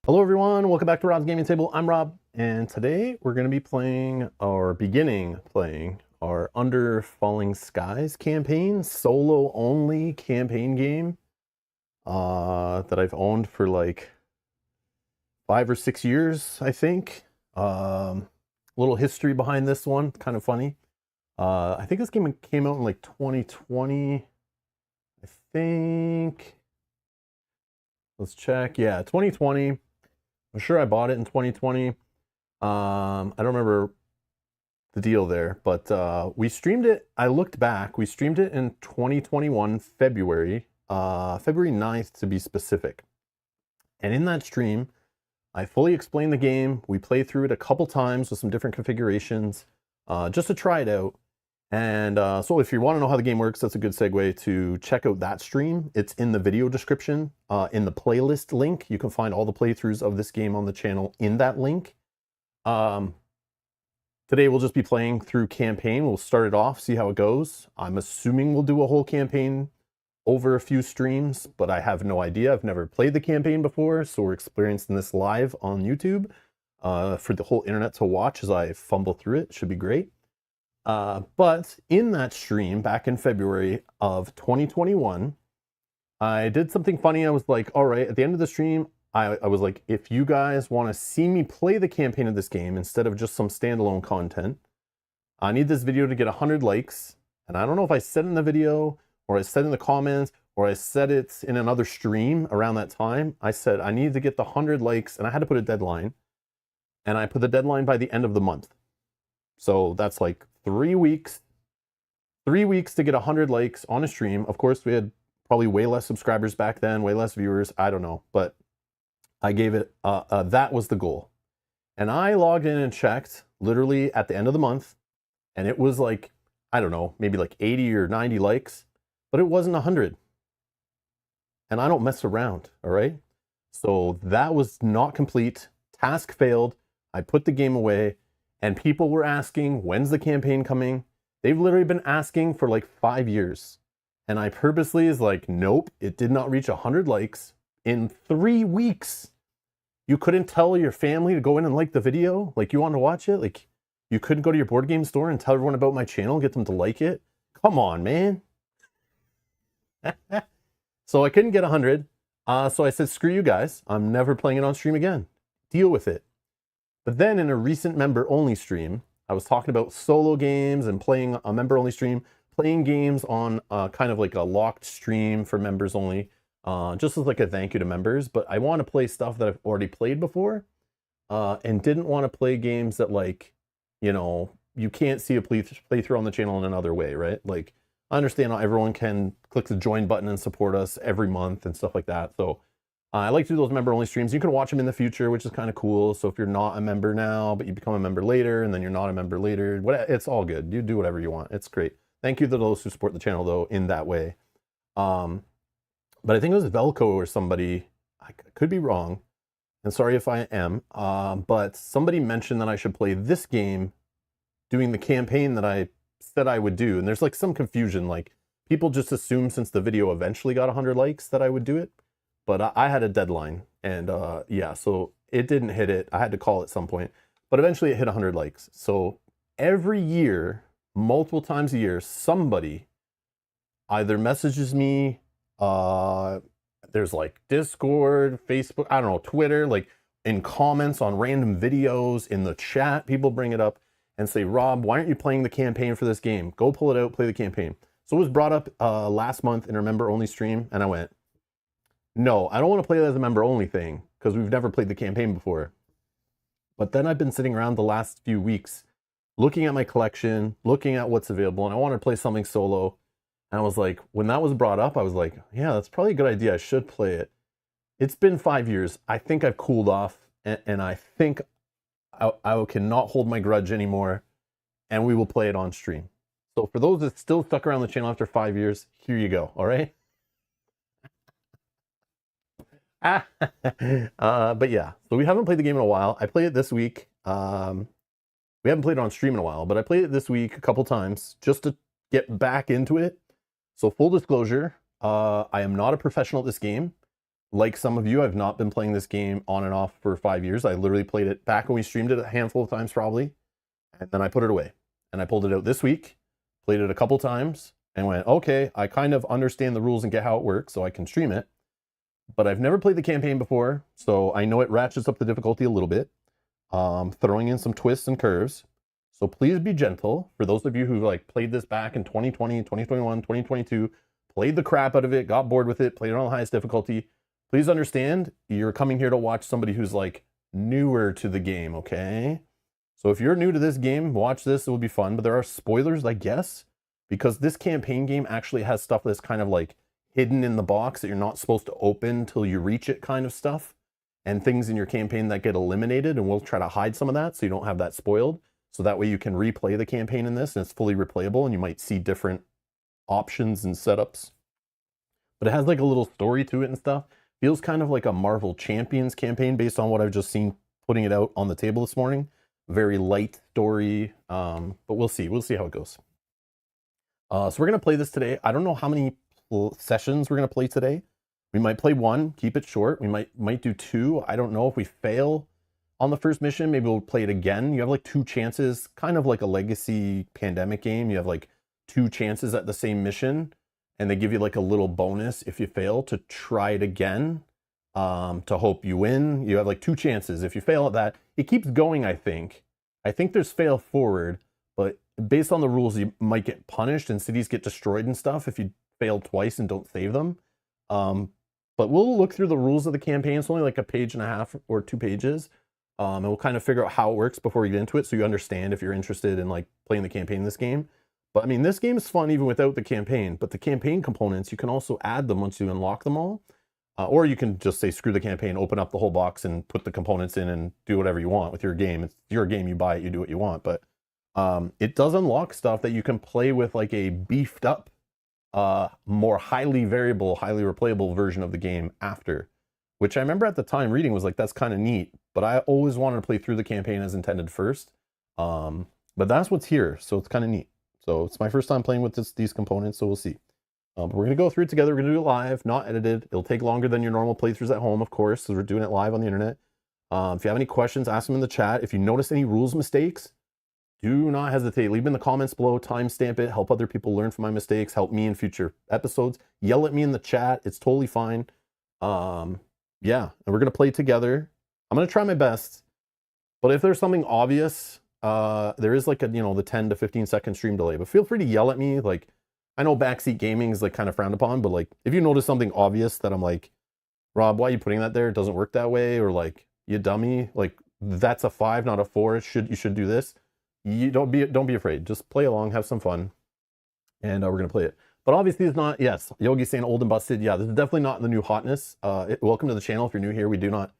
Hello everyone, welcome back to Rob's Gaming Table. I'm Rob, and today we're going to be playing, or beginning playing, our Under Falling Skies campaign, solo-only campaign game that I've owned for like 5 or 6 years, I think. Little history behind this one, kind of funny. I think this game came out in like 2020, I think. Let's check. Yeah, 2020. I'm sure I bought it in 2020. I don't remember the deal there, but we streamed it. I looked back. We streamed it in 2021, February 9th to be specific. And in that stream, I fully explained the game. We played through it a couple times with some different configurations just to try it out. And so if you want to know how the game works, that's a good segue to check out that stream. It's in the video description, in the playlist link. You can find all the playthroughs of this game on the channel in that link. Today we'll just be playing through campaign. We'll start it off, see how it goes. I'm assuming we'll do a whole campaign over a few streams, but I have no idea. I've never played the campaign before, so we're experiencing this live on YouTube for the whole internet to watch as I fumble through it. Should be great. But in that stream back in February of 2021, I did something funny. I was like, all right, at the end of the stream, I was like, if you guys want to see me play the campaign of this game instead of just some standalone content, I need this video to get 100 likes. And I don't know if I said it in the video or I said in the comments or I said it in another stream around that time. I said I needed to get the 100 likes and I had to put a deadline. And I put the deadline by the end of the month. So that's like 3 weeks. 3 weeks to get 100 likes on a stream. Of course, we had probably way less subscribers back then, way less viewers. I don't know. But I gave it, that was the goal. And I logged in and checked literally at the end of the month. And it was like, I don't know, maybe like 80 or 90 likes. But it wasn't 100. And I don't mess around, all right? So that was not complete. Task failed. I put the game away. And people were asking, when's the campaign coming? They've literally been asking for like 5 years. And I purposely is like, nope, it did not reach 100 likes in 3 weeks. You couldn't tell your family to go in and like the video? Like you want to watch it? Like you couldn't go to your board game store and tell everyone about my channel, get them to like it? Come on, man. So I couldn't get 100. So I said, screw you guys. I'm never playing it on stream again. Deal with it. But then in a recent member-only stream, I was talking about solo games and playing a member-only stream, playing games on kind of like a locked stream for members only, just as like a thank you to members. But I want to play stuff that I've already played before and didn't want to play games that like, you know, you can't see a playthrough on the channel in another way, right? Like, I understand not everyone can click the join button and support us every month and stuff like that. So I like to do those member-only streams. You can watch them in the future, which is kind of cool. So if you're not a member now, but you become a member later, and then you're not a member later, it's all good. You do whatever you want. It's great. Thank you to those who support the channel, though, in that way. But I think it was Velco or somebody. I could be wrong, and sorry if I am. But somebody mentioned that I should play this game doing the campaign that I said I would do. And there's like some confusion. Like people just assume since the video eventually got 100 likes that I would do it. But I had a deadline, and yeah, so it didn't hit it. I had to call at some point, but eventually it hit 100 likes. So every year, multiple times a year, somebody either messages me, there's like Discord, Facebook, I don't know, Twitter, like in comments on random videos, in the chat, people bring it up and say, Rob, why aren't you playing the campaign for this game? Go pull it out, play the campaign. So it was brought up last month in our member-only stream, and I went, no, I don't want to play it as a member-only thing, because we've never played the campaign before. But then I've been sitting around the last few weeks, looking at my collection, looking at what's available, and I wanted to play something solo. And I was like, when that was brought up, I was like, yeah, that's probably a good idea. I should play it. It's been 5 years. I think I've cooled off, and I think I cannot hold my grudge anymore, and we will play it on stream. So for those that still stuck around the channel after 5 years, here you go, all right? But yeah, so we haven't played the game in a while. I played it this week. We haven't played it on stream in a while, but I played it this week a couple times just to get back into it. So full disclosure, I am not a professional at this game. like some of you, I've not been playing this game on and off for 5 years. I literally played it back when we streamed it a handful of times probably, and then I put it away. And I pulled it out this week, played it a couple times, and went, okay, I kind of understand the rules and get how it works, so I can stream it. But I've never played the campaign before, so I know it ratchets up the difficulty a little bit, throwing in some twists and curves. So please be gentle. For those of you who like played this back in 2020, 2021, 2022, played the crap out of it, got bored with it, played it on the highest difficulty, please understand you're coming here to watch somebody who's like newer to the game, okay? So if you're new to this game, watch this, it will be fun. But there are spoilers, I guess, because this campaign game actually has stuff that's kind of like hidden in the box that you're not supposed to open till you reach it kind of stuff, and things in your campaign that get eliminated, and we'll try to hide some of that so you don't have that spoiled. So that way you can replay the campaign in this and it's fully replayable and you might see different options and setups. But it has like a little story to it and stuff. Feels kind of like a Marvel Champions campaign based on what I've just seen putting it out on the table this morning. Very light story, but we'll see. We'll see how it goes. So we're going to play this today. I don't know how many sessions we're going to play today. We might play one, keep it short. We might do two. I don't know. If we fail on the first mission, maybe we'll play it again. You have like 2 chances, kind of like a legacy pandemic game. You have like 2 chances at the same mission, and they give you like a little bonus if you fail to try it again, to hope you win. You have like 2 chances. If you fail at that, it keeps going, I think. I think there's fail forward, but based on the rules, you might get punished and cities get destroyed and stuff if you fail twice and don't save them. But we'll look through the rules of the campaign. It's only like a page and a half or 2 pages. And we'll kind of figure out how it works before we get into it, so you understand if you're interested in like playing the campaign in this game. But I mean, this game is fun even without the campaign, but the campaign components, you can also add them once you unlock them all. Or you can just say, screw the campaign, open up the whole box and put the components in and do whatever you want with your game. It's your game, you buy it, you do what you want. But it does unlock stuff that you can play with like a beefed up, more highly variable, highly replayable version of the game after. Which I remember at the time reading was like, that's kind of neat, but I always wanted to play through the campaign as intended first. But that's what's here, so it's kind of neat. So it's my first time playing with these components, so we'll see. But we're going to go through it together. We're going to do it live, not edited. It'll take longer than your normal playthroughs at home, of course, because we're doing it live on the internet. If you have any questions, ask them in the chat. If you notice any rules mistakes, do not hesitate. Leave them in the comments below, timestamp it, help other people learn from my mistakes, help me in future episodes. Yell at me in the chat. It's totally fine. Yeah, and we're going to play together. I'm going to try my best, but if there's something obvious, there is like a, the 10 to 15 second stream delay, but feel free to yell at me. Like, I know backseat gaming is like kind of frowned upon, but like, if you notice something obvious that I'm like, Rob, why are you putting that there? It doesn't work that way. Or like, you dummy, like that's a 5, not a 4. You should do this. You don't be afraid. Just play along, have some fun. And we're going to play it. But obviously it's not, yes, Yogi's saying old and busted. Yeah, this is definitely not the new hotness. Welcome to the channel. If you're new here, we do not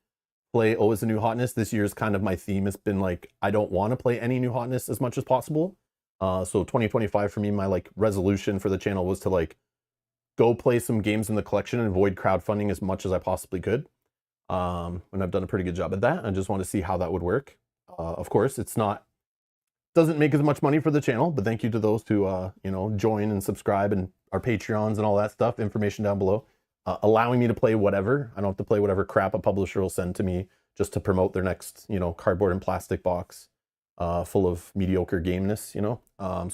play always the new hotness. This year's kind of my theme has been like, I don't want to play any new hotness as much as possible. So 2025 for me, my like resolution for the channel was to like go play some games in the collection and avoid crowdfunding as much as I possibly could. And I've done a pretty good job at that. I just want to see how that would work. Of course, doesn't make as much money for the channel, but thank you to those who, join and subscribe and our Patreons and all that stuff. Information down below, allowing me to play whatever. I don't have to play whatever crap a publisher will send to me just to promote their next, cardboard and plastic box full of mediocre gameness, So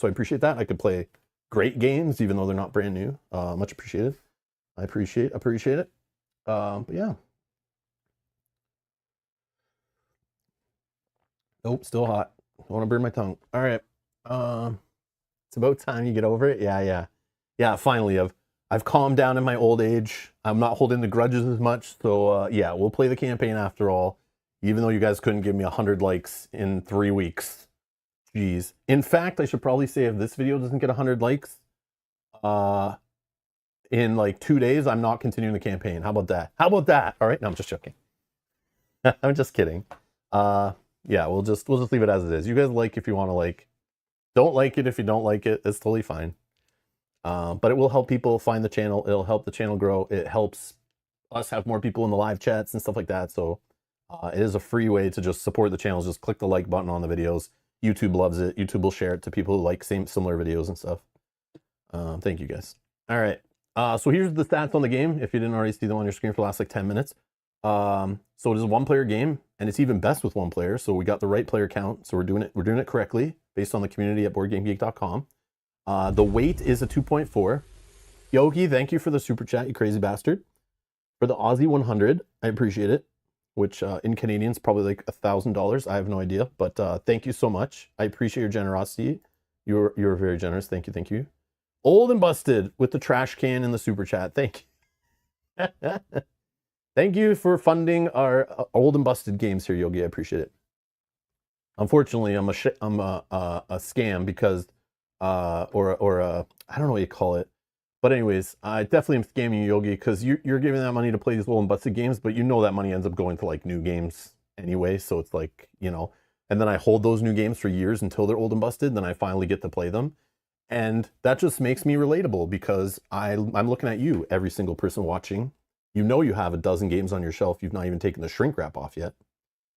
I appreciate that. I could play great games, even though they're not brand new. Much appreciated. I appreciate it. But yeah. Nope, still hot. I want to burn my tongue. All right. It's about time you get over it. Yeah. Finally, I've calmed down in my old age. I'm not holding the grudges as much. So yeah, we'll play the campaign after all. Even though you guys couldn't give me 100 likes in 3 weeks. Jeez. In fact, I should probably say if this video doesn't get 100 likes in like 2 days, I'm not continuing the campaign. How about that? All right. No, I'm just joking. I'm just kidding. Yeah, we'll just leave it as it is. You guys like if you want to like. Don't like it if you don't like it. It's totally fine. But it will help people find the channel. It'll help the channel grow. It helps us have more people in the live chats and stuff like that. So it is a free way to just support the channel. Just click the like button on the videos. YouTube loves it. YouTube will share it to people who like similar videos and stuff. Thank you guys. All right. So here's the stats on the game, if you didn't already see them on your screen for the last like 10 minutes. So it is a one-player game, and it's even best with one player. So we got the right player count. So we're doing it correctly based on the community at BoardGameGeek.com. The weight is a 2.4. Yogi, thank you for the super chat, you crazy bastard. For the Aussie 100, I appreciate it. Which in Canadian is probably like $1,000. I have no idea, but thank you so much. I appreciate your generosity. You're very generous. Thank you, thank you. Old and Busted with the trash can in the super chat. Thank you. Thank you for funding our Old and Busted games here, Yogi. I appreciate it. Unfortunately, I'm a scam because I don't know what you call it. But anyways, I definitely am scamming you, Yogi, because you're giving that money to play these Old and Busted games, but you know that money ends up going to like new games anyway. So it's like, you know, and then I hold those new games for years until they're old and busted. Then I finally get to play them. And that just makes me relatable because I'm looking at you, every single person watching. You know you have a dozen games on your shelf. You've not even taken the shrink wrap off yet.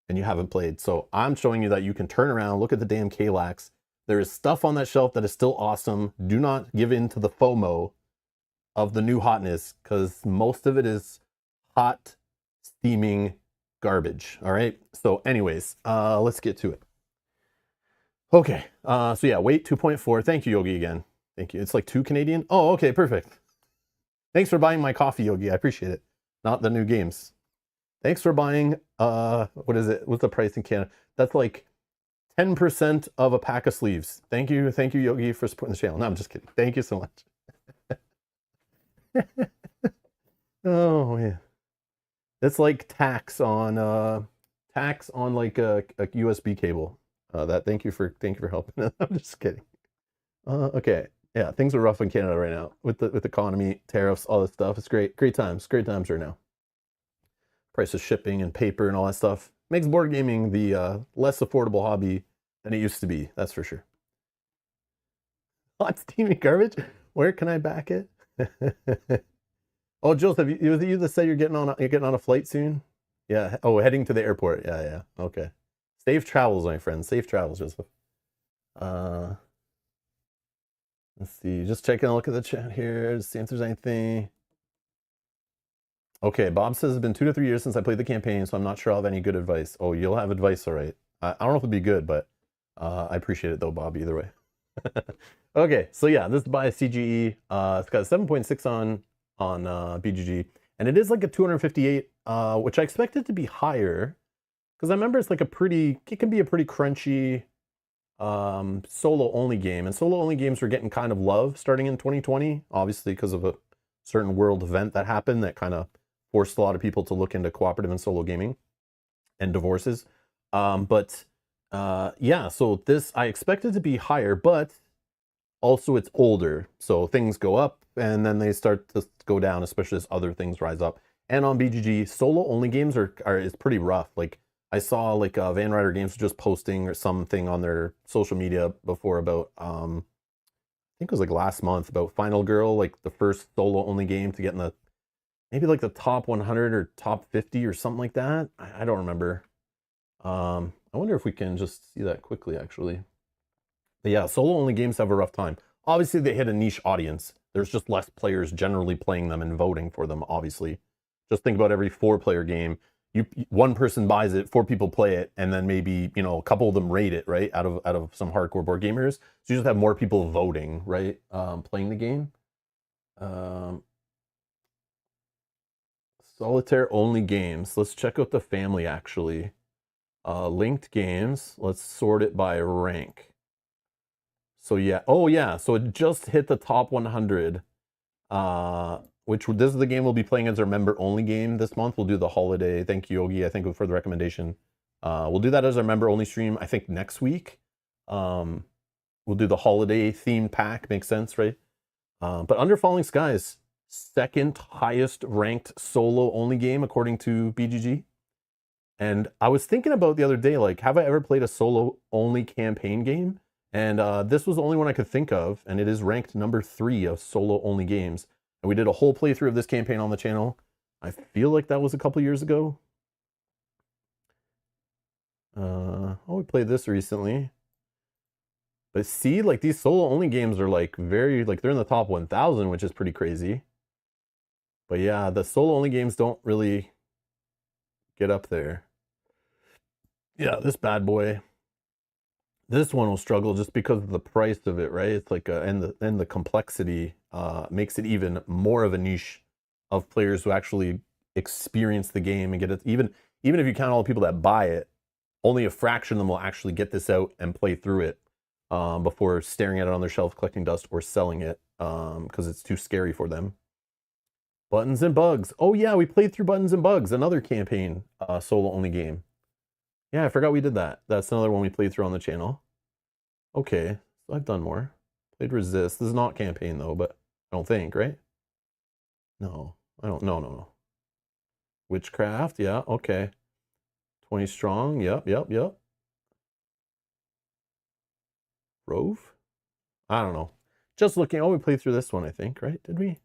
And you haven't played. So I'm showing you that you can turn around, look at the damn K-Lax. There is stuff on that shelf that is still awesome. Do not give in to the FOMO of the new hotness, because most of it is hot, steaming garbage. All right. So anyways, let's get to it. Okay. So yeah, weight 2.4. Thank you, Yogi, again. Thank you. It's like 2 Canadian. Oh, okay, perfect. Thanks for buying my coffee, Yogi. I appreciate it. Not the new games. Thanks for buying, what is it? What's the price in Canada? That's like 10% of a pack of sleeves. Thank you, Yogi, for supporting the channel. No, I'm just kidding. Thank you so much. Oh yeah, it's like tax on like a USB cable. Thank you for helping. I'm just kidding. Okay, yeah, things are rough in Canada right now with economy, tariffs, all this stuff. It's great times right now. Price of shipping and paper and all that stuff makes board gaming the less affordable hobby than it used to be. That's for sure. Hot steamy garbage. Where can I back it? Oh, Joseph, was it you that said you're getting on a flight soon? Yeah. Oh, heading to the airport. Yeah. Okay. Safe travels, my friend. Safe travels, Joseph. Let's see. Just taking a look at the chat here to see if there's anything. Okay, Bob says it's been 2 to 3 years since I played the campaign, so I'm not sure I'll have any good advice. Oh, you'll have advice, all right. I don't know if it'll be good, but I appreciate it though, Bob, either way. Okay, so yeah, this is by CGE. It's got 7.6 on BGG, and it is like a 258, which I expected to be higher, because I remember it's like it can be a pretty crunchy solo only game, and solo only games were getting kind of love starting in 2020, obviously because of a certain world event that happened that kind of forced a lot of people to look into cooperative and solo gaming and divorces. Yeah, so this I expected to be higher, but also it's older, so things go up and then they start to go down, especially as other things rise up. And on BGG, solo only games is pretty rough. Like I saw like Van Ryder Games just posting or something on their social media before about I think it was like last month, about Final Girl, like the first solo only game to get in the maybe like the top 100 or top 50 or something like that. I don't remember. I wonder if we can just see that quickly, actually. But yeah, solo only games have a rough time. Obviously, they hit a niche audience. There's just less players generally playing them and voting for them, obviously. Just think about every 4-player game. One person buys it, 4 people play it, and then maybe, you know, a couple of them rate it, right? Out of some hardcore board gamers. So you just have more people voting, right? Playing the game. Solitaire only games. Let's check out the family, actually. Linked games. Let's sort it by rank. So yeah, oh yeah, so it just hit the top 100, this is the game we'll be playing as our member-only game this month. We'll do the holiday. Thank you, Yogi, I think, for the recommendation. We'll do that as our member-only stream, I think, next week. We'll do the holiday themed pack, makes sense, right? But Under Falling Skies, second highest ranked solo-only game, according to BGG. And I was thinking about the other day, like, have I ever played a solo-only campaign game? And this was the only one I could think of, and it is ranked number 3 of solo-only games. And we did a whole playthrough of this campaign on the channel. I feel like that was a couple years ago. We played this recently. But see, like, these solo-only games are, like, very, like, they're in the top 1,000, which is pretty crazy. But yeah, the solo-only games don't really get up there. Yeah, this bad boy. This one will struggle just because of the price of it, right? It's like and the complexity makes it even more of a niche of players who actually experience the game and get it. Even if you count all the people that buy it, only a fraction of them will actually get this out and play through it before staring at it on their shelf, collecting dust, or selling it because it's too scary for them. Buttons and Bugs. Oh yeah, we played through Buttons and Bugs, another campaign solo-only game. Yeah, I forgot we did that. That's another one we played through on the channel. Okay, so I've done more. Played Resist. This is not campaign though, but I don't think, right? No, I don't. No. Witchcraft. Yeah, okay. 20 strong. Yep. Rove? I don't know. Just looking. Oh, we played through this one, I think, right? Did we?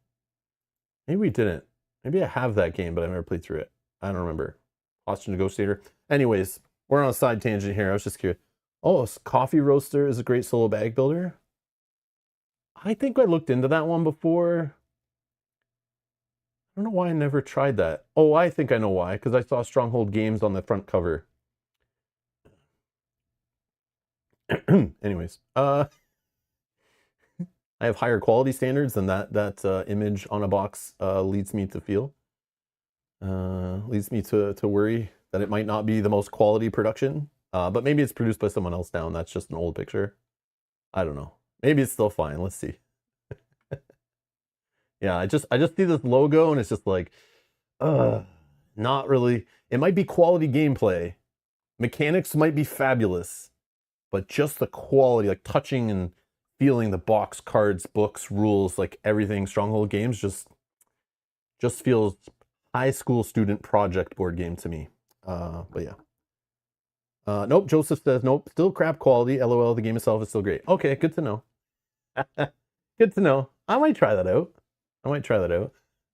Maybe we didn't. Maybe I have that game, but I've never played through it. I don't remember. Hostage Negotiator. Anyways, we're on a side tangent here. I was just curious. Oh, Coffee Roaster is a great solo bag builder. I think I looked into that one before. I don't know why I never tried that. Oh, I think I know why. Because I saw Stronghold Games on the front cover. Anyways, I have higher quality standards than that image on a box leads me to feel. Leads me to worry that it might not be the most quality production. But maybe it's produced by someone else now, and that's just an old picture. I don't know. Maybe it's still fine. Let's see. Yeah, I just see this logo and it's just like, not really. It might be quality gameplay. Mechanics might be fabulous, but just the quality, like touching and feeling the box, cards, books, rules, like everything, Stronghold Games just feels high school student project board game to me. But yeah. Nope, Joseph says, nope, still crap quality. LOL, the game itself is still great. Okay, good to know. Good to know. I might try that out.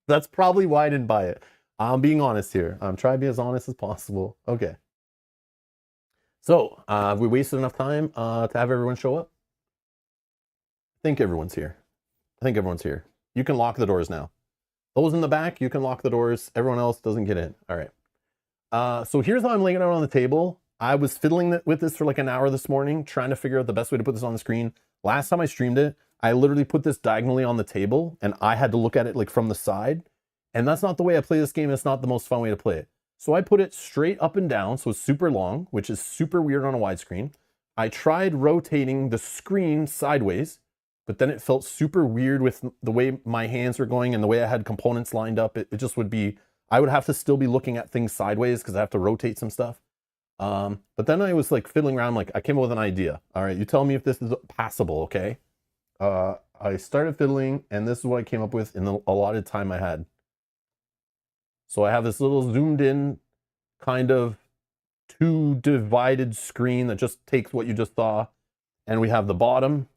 That's probably why I didn't buy it. I'm being honest here. I'm trying to be as honest as possible. Okay. So, have we wasted enough time to have everyone show up? I think everyone's here. You can lock the doors now. Those in the back, you can lock the doors. Everyone else doesn't get in. All right. So here's how I'm laying it out on the table. I was fiddling with this for like an hour this morning, trying to figure out the best way to put this on the screen. Last time I streamed it, I literally put this diagonally on the table and I had to look at it like from the side. And that's not the way I play this game. It's not the most fun way to play it. So I put it straight up and down, so it's super long, which is super weird on a widescreen. I tried rotating the screen sideways, but then it felt super weird with the way my hands were going and the way I had components lined up. It just would be, I would have to still be looking at things sideways because I have to rotate some stuff. But then I was like fiddling around, like I came up with an idea. All right, you tell me if this is passable, okay? I started fiddling and this is what I came up with in the allotted time I had. So I have this little zoomed in kind of two divided screen that just takes what you just saw. And we have the bottom,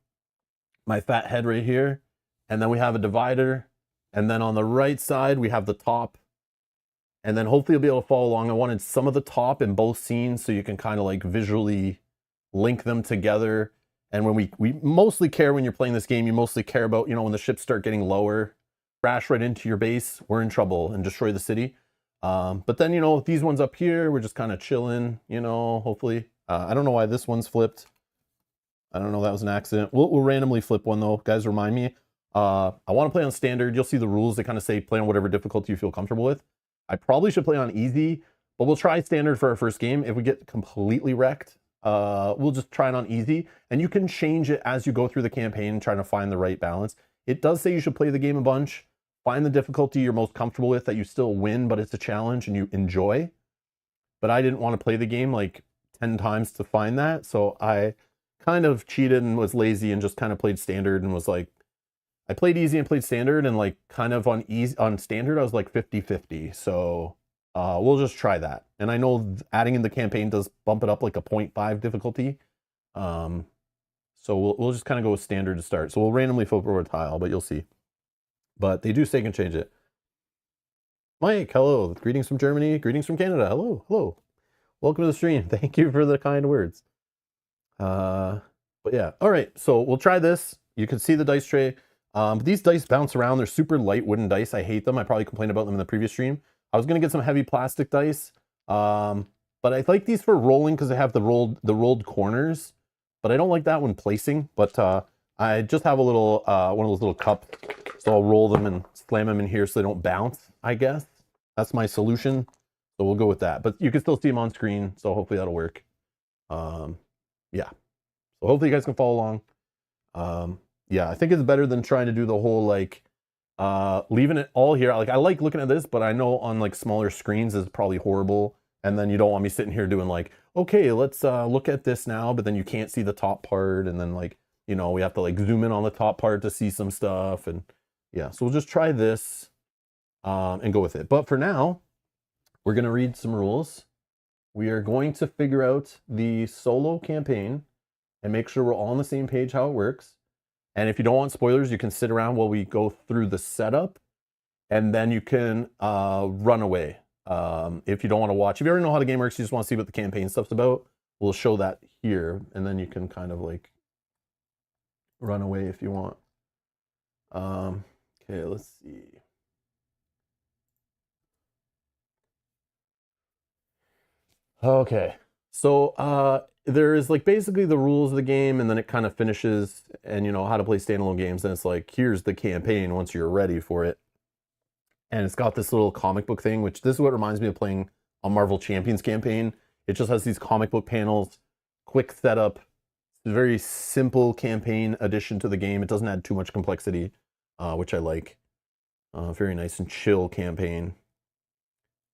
my fat head right here. And then we have a divider. And then on the right side, we have the top. And then hopefully you'll be able to follow along. I wanted some of the top in both scenes so you can kind of like visually link them together. And when we mostly care when you're playing this game, you mostly care about, you know, when the ships start getting lower, crash right into your base, we're in trouble and destroy the city. But then, you know, these ones up here, we're just kind of chilling, you know, hopefully. I don't know why this one's flipped. I don't know, that was an accident. We'll randomly flip one though. Guys, remind me. I want to play on standard. You'll see the rules. They kind of say play on whatever difficulty you feel comfortable with. I probably should play on easy, but we'll try standard for our first game. If we get completely wrecked, we'll just try it on easy. And you can change it as you go through the campaign, trying to find the right balance. It does say you should play the game a bunch. Find the difficulty you're most comfortable with that you still win, but it's a challenge and you enjoy. But I didn't want to play the game like 10 times to find that. So I kind of cheated and was lazy and just kind of played standard and was like, I played easy and played standard, and like kind of on standard, I was like 50-50. So we'll just try that. And I know adding in the campaign does bump it up like a 0.5 difficulty. So we'll just kind of go with standard to start. So we'll randomly flip over a tile, but you'll see. But they do say you can change it. Mike, hello. Greetings from Germany. Greetings from Canada. Hello. Welcome to the stream. Thank you for the kind words. But yeah. All right. So we'll try this. You can see the dice tray. But these dice bounce around. They're super light wooden dice. I hate them. I probably complained about them in the previous stream. I was going to get some heavy plastic dice. But I like these for rolling because they have the rolled corners. But I don't like that when placing. But I just have a little one of those little cups. So I'll roll them and slam them in here so they don't bounce, I guess. That's my solution. So we'll go with that. But you can still see them on screen. So hopefully that'll work. Yeah. So hopefully you guys can follow along. Yeah, I think it's better than trying to do the whole like leaving it all here. Like I like looking at this, but I know on like smaller screens is probably horrible. And then you don't want me sitting here doing like, okay, let's look at this now, but then you can't see the top part, and then like, you know, we have to like zoom in on the top part to see some stuff. And yeah, so we'll just try this and go with it. But for now, we're gonna read some rules. We are going to figure out the solo campaign and make sure we're all on the same page how it works. And if you don't want spoilers, you can sit around while we go through the setup, and then you can run away. If you don't want to watch, if you already know how the game works, you just want to see what the campaign stuff's about, we'll show that here, and then you can kind of like run away if you want. Okay, let's see. Okay, so there is like basically the rules of the game, and then it kind of finishes, and you know how to play standalone games, and it's like, here's the campaign once you're ready for it. And it's got this little comic book thing, which this is what reminds me of playing a Marvel Champions campaign. It just has these comic book panels, quick setup, very simple campaign addition to the game. It doesn't add too much complexity, which I like. Very nice and chill campaign.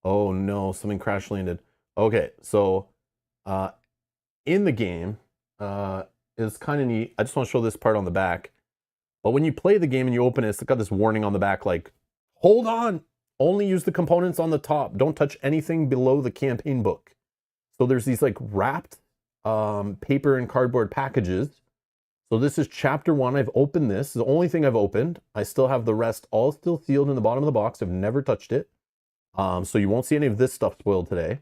Oh no, something crash landed. Okay, so in the game, it's kind of neat. I just want to show this part on the back. But when you play the game and you open it, it's got this warning on the back like, hold on, only use the components on the top. Don't touch anything below the campaign book. So there's these like wrapped paper and cardboard packages. So this is chapter 1. I've opened this. It's the only thing I've opened. I still have the rest all still sealed in the bottom of the box. I've never touched it. So you won't see any of this stuff spoiled today.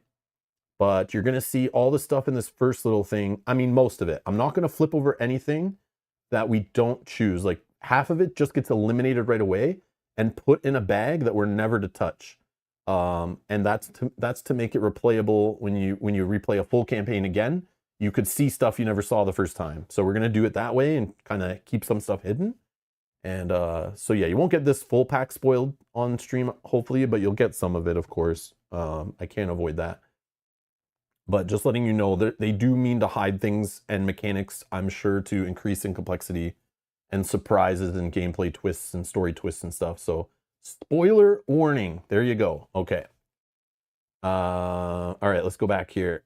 But you're going to see all the stuff in this first little thing. I mean, most of it. I'm not going to flip over anything that we don't choose. Like half of it just gets eliminated right away and put in a bag that we're never to touch. And that's to make it replayable when you replay a full campaign again. You could see stuff you never saw the first time. So we're going to do it that way and kind of keep some stuff hidden. And so yeah, you won't get this full pack spoiled on stream, hopefully, but you'll get some of it, of course. I can't avoid that. But just letting you know that they do mean to hide things and mechanics, I'm sure, to increase in complexity and surprises and gameplay twists and story twists and stuff. So spoiler warning. There you go. Okay. All right, let's go back here.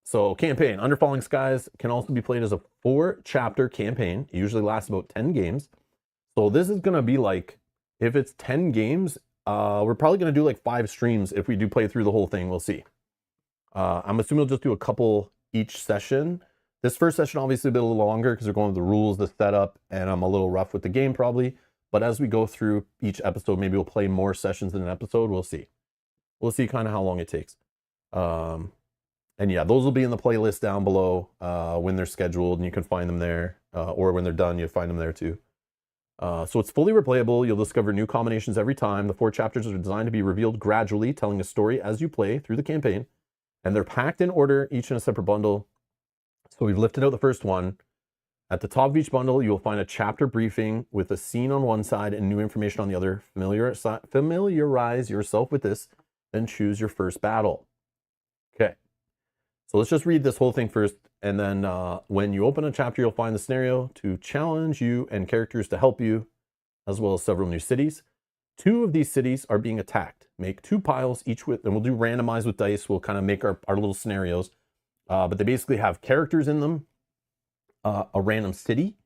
So campaign, Under Falling Skies can also be played as a 4-chapter campaign. It usually lasts about 10 games. So this is going to be like, if it's 10 games, we're probably going to do like 5 streams. If we do play through the whole thing, we'll see. I'm assuming we'll just do a couple each session. This first session obviously a bit a little longer because we're going with the rules, the setup, and I'm a little rough with the game probably. But as we go through each episode, maybe we'll play more sessions in an episode. We'll see. We'll see kind of how long it takes. And yeah, those will be in the playlist down below when they're scheduled, and you can find them there. Or when they're done, you'll find them there too. So it's fully replayable. You'll discover new combinations every time. The 4 chapters are designed to be revealed gradually, telling a story as you play through the campaign. And they're packed in order, each in a separate bundle. So we've lifted out the first one. At the top of each bundle, you will find a chapter briefing with a scene on one side and new information on the other. Familiarize yourself with this, then choose your first battle. Okay. So let's just read this whole thing first. And then when you open a chapter, you'll find the scenario to challenge you and characters to help you, as well as several new cities. 2 of these cities are being attacked. Make 2 piles each with, and we'll do randomize with dice. We'll kind of make our little scenarios. But they basically have characters in them, a random city,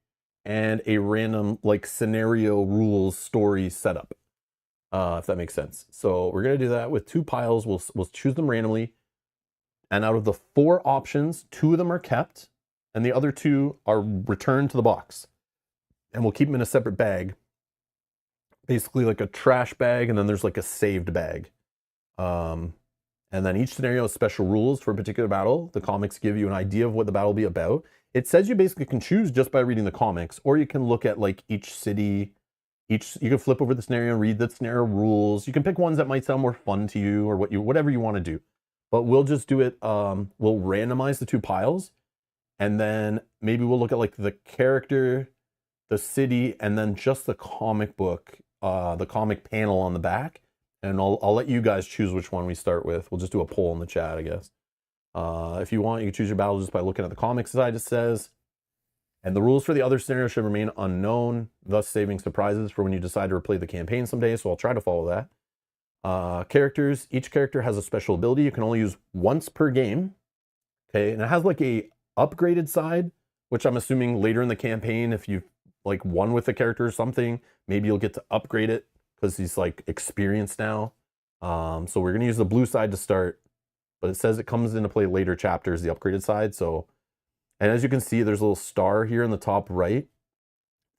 and a random like scenario rules story setup, if that makes sense. So we're going to do that with 2 piles. We'll choose them randomly. And out of the 4 options, 2 of them are kept, and the other 2 are returned to the box. And we'll keep them in a separate bag. Basically like a trash bag, and then there's like a saved bag. And And then each scenario has special rules for a particular battle. The comics give you an idea of what the battle will be about. It says you basically can choose just by reading the comics, or you can look at like each city, you can flip over the scenario and read the scenario rules. You can pick ones that might sound more fun to you or whatever you want to do. But we'll just do it, we'll randomize the two piles, and then maybe we'll look at like the character, the city, and then just the comic book, the comic panel on the back. And I'll let you guys choose which one we start with. We'll just do a poll in the chat, I guess. If you want, you can choose your battle just by looking at the comics side, it says. And the rules for the other scenario should remain unknown, thus saving surprises for when you decide to replay the campaign someday, so I'll try to follow that. Characters, each character has a special ability you can only use once per game. Okay, and it has like a upgraded side, which I'm assuming later in the campaign, if you've like won with the character or something, maybe you'll get to upgrade it because he's like experienced now. So we're gonna use the blue side to start, but it says it comes into play later chapters, the upgraded side. So, and as you can see, there's a little star here in the top right.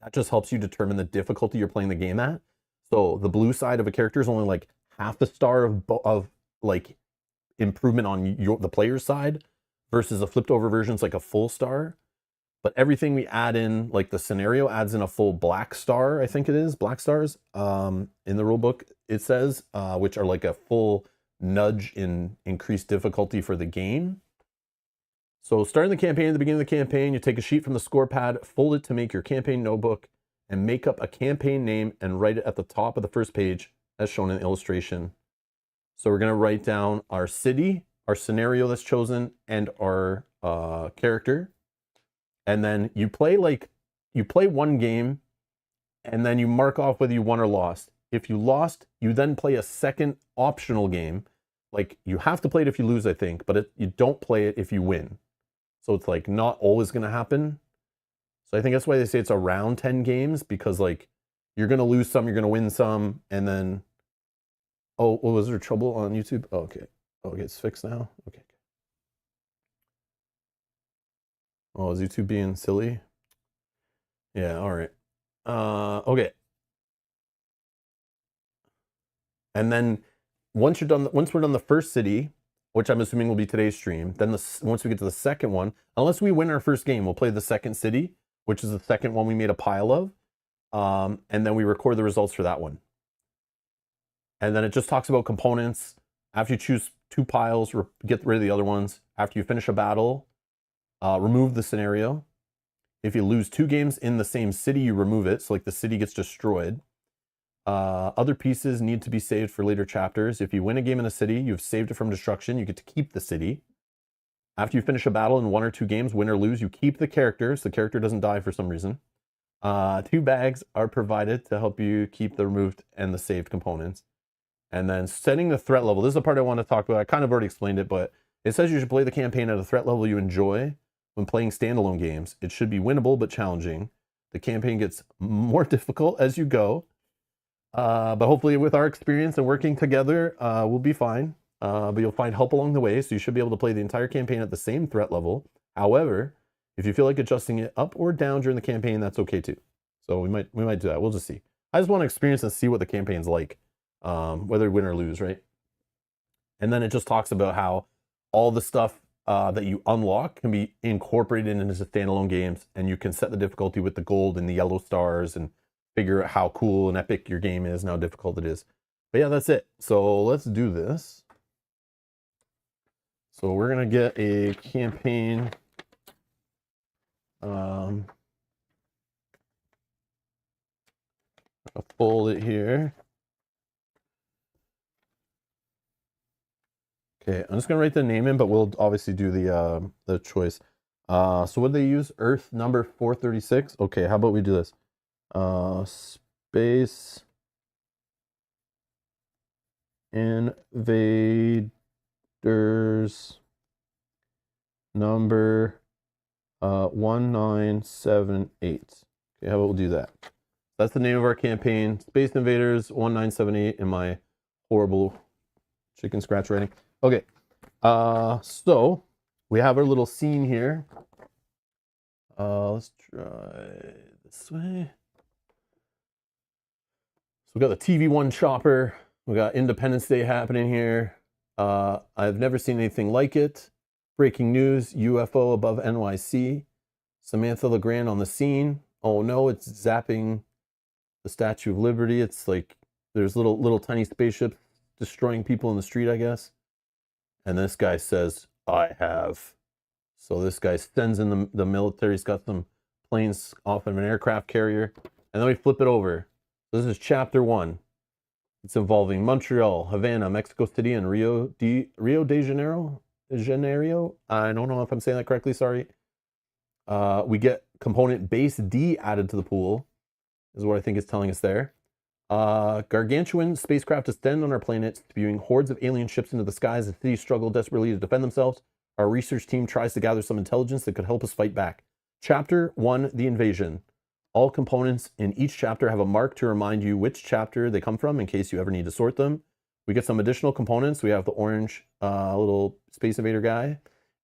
That just helps you determine the difficulty you're playing the game at. So the blue side of a character is only like half the star of like improvement on the player's side, versus a flipped over version is like a full star. But everything we add in, like the scenario adds in a full black star, I think it is, black stars, in the rule book, it says, which are like a full nudge in increased difficulty for the game. So starting the campaign, at the beginning of the campaign, you take a sheet from the score pad, fold it to make your campaign notebook, and make up a campaign name and write it at the top of the first page as shown in the illustration. So we're gonna write down our city, our scenario that's chosen, and our character. And then you play one game, and then you mark off whether you won or lost. If you lost, you then play a second optional game. Like you have to play it if you lose, I think, but you don't play it if you win. So it's like not always going to happen. So I think that's why they say it's around 10 games, because like you're going to lose some, you're going to win some, and then, oh, was there trouble on YouTube? Oh, okay. Okay, it's fixed now. Okay. Oh, is YouTube being silly? Yeah, all right. Okay. And then once we're done the first city, which I'm assuming will be today's stream, then once we get to the second one, unless we win our first game, we'll play the second city, which is the second one we made a pile of. And then we record the results for that one. And then it just talks about components. After you choose two piles, get rid of the other ones. After you finish a battle, remove the scenario. If you lose two games in the same city, you remove it. So like the city gets destroyed. Other pieces need to be saved for later chapters. If you win a game in a city, you've saved it from destruction, you get to keep the city. After you finish a battle in one or two games, win or lose, you keep the character, so the character doesn't die for some reason. 2 bags are provided to help you keep the removed and the saved components. And then setting the threat level. This is the part I want to talk about. I kind of already explained it, but it says you should play the campaign at a threat level you enjoy when playing standalone games. It should be winnable but challenging. The campaign gets more difficult as you go. But hopefully with our experience and working together, we'll be fine. But you'll find help along the way, so you should be able to play the entire campaign at the same threat level. However, if you feel like adjusting it up or down during the campaign, that's okay too. So we might do that. We'll just see. I just want to experience and see what the campaign's like, whether win or lose, right? And then it just talks about how all the stuff that you unlock can be incorporated into standalone games, and you can set the difficulty with the gold and the yellow stars and figure out how cool and epic your game is and how difficult it is. But yeah, that's it. So let's do this. So we're gonna get a campaign. I'll fold it here. Okay, I'm just gonna write the name in, but we'll obviously do the choice. So what do they use? Earth number 436. Okay, how about we do this? Space Invaders number 1978. Okay, how about we'll do that? That's the name of our campaign, Space Invaders 1978, in my horrible chicken scratch writing. Okay, so we have our little scene here. Let's try this way. So we got the TV1 chopper. We got Independence Day happening here. I've never seen anything like it. Breaking news, UFO above NYC. Samantha LeGrand on the scene. Oh no, it's zapping the Statue of Liberty. It's like there's little tiny spaceships destroying people in the street, I guess. And this guy says, I have. So this guy sends in the military. He's got some planes off of an aircraft carrier. And then we flip it over. This is chapter 1. It's involving Montreal, Havana, Mexico City, and Rio de Janeiro. I don't know if I'm saying that correctly, sorry. We get component base D added to the pool, is what I think it's telling us there. Gargantuan spacecraft descend on our planet, spewing hordes of alien ships into the skies as cities struggle desperately to defend themselves. Our research team tries to gather some intelligence that could help us fight back. Chapter 1, The Invasion. All components in each chapter have a mark to remind you which chapter they come from in case you ever need to sort them. We get some additional components. We have the orange little Space Invader guy.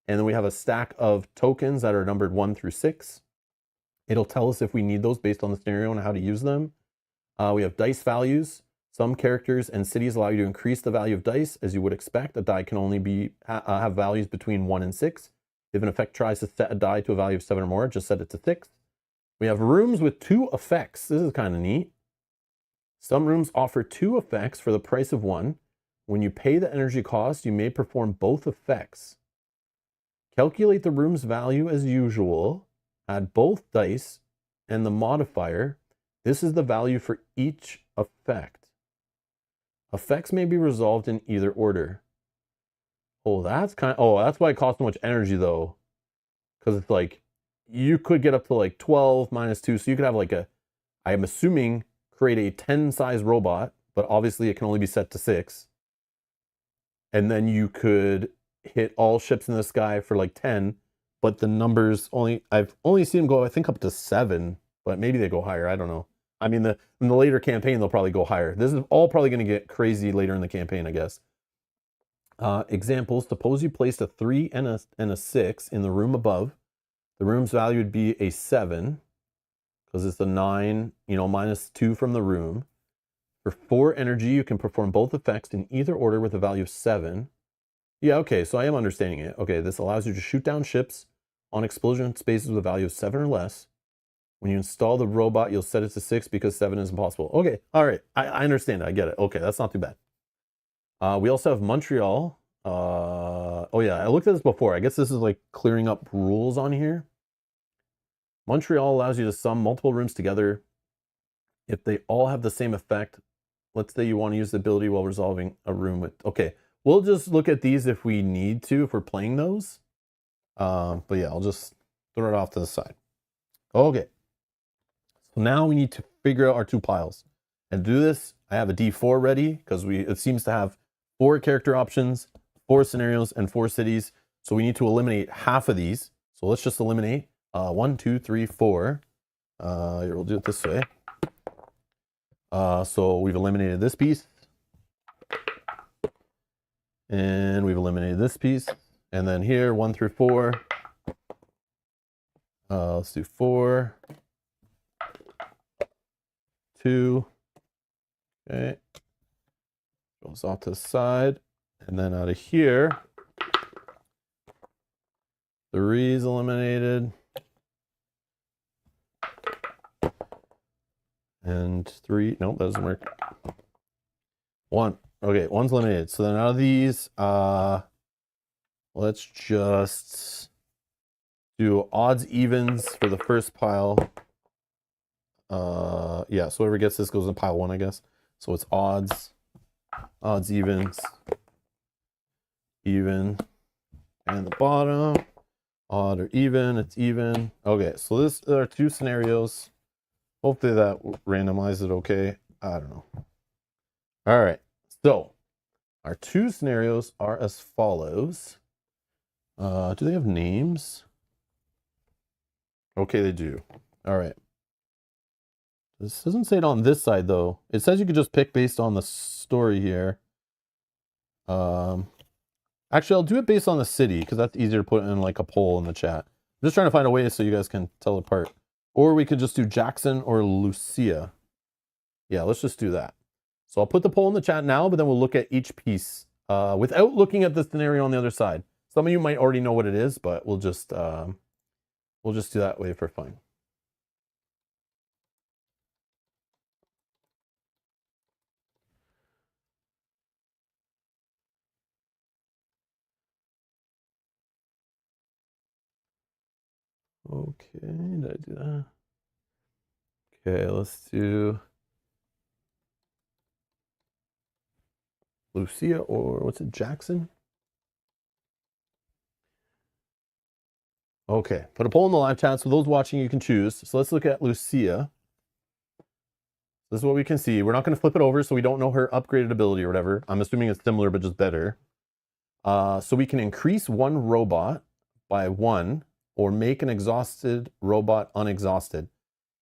And then we have a stack of tokens that are numbered 1 through 6. It'll tell us if we need those based on the scenario and how to use them. We have dice values. Some characters and cities allow you to increase the value of dice, as you would expect. A die can only have values between 1 and 6. If an effect tries to set a die to a value of 7 or more, just set it to 6. We have rooms with 2 effects. This is kind of neat. Some rooms offer 2 effects for the price of 1. When you pay the energy cost, you may perform both effects. Calculate the room's value as usual. Add both dice and the modifier. This is the value for each effect. Effects may be resolved in either order. Oh, that's why it costs so much energy though. Because it's like, you could get up to like 12 minus 2. So you could have like I'm assuming, create a 10 size robot, but obviously it can only be set to 6. And then you could hit all ships in the sky for like 10, but the numbers I've only seen them go, I think, up to 7, but maybe they go higher. I don't know. I mean, in the later campaign, they'll probably go higher. This is all probably going to get crazy later in the campaign, I guess. Examples, suppose you placed a 3 and a 6 in the room above. The room's value would be a 7, because it's a 9, minus 2 from the room. For 4 energy, you can perform both effects in either order with a value of 7. Yeah, okay, so I am understanding it. Okay, this allows you to shoot down ships on explosion spaces with a value of 7 or less. When you install the robot, you'll set it to 6 because 7 is impossible. Okay, all right, I understand it. I get it. Okay, that's not too bad. We also have Montreal. Oh yeah, I looked at this before. I guess this is like clearing up rules on here. Montreal allows you to sum multiple rooms together if they all have the same effect. Let's say you want to use the ability while resolving a room with... Okay, we'll just look at these if we need to, if we're playing those. But yeah, I'll just throw it off to the side. Okay. So now we need to figure out our 2 piles. And to do this, I have a D4 ready because it seems to have 4 character options, 4 scenarios, and 4 cities. So we need to eliminate half of these. So let's just eliminate 1, 2, 3, 4. Here, we'll do it this way. So we've eliminated this piece. And we've eliminated this piece. And then here, 1 through 4. Let's do 4. 2. Okay. Goes off to the side. And then out of here, 3 is eliminated. And 3, nope, that doesn't work. 1, okay, 1's eliminated. So then out of these, let's just do odds, evens for the first pile. Yeah, so whoever gets this goes in pile 1, I guess. So it's odds, evens, even, and the bottom, odd or even, it's even. Okay, so this are 2 scenarios. Hopefully that randomizes it okay. I don't know. All right, so our 2 scenarios are as follows. Do they have names? Okay, they do. All right. This doesn't say it on this side, though. It says you could just pick based on the story here. Actually, I'll do it based on the city, because that's easier to put in like a poll in the chat. I'm just trying to find a way so you guys can tell apart. Or we could just do Jackson or Lucia. Yeah, let's just do that. So I'll put the poll in the chat now, but then we'll look at each piece without looking at the scenario on the other side. Some of you might already know what it is, but we'll just do that way for fun. Okay, did I do that? Okay, let's do Lucia, or what's it, Jackson? Okay, put a poll in the live chat, so those watching, you can choose. So let's look at Lucia. This is what we can see. We're not going to flip it over, so we don't know her upgraded ability or whatever. I'm assuming it's similar, but just better. So we can increase one robot by 1, or make an exhausted robot unexhausted.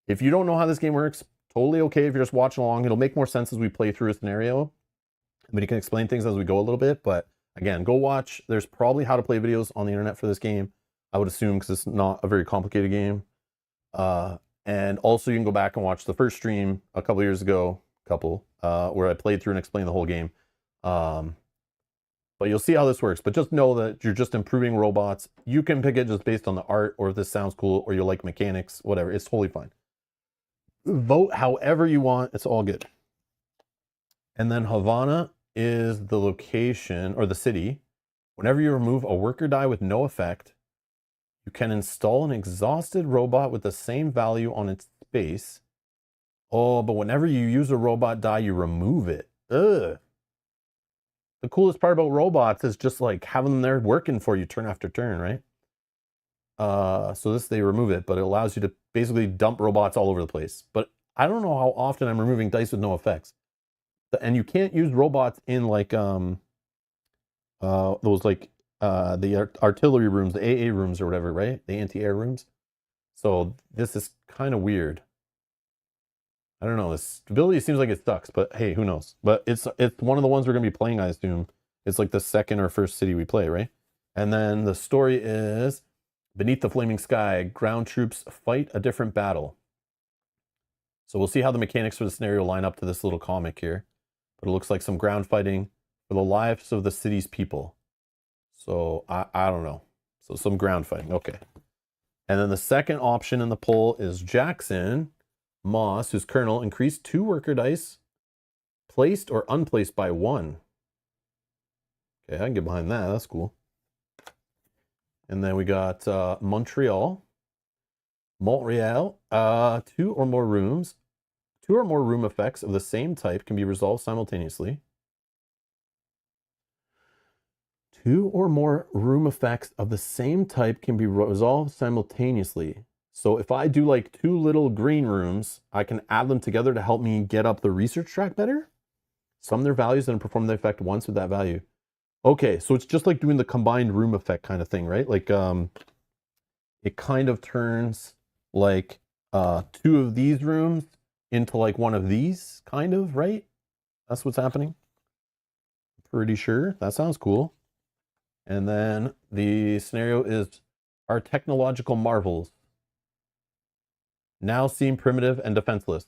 If you don't know how this game works, totally okay if you're just watching along. It'll make more sense as we play through a scenario. But you can explain things as we go a little bit. But again, go watch. There's probably how to play videos on the internet for this game, I would assume, because it's not a very complicated game. And also you can go back and watch the first stream a couple years ago, where I played through and explained the whole game. But you'll see how this works. But just know that you're just improving robots. You can pick it just based on the art, or if this sounds cool, or you like mechanics, whatever. It's totally fine. Vote however you want. It's all good. And then Havana is the location, or the city. Whenever you remove a worker die with no effect, you can install an exhausted robot with the same value on its space. Oh, but whenever you use a robot die, you remove it. Ugh. The coolest part about robots is just like having them there working for you turn after turn, right? So they remove it, but it allows you to basically dump robots all over the place. But I don't know how often I'm removing dice with no effects. And you can't use robots in like those like the artillery rooms, the AA rooms or whatever, right? The anti-air rooms. So this is kind of weird. I don't know. The stability seems like it sucks, but hey, who knows? But it's one of the ones we're gonna be playing, I assume. It's like the second or first city we play, right? And then the story is Beneath the Flaming Sky, ground troops fight a different battle. So we'll see how the mechanics for the scenario line up to this little comic here. But it looks like some ground fighting for the lives of the city's people. So I don't know. So some ground fighting. Okay. And then the second option in the poll is Jackson Moss, whose colonel increased 2 worker dice, placed or unplaced by 1. Okay, I can get behind that. That's cool. And then we got Montreal. 2 or more rooms. 2 or more room effects of the same type can be resolved simultaneously. 2 or more room effects of the same type can be resolved simultaneously. So if I do like 2 little green rooms, I can add them together to help me get up the research track better. Sum their values and perform the effect once with that value. Okay, so it's just like doing the combined room effect kind of thing, right? Like it kind of turns like 2 of these rooms into like 1 of these, kind of, right? That's what's happening. Pretty sure. That sounds cool. And then the scenario is our technological marvels now seem primitive and defenseless.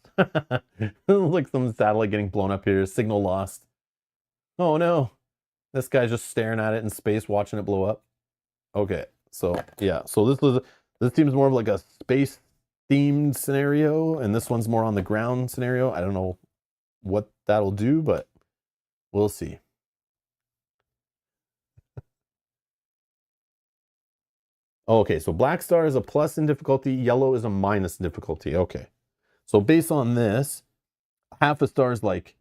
Like some satellite getting blown up here, signal lost. Oh no, this guy's just staring at it in space, watching it blow up. Okay, so yeah, so this seems more of like a space themed scenario, and this one's more on the ground scenario. I don't know what that'll do, but we'll see. Okay, so black star is a plus in difficulty, yellow is a minus in difficulty. Okay, so based on this, half a star is like,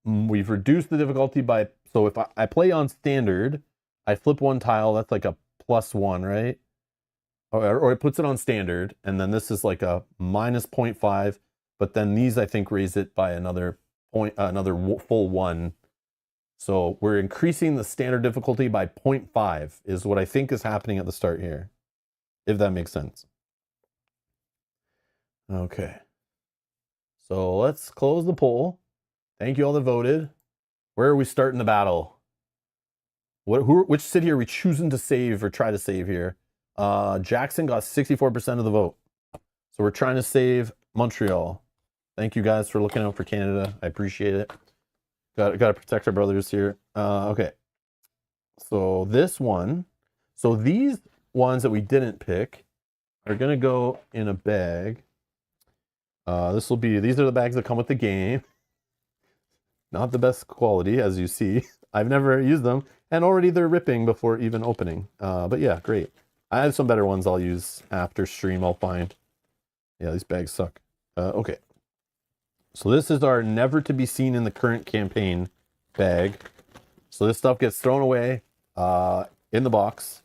we've reduced the difficulty by, so if I play on standard, I flip 1 tile, that's like a +1, right? Or it puts it on standard, and then this is like a minus 0.5, but then these I think raise it by another full 1. So we're increasing the standard difficulty by 0.5 is what I think is happening at the start here, if that makes sense. Okay. So let's close the poll. Thank you all that voted. Where are we starting the battle? Which city are we choosing to save or try to save here? Jackson got 64% of the vote. So we're trying to save Montreal. Thank you guys for looking out for Canada. I appreciate it. Gotta protect our brothers here. Okay. So this one, so these ones that we didn't pick are gonna go in a bag. These are the bags that come with the game. Not the best quality, as you see. I've never used them, and already they're ripping before even opening. But yeah, great. I have some better ones I'll use after stream, I'll find. Yeah, these bags suck. Okay. So this is our never to be seen in the current campaign bag. So this stuff gets thrown away in the box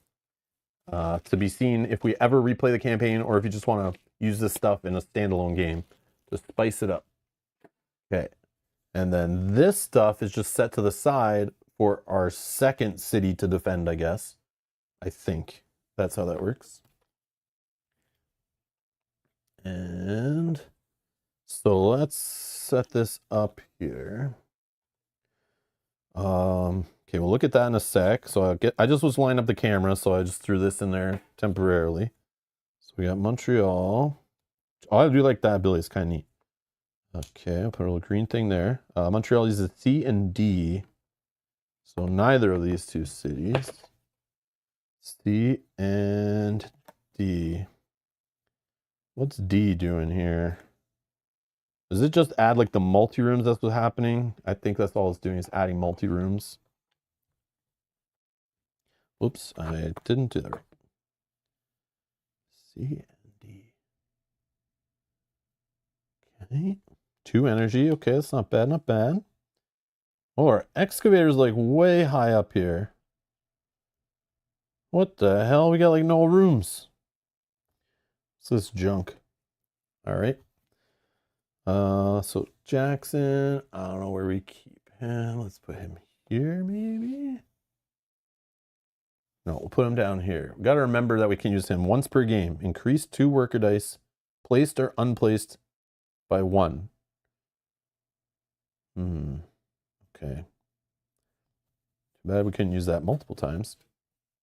to be seen if we ever replay the campaign, or if you just want to use this stuff in a standalone game. Just spice it up. Okay. And then this stuff is just set to the side for our second city to defend, I guess. I think that's how that works. And so let's set this up here. Okay, we'll look at that in a sec. So I just was lining up the camera, so I just threw this in there temporarily. So we got Montreal. Oh, I do like that ability. It's kind of neat. Okay, I'll put a little green thing there. Montreal uses C and D. So neither of these two cities. C and D. What's D doing here? Does it just add like the multi-rooms that's what's happening? I think that's all it's doing is adding multi-rooms. Oops, I didn't do that right. C and D. Okay. 2 energy. Okay, that's not bad, not bad. Oh, our excavator's like way high up here. What the hell? We got like no rooms. What's this junk? All right. So Jackson, I don't know where we keep him. Let's put him here, maybe. No, we'll put him down here. We got to remember that we can use him once per game. Increase 2 worker dice, placed or unplaced by 1. Okay. Too bad we couldn't use that multiple times,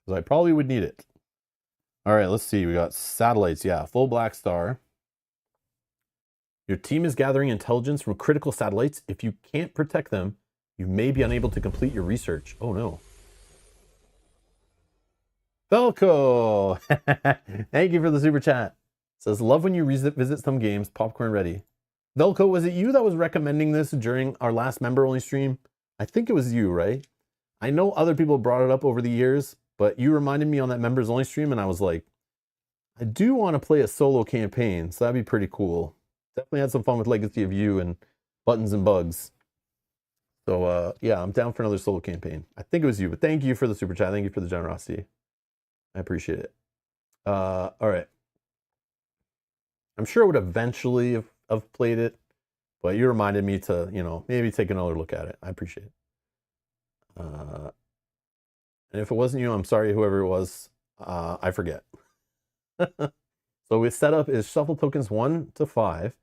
because I probably would need it. All right, let's see. We got satellites. Yeah, full black star. Your team is gathering intelligence from critical satellites. If you can't protect them, you may be unable to complete your research. Oh no. Velco! Thank you for the super chat. Says, love when you visit some games. Popcorn ready. Velco, was it you that was recommending this during our last member-only stream? I think it was you, right? I know other people brought it up over the years, but you reminded me on that members-only stream, and I was like, I do want to play a solo campaign, so that'd be pretty cool. Definitely had some fun with Legacy of You and Buttons and Bugs. So, yeah, I'm down for another solo campaign. I think it was you, but thank you for the super chat. Thank you for the generosity. I appreciate it. All right. I'm sure I would eventually have played it, but you reminded me to, you know, maybe take another look at it. I appreciate it. And if it wasn't you, I'm sorry, whoever it was. I forget. So we set up is shuffle tokens 1 to 5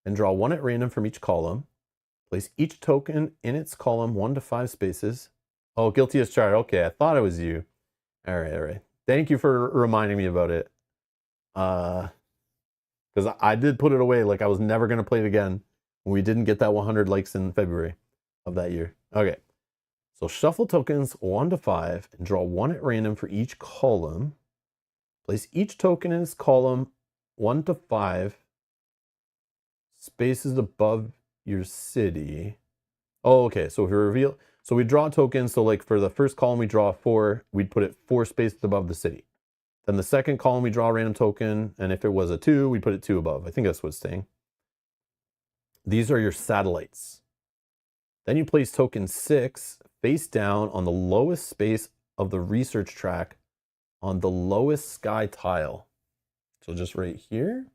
and draw 1 at random from each column. Place each token in its column 1 to 5 spaces. Oh, guilty as charged. Okay, I thought it was you. All right. Thank you for reminding me about it. Because I did put it away like I was never going to play it again when we didn't get that 100 likes in February of that year. Okay. So shuffle tokens 1 to 5 and draw 1 at random for each column. Place each token in its column 1 to 5 spaces above your city. Oh, okay. So we draw tokens. So like for the first column, we draw 4. We'd put it 4 spaces above the city. Then the second column, we draw a random token. And if it was a 2, we put it 2 above. I think that's what it's saying. These are your satellites. Then you place token 6 face down on the lowest space of the research track on the lowest sky tile. So just right here.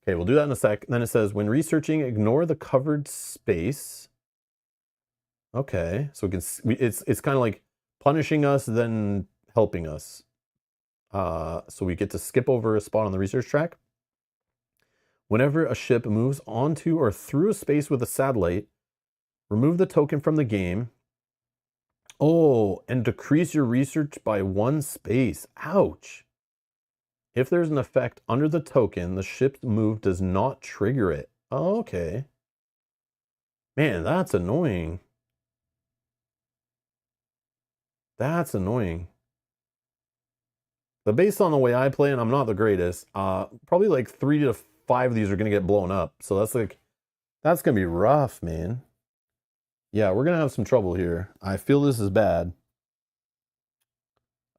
Okay, we'll do that in a sec. And then it says, when researching, ignore the covered space. Okay, so it's kind of like punishing us, then helping us. So we get to skip over a spot on the research track. Whenever a ship moves onto or through a space with a satellite, remove the token from the game. Oh, and decrease your research by 1 space. Ouch. If there's an effect under the token, the ship's move does not trigger it. Oh, okay. Man, that's annoying. That's annoying. But based on the way I play, and I'm not the greatest, probably like 3 to 5 of these are gonna get blown up. So that's gonna be rough, man. Yeah, we're gonna have some trouble here. I feel this is bad.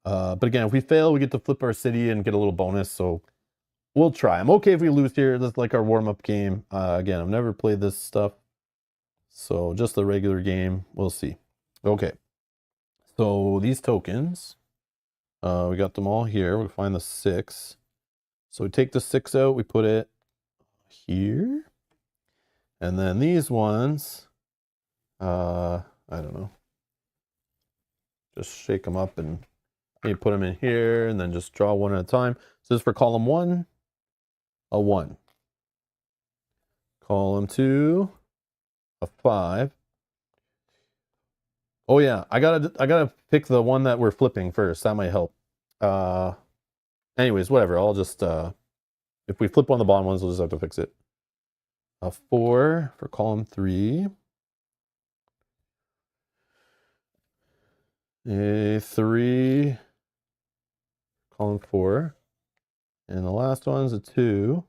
But again, if we fail, we get to flip our city and get a little bonus. So we'll try. I'm okay if we lose here. That's like our warm-up game. Again, I've never played this stuff. So just the regular game. We'll see. Okay. So these tokens, we got them all here. We'll find the 6. So we take the 6 out. We put it here. And then these ones, I don't know. Just shake them up and you put them in here and then just draw one at a time. So this is for column 1, a 1. Column 2, a 5. Oh yeah, I gotta pick the one that we're flipping first. That might help. Anyways, whatever. I'll just if we flip one of the bottom ones, we'll just have to fix it. A 4 for column 3. A 3, column 4. And the last one's a 2.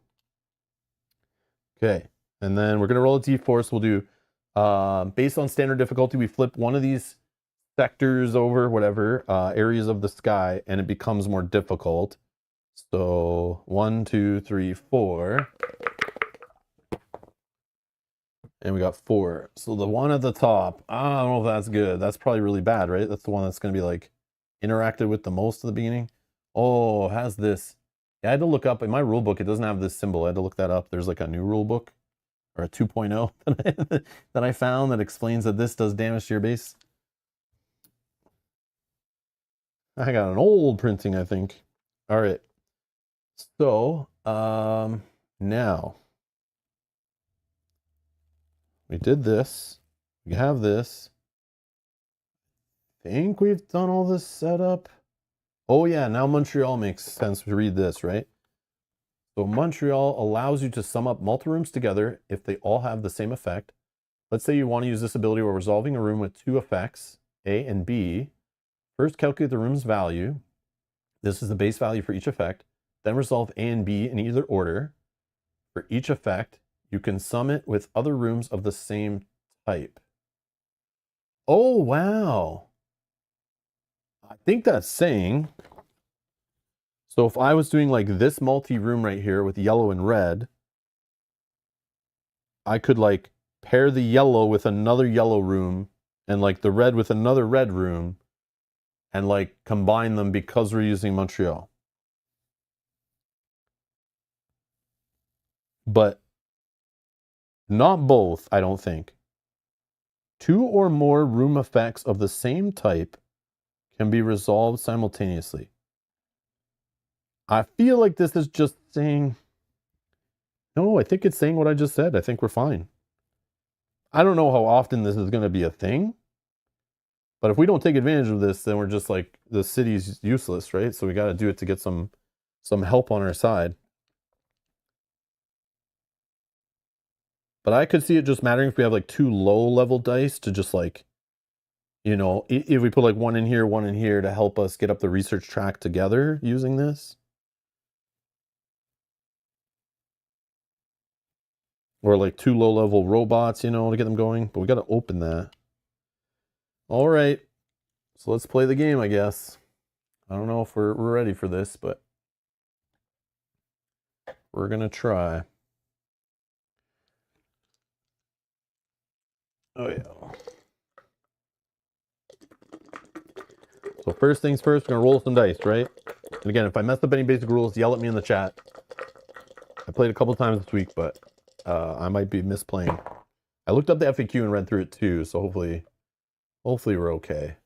Okay, and then we're gonna roll a d4. So we'll do based on standard difficulty, we flip one of these sectors over, whatever, areas of the sky, and it becomes more difficult. So 1, 2, 3, 4. And we got 4. So the one at the top, I don't know if that's good. That's probably really bad, right? That's the one that's going to be like interacted with the most at the beginning. Oh, it has this. Yeah, I had to look up in my rule book. It doesn't have this symbol. I had to look that up. There's like a new rule book or a 2.0 that I found that explains that this does damage to your base. I got an old printing, I think. All right. So, now we did this. We have this. I think we've done all this setup. Oh yeah, now Montreal makes sense to read this, right? So Montreal allows you to sum up multiple rooms together if they all have the same effect. Let's say you want to use this ability while resolving a room with 2 effects, A and B. First, calculate the room's value. This is the base value for each effect. Then resolve A and B in either order. For each effect, you can sum it with other rooms of the same type. Oh, wow. I think that's saying, so if I was doing like this multi-room right here with yellow and red, I could like pair the yellow with another yellow room and like the red with another red room and like combine them because we're using Montreal. But not both, I don't think. 2 or more room effects of the same type can be resolved simultaneously. I feel like this is just saying, no, I think it's saying what I just said. I think we're fine. I don't know how often this is going to be a thing, but if we don't take advantage of this, then we're just like, the city's useless, right? So we got to do it to get some help on our side. But I could see it just mattering if we have like 2 low level dice to just like, you know, if we put like one in here to help us get up the research track together using this. Or like 2 low level robots, you know, to get them going. But we got to open that. All right. So let's play the game, I guess. I don't know if we're ready for this, but we're going to try. Oh, yeah. So first things first, we're going to roll some dice, right? And again, if I mess up any basic rules, yell at me in the chat. I played a couple times this week, but I might be misplaying. I looked up the FAQ and read through it too, so hopefully we're okay.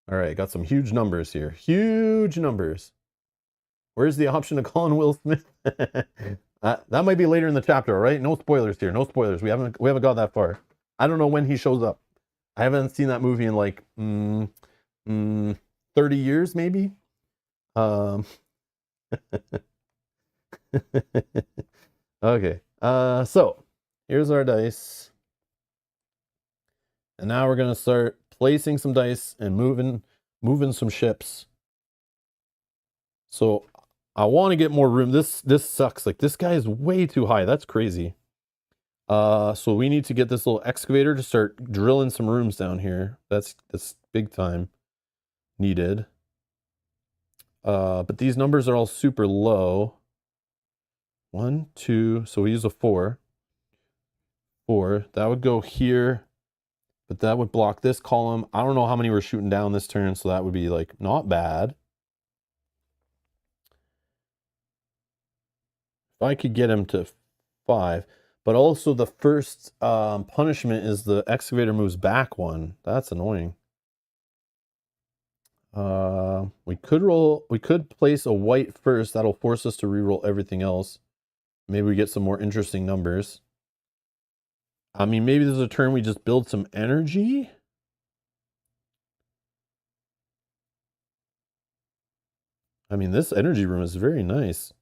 All right, got some huge numbers here. Huge numbers. Where's the option to call in Will Smith? That might be later in the chapter, all right? No spoilers here. No spoilers. We haven't got that far. I don't know when he shows up. I haven't seen that movie in like 30 years, maybe. Okay. So here's our dice. And now we're gonna start placing some dice and moving some ships. So I want to get more room. This sucks. Like, this guy is way too high. That's crazy. So we need to get this little excavator to start drilling some rooms down here. That's big time needed. But these numbers are all super low. 1, 2, so we use a 4. 4, that would go here, but that would block this column. I don't know how many we're shooting down this turn, so that would be like not bad. If I could get him to 5, but also the first punishment is the excavator moves back 1. That's annoying. We could place a white first. That'll force us to reroll everything else. Maybe we get some more interesting numbers. I mean, maybe there's a turn we just build some energy. I mean, this energy room is very nice.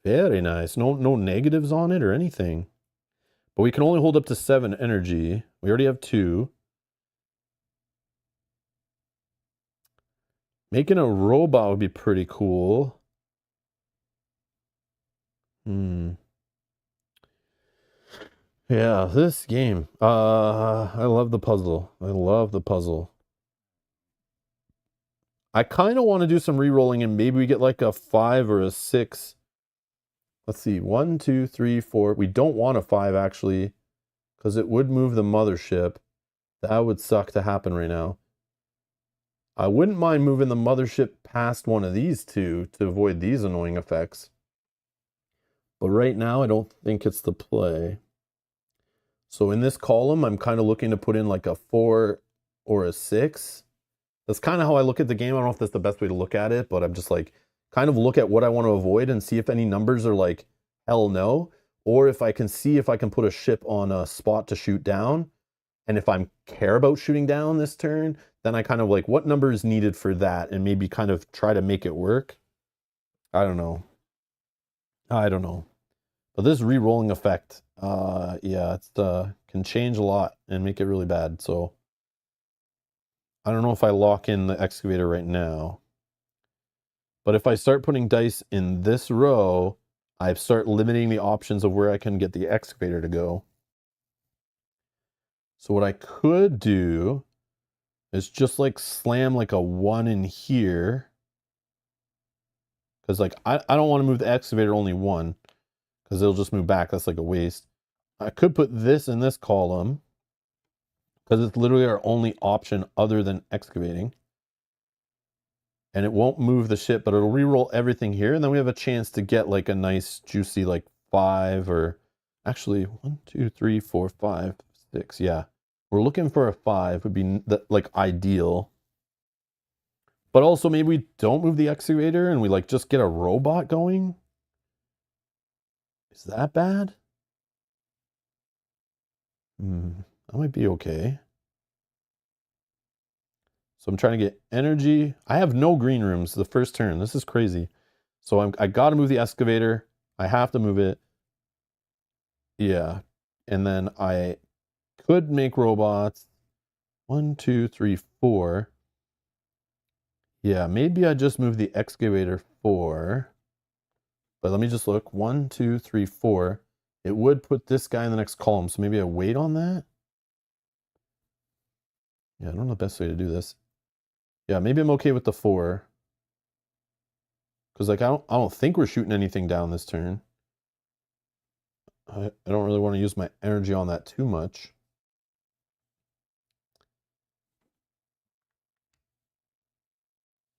Very nice. No negatives on it or anything. But we can only hold up to 7 energy. We already have 2. Making a robot would be pretty cool. Yeah, this game. I love the puzzle. I love the puzzle. I kind of want to do some re-rolling and maybe we get like a 5 or a 6. Let's see. 1, 2, 3, 4. We don't want a 5 actually, because it would move the mothership. That would suck to happen right now. I wouldn't mind moving the mothership past one of these two to avoid these annoying effects. But right now, I don't think it's the play. So in this column, I'm kind of looking to put in like a 4 or a 6. That's kind of how I look at the game. I don't know if that's the best way to look at it, but I'm just like, kind of look at what I want to avoid and see if any numbers are like, hell no. Or if I can see if I can put a ship on a spot to shoot down. And if I care about shooting down this turn, then I kind of like, what number is needed for that? And maybe kind of try to make it work. I don't know. But this re-rolling effect, yeah, it's can change a lot and make it really bad. So I don't know if I lock in the excavator right now. But if I start putting dice in this row, I start limiting the options of where I can get the excavator to go. So what I could do is just like slam like a 1 in here. Because like I don't want to move the excavator only 1. Because it'll just move back. That's like a waste. I could put this in this column. Because it's literally our only option other than excavating. And it won't move the ship, but it'll re-roll everything here. And then we have a chance to get like a nice juicy like 5 or actually 1, 2, 3, 4, 5, 6. Yeah. We're looking for a 5 would be like ideal. But also maybe we don't move the excavator and we like just get a robot going. Is that bad? That might be okay. So I'm trying to get energy. I have no green rooms the first turn. This is crazy. So I got to move the excavator. I have to move it. Yeah. And then I could make robots. 1, 2, 3, 4. Yeah, maybe I just move the excavator 4. But let me just look. 1, 2, 3, 4. It would put this guy in the next column. So maybe I wait on that. Yeah, I don't know the best way to do this. Yeah, maybe I'm okay with the 4. Because like I don't think we're shooting anything down this turn. I don't really want to use my energy on that too much.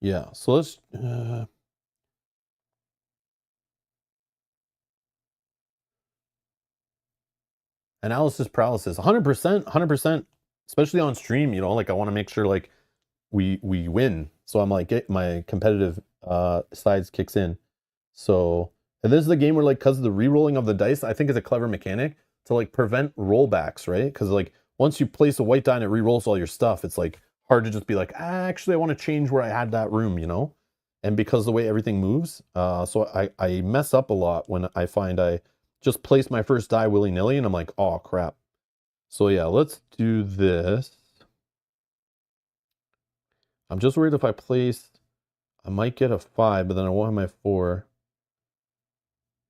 Yeah, so let's analysis paralysis. 100%, especially on stream, you know, like I want to make sure like we win. So I'm like, my competitive sides kicks in. So, and this is the game where like, because of the re-rolling of the dice, I think it's a clever mechanic to like prevent rollbacks, right? Because like once you place a white die and it re-rolls all your stuff, it's like hard to just be like, actually I want to change where I had that room, you know? And because the way everything moves, so I mess up a lot when I find I just place my first die willy-nilly and I'm like, oh crap. So yeah, let's do this. I'm just worried if I place, I might get a 5, but then I won't have my 4.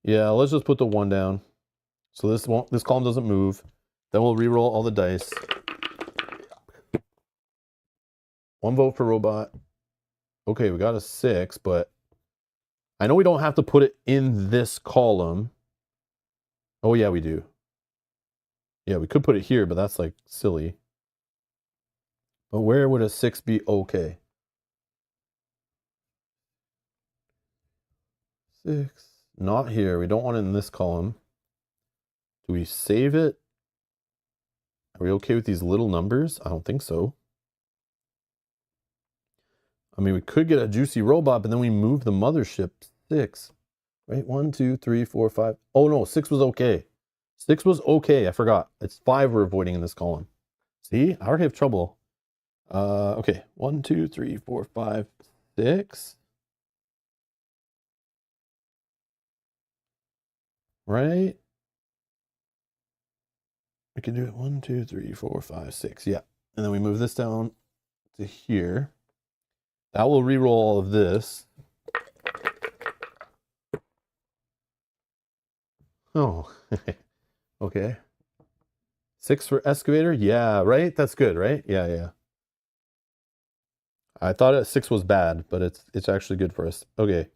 Yeah, let's just put the 1 down. So this column doesn't move. Then we'll re-roll all the dice. 1 vote for robot. Okay, we got a 6, but I know we don't have to put it in this column. Oh yeah, we do. Yeah, we could put it here, but that's like silly. But where would a 6 be okay? 6. Not here. We don't want it in this column. Do we save it? Are we okay with these little numbers? I don't think so. I mean, we could get a juicy robot, but then we move the mothership 6. Right? 1, 2, 3, 4, 5. Oh no, 6 was okay. 6 was okay. I forgot. It's 5 we're avoiding in this column. See, I already have trouble. Okay. 1, 2, 3, 4, 5, 6. Right? We can do it 1, 2, 3, 4, 5, 6. Yeah. And then we move this down to here. That will re-roll all of this. Oh, okay. 6 for excavator? Yeah, right? That's good, right? Yeah, yeah. I thought 6 was bad, but it's actually good for us. Okay.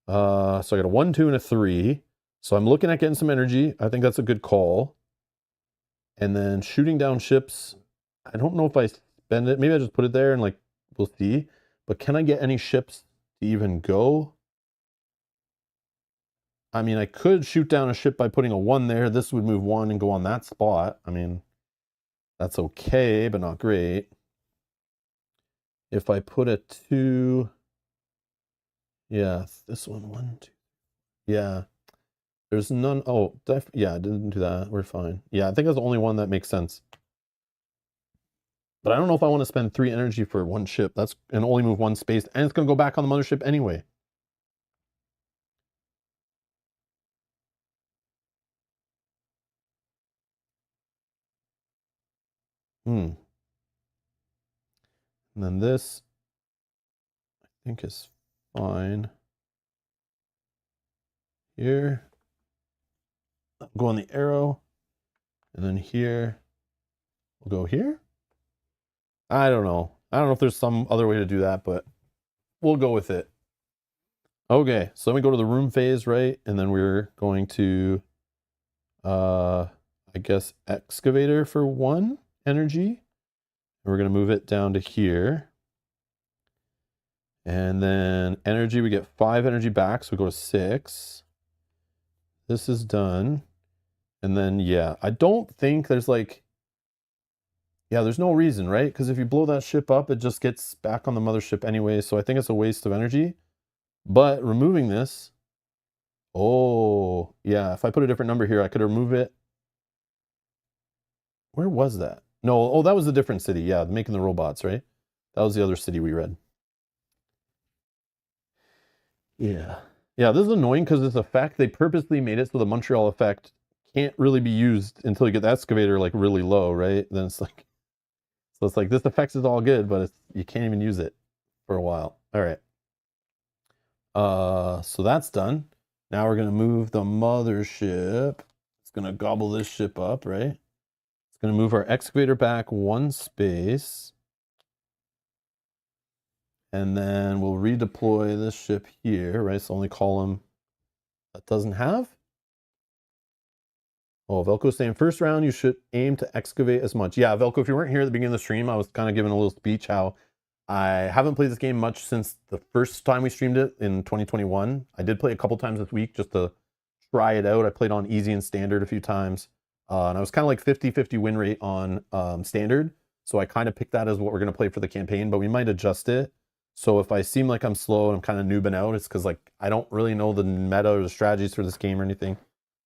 So I got a 1, 2, and a 3. So I'm looking at getting some energy. I think that's a good call. And then shooting down ships. I don't know if I spend it. Maybe I just put it there and like we'll see. But can I get any ships to even go? I mean, I could shoot down a ship by putting a 1 there. This would move 1 and go on that spot. I mean, that's okay, but not great. If I put a 2, yeah, this one, 1, 2, yeah. There's none. Oh, yeah, I didn't do that. We're fine. Yeah, I think that's the only one that makes sense. But I don't know if I want to spend 3 energy for 1 ship. That's and only move 1 space, and it's going to go back on the mothership anyway. And then this, I think, is fine. Here, I'll go on the arrow, and then here, we'll go here. I don't know. I don't know if there's some other way to do that, but we'll go with it. Okay, so then we go to the room phase, right? And then we're going to, I guess, excavator for 1 energy. And we're going to move it down to here. And then energy, we get 5 energy back, so we go to 6. This is done. And then, yeah, I don't think there's like, yeah, there's no reason, right? Because if you blow that ship up, it just gets back on the mothership anyway. So I think it's a waste of energy. But removing this, oh, yeah, if I put a different number here, I could remove it. Where was that? No, oh, that was a different city. Yeah, making the robots, right? That was the other city we read. Yeah. Yeah, this is annoying because this effect, they purposely made it so the Montreal effect can't really be used until you get the excavator like really low, right? Then it's like, so it's like this effect is all good, but you can't even use it for a while. All right. So that's done. Now we're gonna move the mothership. It's gonna gobble this ship up, right? It's gonna move our excavator back 1 space. And then we'll redeploy this ship here, right? It's the only column that doesn't have. Oh, Velco's saying first round, you should aim to excavate as much. Yeah, Velco, if you weren't here at the beginning of the stream, I was kind of giving a little speech how I haven't played this game much since the first time we streamed it in 2021. I did play a couple times this week just to try it out. I played on easy and standard a few times. And I was kind of like 50-50 win rate on standard. So I kind of picked that as what we're going to play for the campaign, but we might adjust it. So if I seem like I'm slow and I'm kind of noobing out, it's because like I don't really know the meta or the strategies for this game or anything.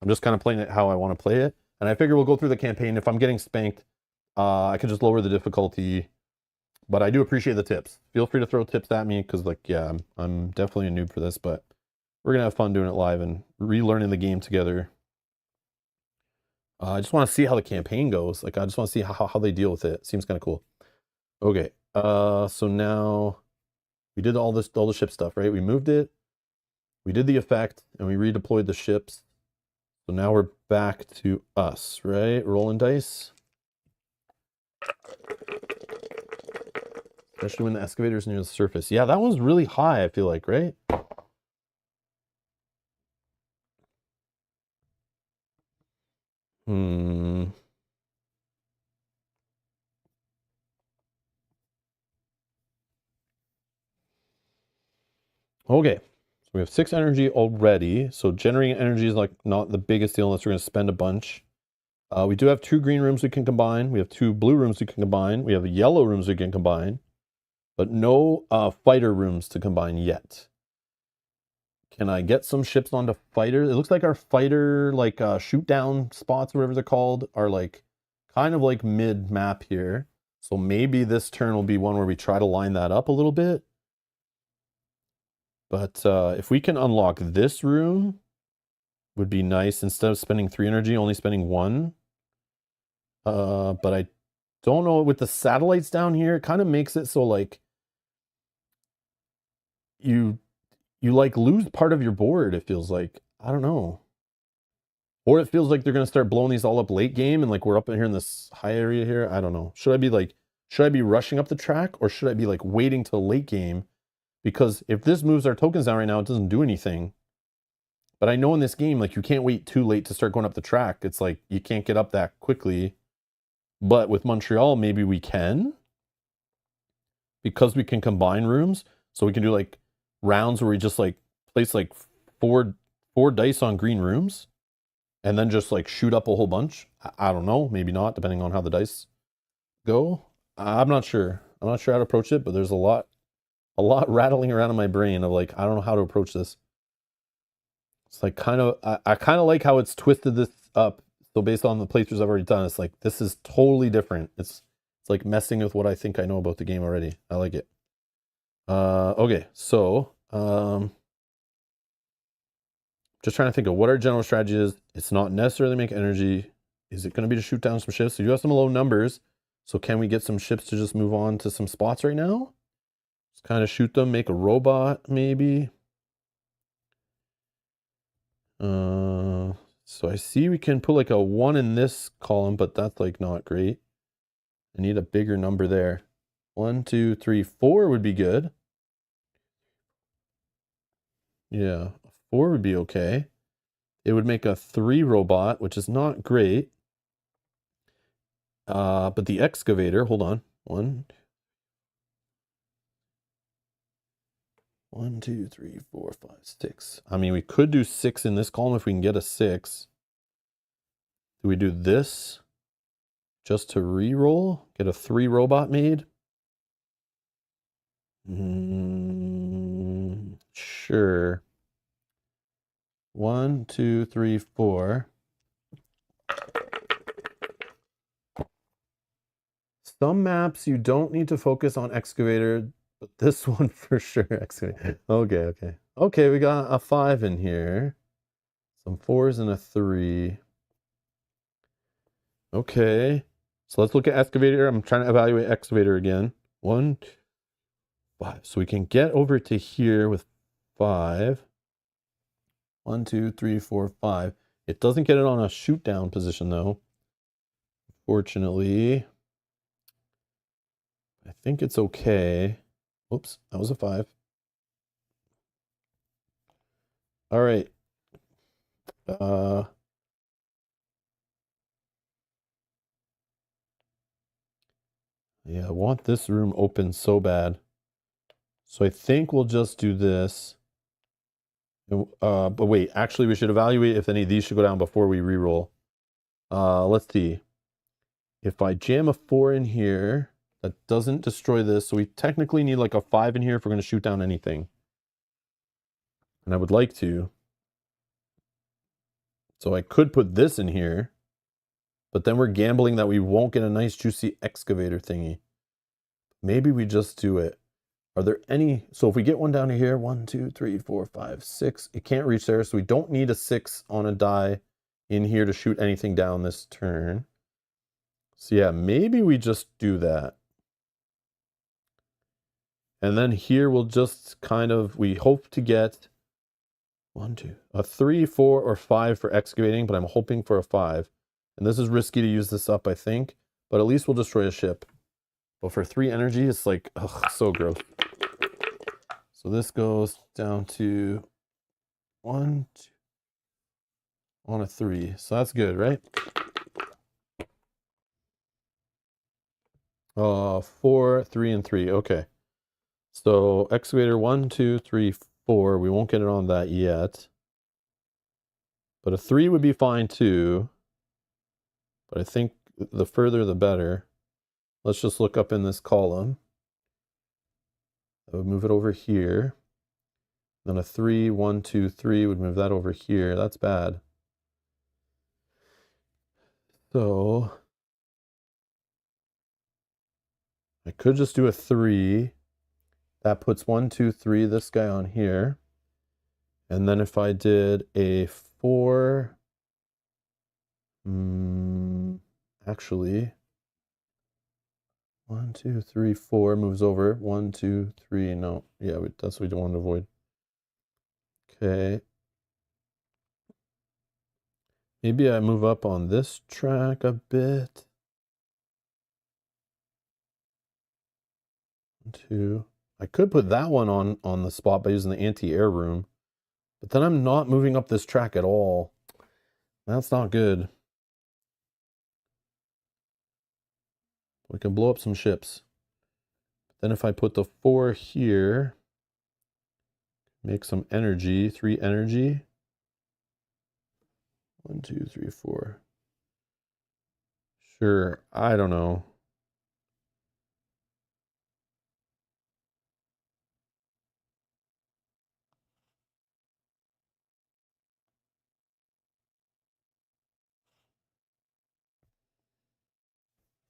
I'm just kind of playing it how I want to play it. And I figure we'll go through the campaign. If I'm getting spanked, I could just lower the difficulty. But I do appreciate the tips. Feel free to throw tips at me because, like, yeah, I'm definitely a noob for this. But we're going to have fun doing it live and relearning the game together. I just want to see how the campaign goes. Like, I just want to see how they deal with it. Seems kind of cool. Okay. So now we did all the ship stuff, right? We moved it. We did the effect, and we redeployed the ships. So now we're back to us, right? Rolling dice. Especially when the excavator's near the surface. Yeah, that one's really high, I feel like, right? Okay. So we have 6 energy already. So generating energy is like not the biggest deal unless we're going to spend a bunch. We do have 2 green rooms we can combine. We have 2 blue rooms we can combine. We have yellow rooms we can combine. But no fighter rooms to combine yet. Can I get some ships onto fighters? It looks like our fighter, like shoot down spots, whatever they're called, are like kind of like mid map here. So maybe this turn will be one where we try to line that up a little bit. But if we can unlock this room, would be nice. Instead of spending 3 energy, only spending 1. But I don't know, with the satellites down here, it kind of makes it so like you like lose part of your board, it feels like. I don't know. Or it feels like they're going to start blowing these all up late game and like we're up in here in this high area here. I don't know. Should I be rushing up the track, or should I be like waiting till late game? Because if this moves our tokens down right now, it doesn't do anything. But I know in this game, like you can't wait too late to start going up the track. It's like you can't get up that quickly. But with Montreal, maybe we can. Because we can combine rooms. So we can do like rounds where we just like place like four dice on green rooms. And then just like shoot up a whole bunch. I don't know. Maybe not, depending on how the dice go. I'm not sure. I'm not sure how to approach it, but there's a lot rattling around in my brain of like, I don't know how to approach this. It's like kind of, I kind of like how it's twisted this up. So based on the playthroughs I've already done, it's like, this is totally different. It's like messing with what I think I know about the game already. I like it. Okay, so, just trying to think of what our general strategy is. It's not necessarily make energy. Is it going to be to shoot down some ships? So you have some low numbers. So can we get some ships to just move on to some spots right now? Just kind of shoot them, make a robot maybe. So I see we can put like a 1 in this column, but that's like not great. I need a bigger number there. 1, 2, 3, 4 would be good. Yeah, 4 would be okay. It would make a 3 robot, which is not great. But the excavator, hold on. 1, 2, 3, 4, 5, 6. I mean, we could do 6 in this column if we can get a 6. Do we do this just to re-roll? Get a 3 robot made? Sure. 1, 2, 3, 4. Some maps you don't need to focus on excavator, but this one for sure excavator. Okay. Okay, we got a 5 in here. Some 4s and a 3. Okay. So let's look at excavator. I'm trying to evaluate excavator again. 1, 2, 5. So we can get over to here with 5. 1, 2, 3, 4, 5. It doesn't get it on a shoot down position though. Fortunately. I think it's okay. Oops, that was a 5. All right. Yeah, I want this room open so bad. So I think we'll just do this. But wait, actually we should evaluate if any of these should go down before we re-roll. Let's see. If I jam a 4 in here, that doesn't destroy this. So we technically need like a 5 in here if we're going to shoot down anything. And I would like to. So I could put this in here. But then we're gambling that we won't get a nice juicy excavator thingy. Maybe we just do it. Are there any? So if we get one down to here, 1, 2, 3, 4, 5, 6. It can't reach there. So we don't need a 6 on a die in here to shoot anything down this turn. So yeah, maybe we just do that. And then here we'll just kind of, we hope to get a 3, 4, or 5 for excavating, but I'm hoping for a 5. And this is risky to use this up, I think, but at least we'll destroy a ship. But for 3 energy, it's like, ugh, so gross. So this goes down to 1, 2, on a 3. So that's good, right? 4, 3, and 3. Okay. So excavator 1, 2, 3, 4. We won't get it on that yet. But a 3 would be fine too. But I think the further the better. Let's just look up in this column. I would move it over here. Then a 3, 1, 2, 3 would move that over here. That's bad. So I could just do a 3. That puts 1, 2, 3, this guy on here. And then if I did a 4, actually, 1, 2, 3, 4 moves over. 1, 2, 3, no. Yeah, that's what we don't want to avoid. Okay. Maybe I move up on this track a bit. 1, 2. I could put that one on the spot by using the anti-air room. But then I'm not moving up this track at all. That's not good. We can blow up some ships. Then if I put the 4 here, make some energy, 3 energy. 1, 2, 3, 4. Sure, I don't know.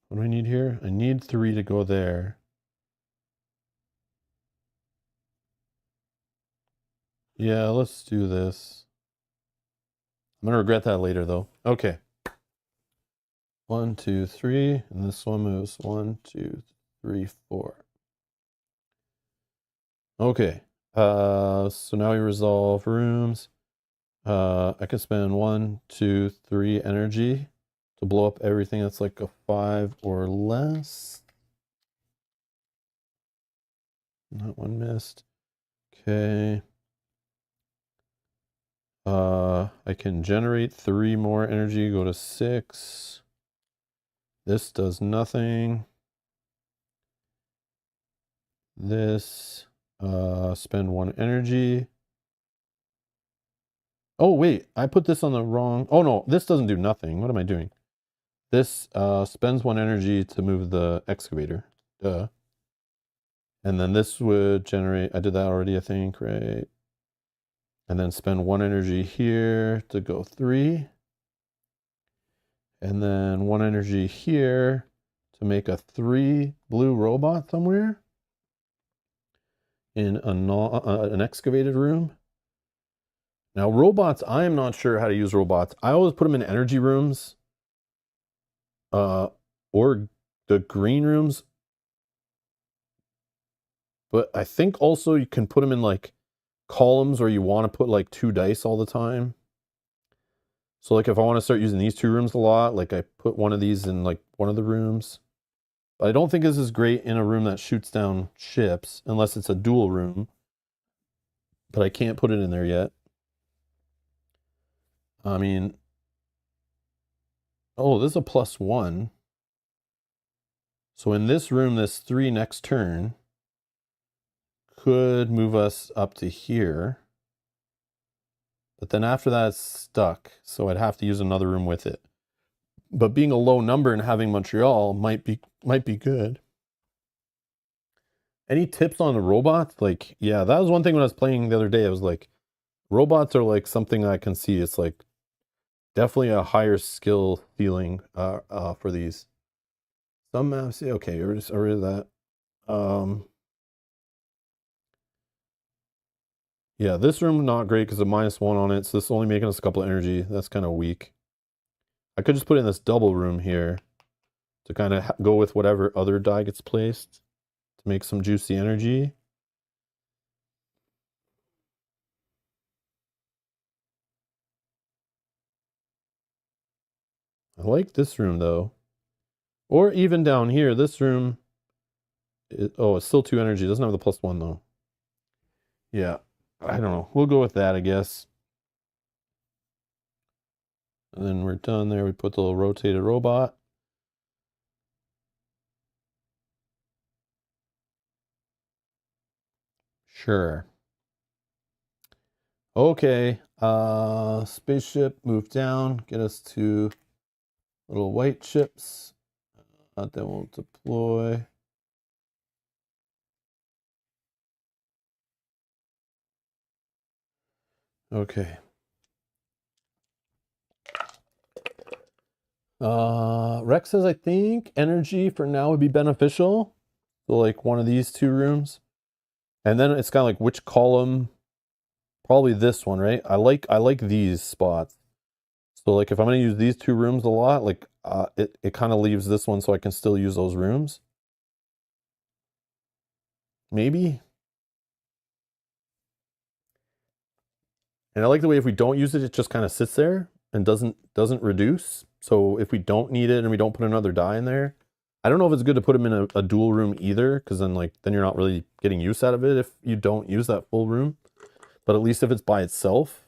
What do I need here? I need 3 to go there. Yeah, let's do this. I'm gonna regret that later though. Okay. 1, 2, 3, and this one moves 1, 2, 3, 4. Okay. So now we resolve rooms. I can spend 1, 2, 3 energy to blow up everything that's like a 5 or less. That one missed. Okay. I can generate 3 more energy, go to 6. This does nothing. This, spend 1 energy. Oh, wait, I put this on the wrong... Oh, no, this doesn't do nothing. What am I doing? This spends 1 energy to move the excavator. Duh. And then this would generate... I did that already, I think, right? And then spend 1 energy here to go 3. And then 1 energy here to make a 3 blue robot somewhere in an excavated room. Now, robots, I am not sure how to use robots. I always put them in energy rooms or the green rooms. But I think also you can put them in like columns where you want to put like 2 dice all the time. So like if I want to start using these 2 rooms a lot, like I put one of these in like one of the rooms. But I don't think this is great in a room that shoots down ships unless it's a dual room. But I can't put it in there yet. I mean, oh, this is a +1. So in this room, this 3 next turn could move us up to here. But then after that, it's stuck. So I'd have to use another room with it. But being a low number and having Montreal might be good. Any tips on the robots? Like, yeah, that was one thing when I was playing the other day. I was like, robots are like something I can see. It's like definitely a higher skill feeling for these. Some maps, yeah, okay, we're just rid of that. Yeah, this room not great because of -1 on it, so this is only making us a couple of energy. That's kind of weak. I could just put in this double room here to kind of go with whatever other die gets placed to make some juicy energy. I like this room though. Or even down here, this room, it's still 2 energy. It doesn't have the +1 though. Yeah, I don't know. We'll go with that, I guess. And then we're done there. We put the little rotated robot. Sure. Okay. Spaceship, move down. Get us to little white ships. Then we'll deploy. Okay. Rex says, I think energy for now would be beneficial. So like one of these 2 rooms. And then it's kind of like which column? Probably this one, right? I like these spots. So like if I'm going to use these 2 rooms a lot, like it kind of leaves this one so I can still use those rooms. Maybe. And I like the way if we don't use it, it just kind of sits there and doesn't reduce. So if we don't need it and we don't put another die in there, I don't know if it's good to put them in a dual room either, because then you're not really getting use out of it if you don't use that full room. But at least if it's by itself,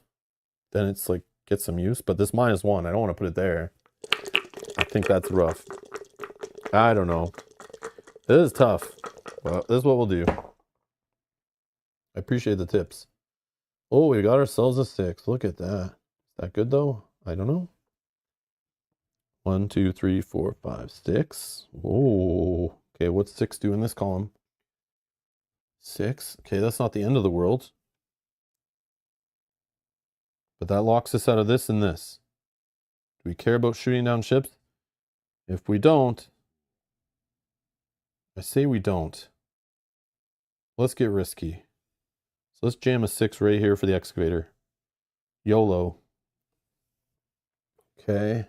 then it's like get some use. But this -1, I don't want to put it there. I think that's rough. I don't know. It is tough. Well, this is what we'll do. I appreciate the tips. Oh, we got ourselves a 6. Look at that. Is that good though? I don't know. 1, 2, 3, 4, 5, 6. Oh, okay. What's 6 do in this column? 6. Okay, that's not the end of the world. But that locks us out of this and this. Do we care about shooting down ships? If we don't, I say we don't. Let's get risky. So let's jam a 6 right here for the excavator. YOLO. Okay.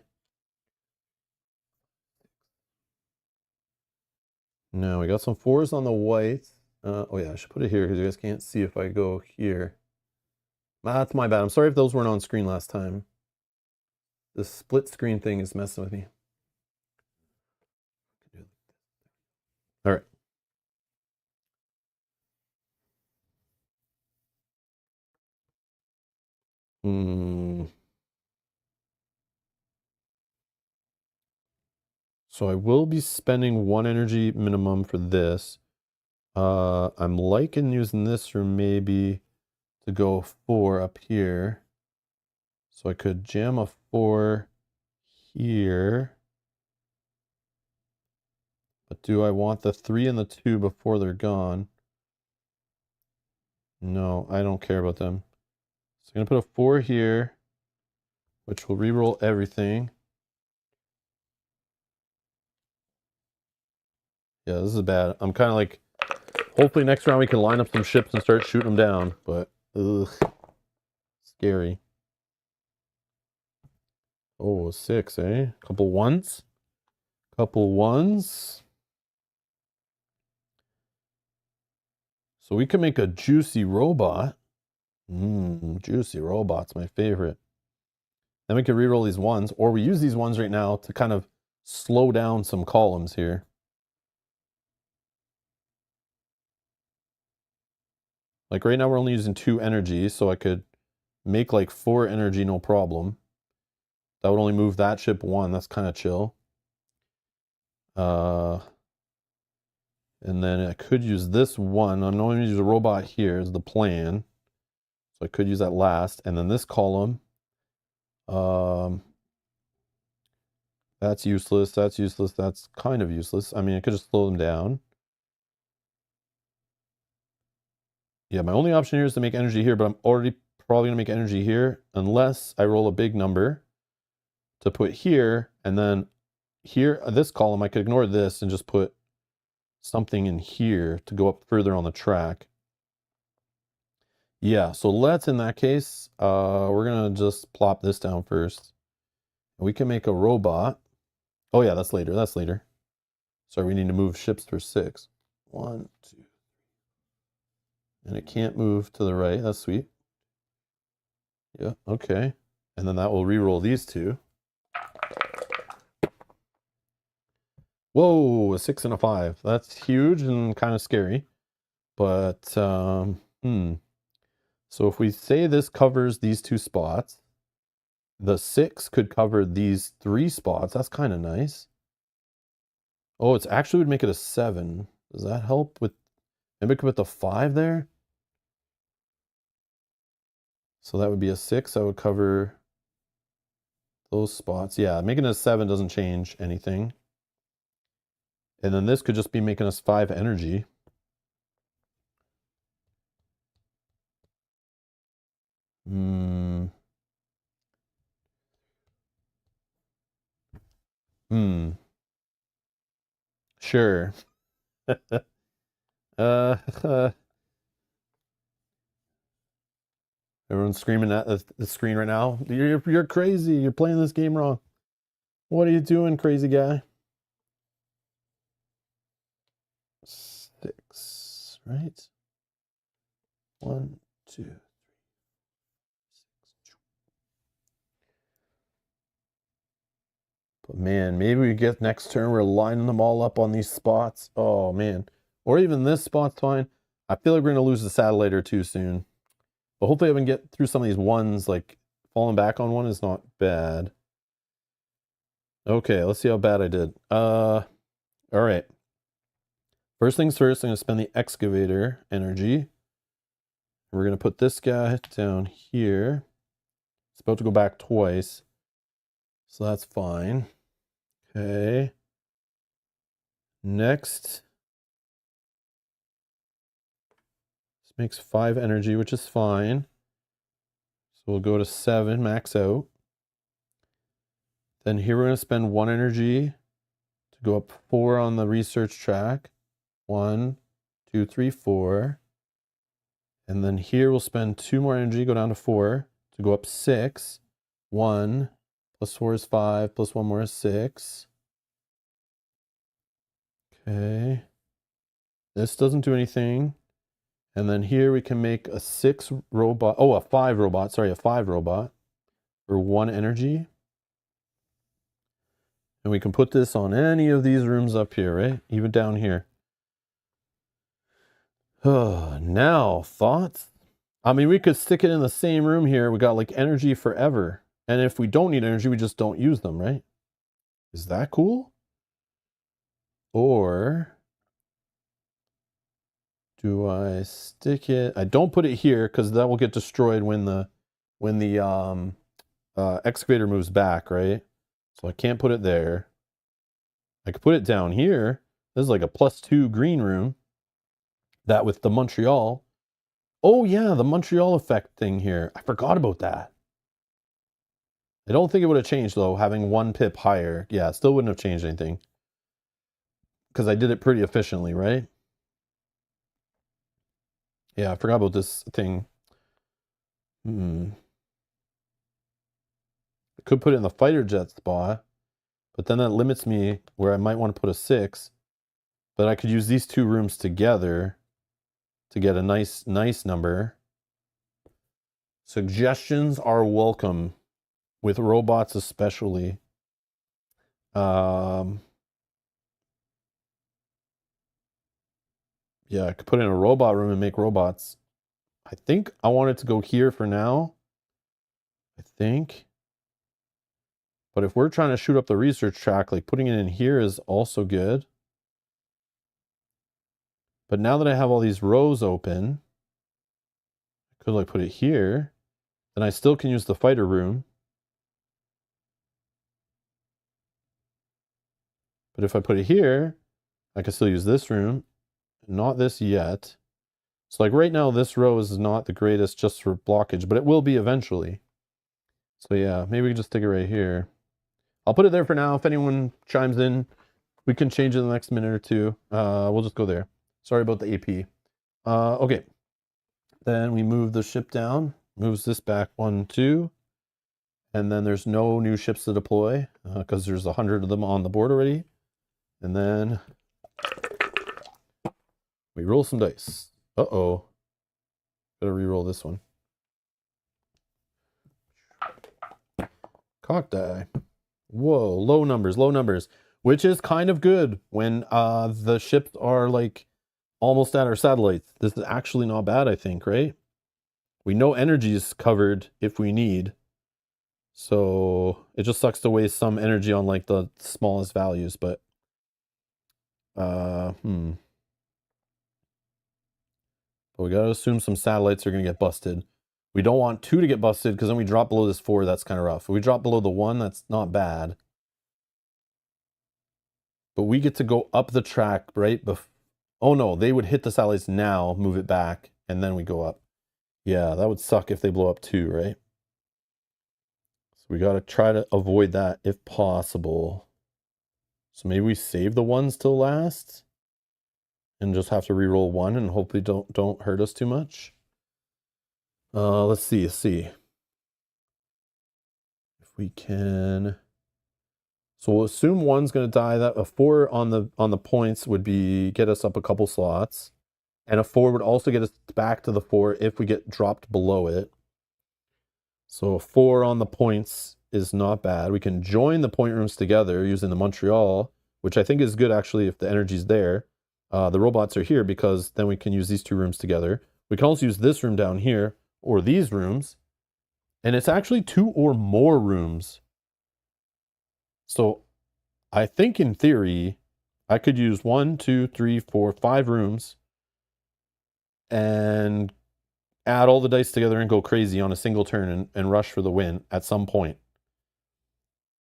Now we got some 4s on the white. Oh yeah, I should put it here because you guys can't see if I go here. That's my bad. I'm sorry if those weren't on screen last time. The split screen thing is messing with me. All right. So I will be spending 1 energy minimum for this. I'm liking using this room maybe to go 4 up here. So I could jam a 4 here. But do I want the 3 and the 2 before they're gone? No, I don't care about them. So I'm going to put a 4 here, which will reroll everything. Yeah, this is bad. I'm kind of like, hopefully next round we can line up some ships and start shooting them down, but ugh, scary. Oh, 6, eh? Couple 1s. Couple 1s. So we can make a juicy robot. Juicy robot's my favorite. Then we can reroll these 1s, or we use these 1s right now to kind of slow down some columns here. Like right now we're only using 2 energy, so I could make like 4 energy, no problem. That would only move that ship 1. That's kind of chill. And then I could use this 1. I'm only going to use a robot here is the plan. So I could use that last. And then this column, that's useless. That's useless. That's kind of useless. I mean, I could just slow them down. Yeah, my only option here is to make energy here, but I'm already probably going to make energy here unless I roll a big number to put here. And then here, this column, I could ignore this and just put something in here to go up further on the track. Yeah, so let's, in that case, we're going to just plop this down first. We can make a robot. Oh yeah, that's later. That's later. Sorry, we need to move ships for 6. 1, 2. And it can't move to the right. That's sweet. Yeah, okay. And then that will re-roll these 2. Whoa, a 6 and a 5. That's huge and kind of scary. But, So if we say this covers these 2 spots, the 6 could cover these 3 spots. That's kind of nice. Oh, it's actually would make it a 7. Does that help with, maybe we could put the 5 there? So that would be a 6. That would cover those spots. Yeah, making it a 7 doesn't change anything. And then this could just be making us 5 energy. Sure. Everyone's screaming at the screen right now. You're crazy. You're playing this game wrong. What are you doing, crazy guy? 6, right? 1, 2, 3, 6. But man, maybe we get next turn, we're lining them all up on these spots. Oh man. Or even this spot's fine. I feel like we're going to lose the satellite or 2 soon. But hopefully I can get through some of these ones, like falling back on one is not bad. Okay, let's see how bad I did. All right. First things first, I'm going to spend the excavator energy. We're going to put this guy down here. It's about to go back twice. So that's fine. Okay. Next. This makes 5 energy, which is fine. So we'll go to 7, max out. Then here we're going to spend 1 energy to go up 4 on the research track. 1, 2, 3, 4. And then here we'll spend 2 more energy, go down to 4 to go up 6. 1 plus 4 is 5, plus 1 more is 6. Okay. This doesn't do anything. And then here we can make a 6 robot. Oh, a 5 robot. Sorry, a 5 robot for 1 energy. And we can put this on any of these rooms up here, right? Even down here. Now, thoughts? I mean, we could stick it in the same room here. We got like energy forever. And if we don't need energy, we just don't use them, right? Is that cool? Or do I stick it? I don't put it here because that will get destroyed when the excavator moves back, right? So I can't put it there. I could put it down here. This is like a +2 green room. That with the Montreal. Oh yeah, the Montreal effect thing here. I forgot about that. I don't think it would have changed though, having 1 pip higher. Yeah, it still wouldn't have changed anything. Because I did it pretty efficiently, right? Yeah, I forgot about this thing. I could put it in the fighter jet spot, but then that limits me where I might want to put a 6. But I could use these 2 rooms together to get a nice number. Suggestions are welcome, with robots especially. Yeah, I could put in a robot room and make robots. I think I want it to go here for now. I think. But if we're trying to shoot up the research track, like putting it in here is also good. But now that I have all these rows open, I could like put it here. Then I still can use the fighter room. But if I put it here, I can still use this room. Not this yet. So like right now, this row is not the greatest just for blockage, but it will be eventually. So yeah, maybe we can just stick it right here. I'll put it there for now. If anyone chimes in, we can change it in the next minute or 2. We'll just go there. Sorry about the AP. Okay. Then we move the ship down. Moves this back 1, 2. And then there's no new ships to deploy because there's 100 of them on the board already. And then we roll some dice. Uh-oh. Gotta re-roll this one. Cock die. Whoa, low numbers, which is kind of good when the ships are like almost at our satellites. This is actually not bad, I think, right? We know energy is covered if we need. So it just sucks to waste some energy on like the smallest values, but But we gotta assume some satellites are gonna get busted. We don't want 2 to get busted because then we drop below this 4, that's kind of rough. If we drop below the 1, that's not bad. But we get to go up the track, right? Oh no, they would hit the satellites now, move it back, and then we go up. Yeah, that would suck if they blow up too, right? So we gotta try to avoid that if possible. So maybe we save the ones till last and just have to re-roll 1 and hopefully don't hurt us too much. Let's see. If we can. So we'll assume 1's going to die. That a 4 on the points would get us up a couple slots, and a 4 would also get us back to the 4 if we get dropped below it. So a 4 on the points is not bad. We can join the point rooms together using the Montreal, which I think is good actually if the energy's there. The robots are here because then we can use these 2 rooms together. We can also use this room down here or these rooms, and it's actually 2 or more rooms. So I think in theory, I could use 1, 2, 3, 4, 5 rooms and add all the dice together and go crazy on a single turn and rush for the win at some point.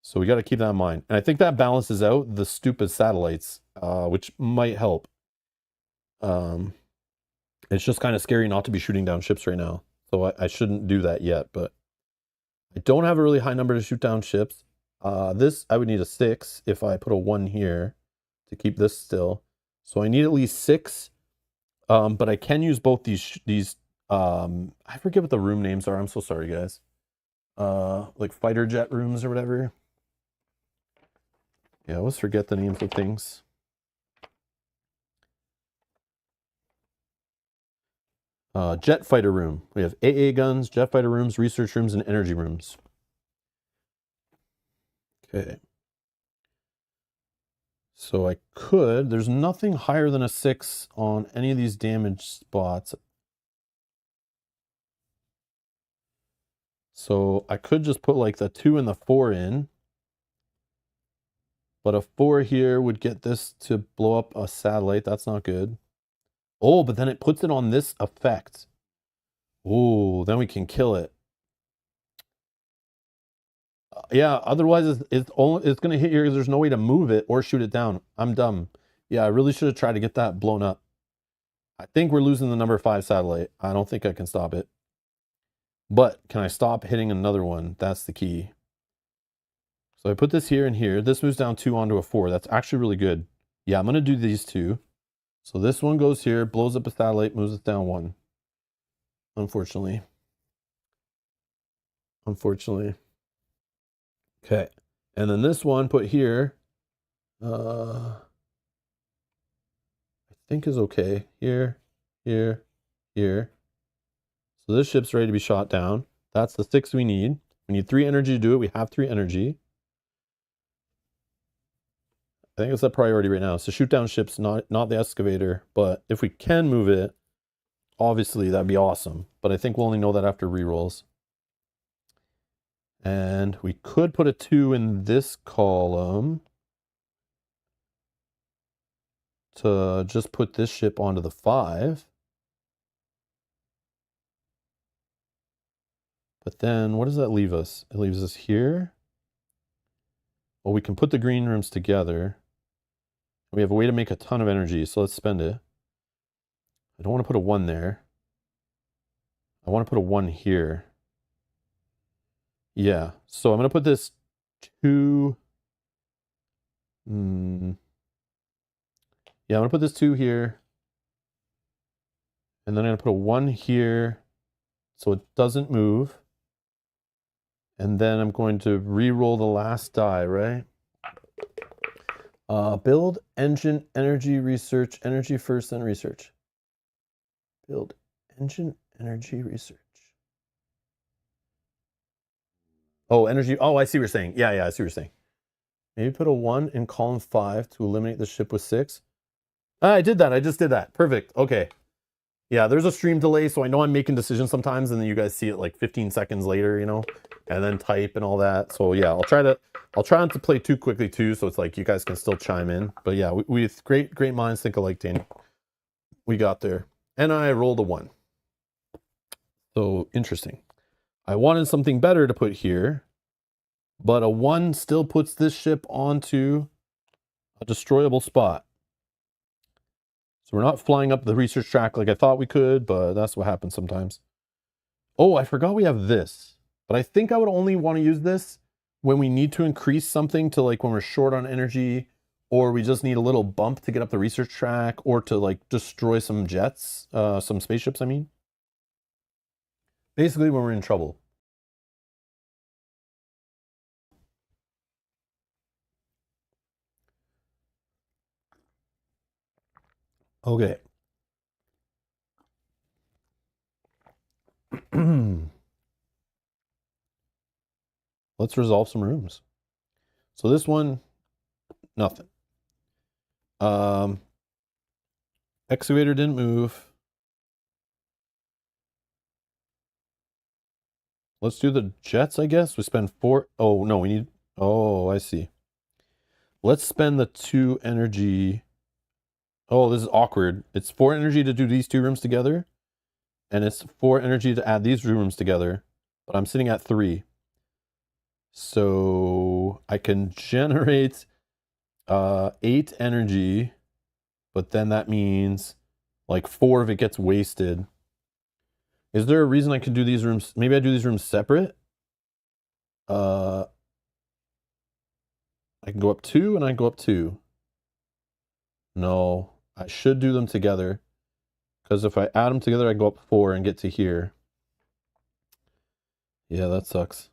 So we got to keep that in mind. And I think that balances out the stupid satellites, which might help. It's just kind of scary not to be shooting down ships right now. So I shouldn't do that yet, but I don't have a really high number to shoot down ships. This, I would need a 6 if I put a 1 here to keep this still. So I need at least 6, but I can use both these, I forget what the room names are. I'm so sorry, guys. Like fighter jet rooms or whatever. Yeah, let's forget the names of things. Jet fighter room. We have AA guns, jet fighter rooms, research rooms, and energy rooms. Okay. So I could, there's nothing higher than a 6 on any of these damage spots. So I could just put like the 2 and the 4 in. But a 4 here would get this to blow up a satellite. That's not good. Oh, but then it puts it on this effect. Oh, then we can kill it. Yeah, otherwise it's going to hit here because there's no way to move it or shoot it down. I'm dumb. Yeah, I really should have tried to get that blown up. I think we're losing the number 5 satellite. I don't think I can stop it. But can I stop hitting another one? That's the key. So I put this here and here. This moves down 2 onto a 4. That's actually really good. Yeah, I'm going to do these 2. So this one goes here, blows up a satellite, moves it down 1. Unfortunately. Okay. And then this one put here, I think is okay. Here, here, here. So this ship's ready to be shot down. That's the 6 we need. We need 3 energy to do it. We have 3 energy. I think it's a priority right now. So shoot down ships, not the excavator. But if we can move it, obviously that'd be awesome. But I think we'll only know that after rerolls. And we could put a 2 in this column to just put this ship onto the 5. But then what does that leave us? It leaves us here. Well, we can put the green rooms together. We have a way to make a ton of energy, so let's spend it. I don't want to put a 1 there. I want to put a 1 here. Yeah, so I'm going to put this 2. Yeah, I'm going to put this 2 here. And then I'm going to put a 1 here so it doesn't move. And then I'm going to re-roll the last die, right? Build, engine, energy, research, energy first, then research. Build, engine, energy, research. Oh, energy. Oh, I see what you're saying. Yeah, I see what you're saying. Maybe put a 1 in column 5 to eliminate the ship with 6. I did that. I just did that. Perfect. Okay. Yeah, there's a stream delay, so I know I'm making decisions sometimes, and then you guys see it like 15 seconds later, you know, and then type and all that. So yeah, I'll try not to play too quickly too, so it's like you guys can still chime in. But yeah, we great minds think alike, Danny. We got there. And I rolled a 1. So interesting. I wanted something better to put here, but a 1 still puts this ship onto a destroyable spot. So we're not flying up the research track like I thought we could, but that's what happens sometimes. Oh, I forgot we have this. But I think I would only want to use this when we need to increase something to like when we're short on energy, or we just need a little bump to get up the research track, or to like destroy some jets, some spaceships, I mean. Basically when we're in trouble. Okay. Let's resolve some rooms. So this one, nothing. Excavator didn't move. Let's do the jets, I guess. We spend 4. Oh, no, we need. Oh, I see. Let's spend the 2 energy. Oh, this is awkward. It's 4 energy to do these 2 rooms together. And it's 4 energy to add these rooms together. But I'm sitting at 3. So I can generate 8 energy. But then that means like 4 of it gets wasted. Is there a reason I can do these rooms? Maybe I do these rooms separate. I can go up 2 and I can go up 2. No, I should do them together. Because if I add them together, I go up 4 and get to here. Yeah, that sucks.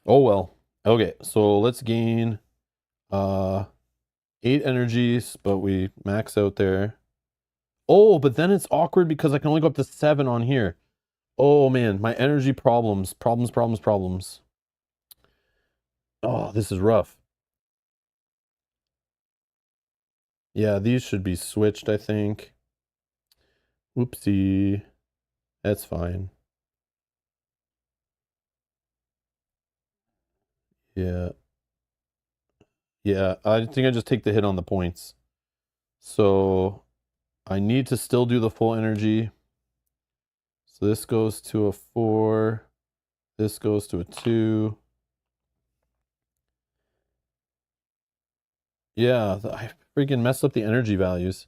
Oh well. Okay, so let's gain 8 energies, but we max out there. Oh, but then it's awkward because I can only go up to 7 on here. Oh man, my energy problems. Problems. Oh, this is rough. Yeah, these should be switched, I think. Whoopsie. That's fine. Yeah. Yeah, I think I just take the hit on the points. So I need to still do the full energy. So this goes to a 4. This goes to a 2. Yeah, I freaking messed up the energy values.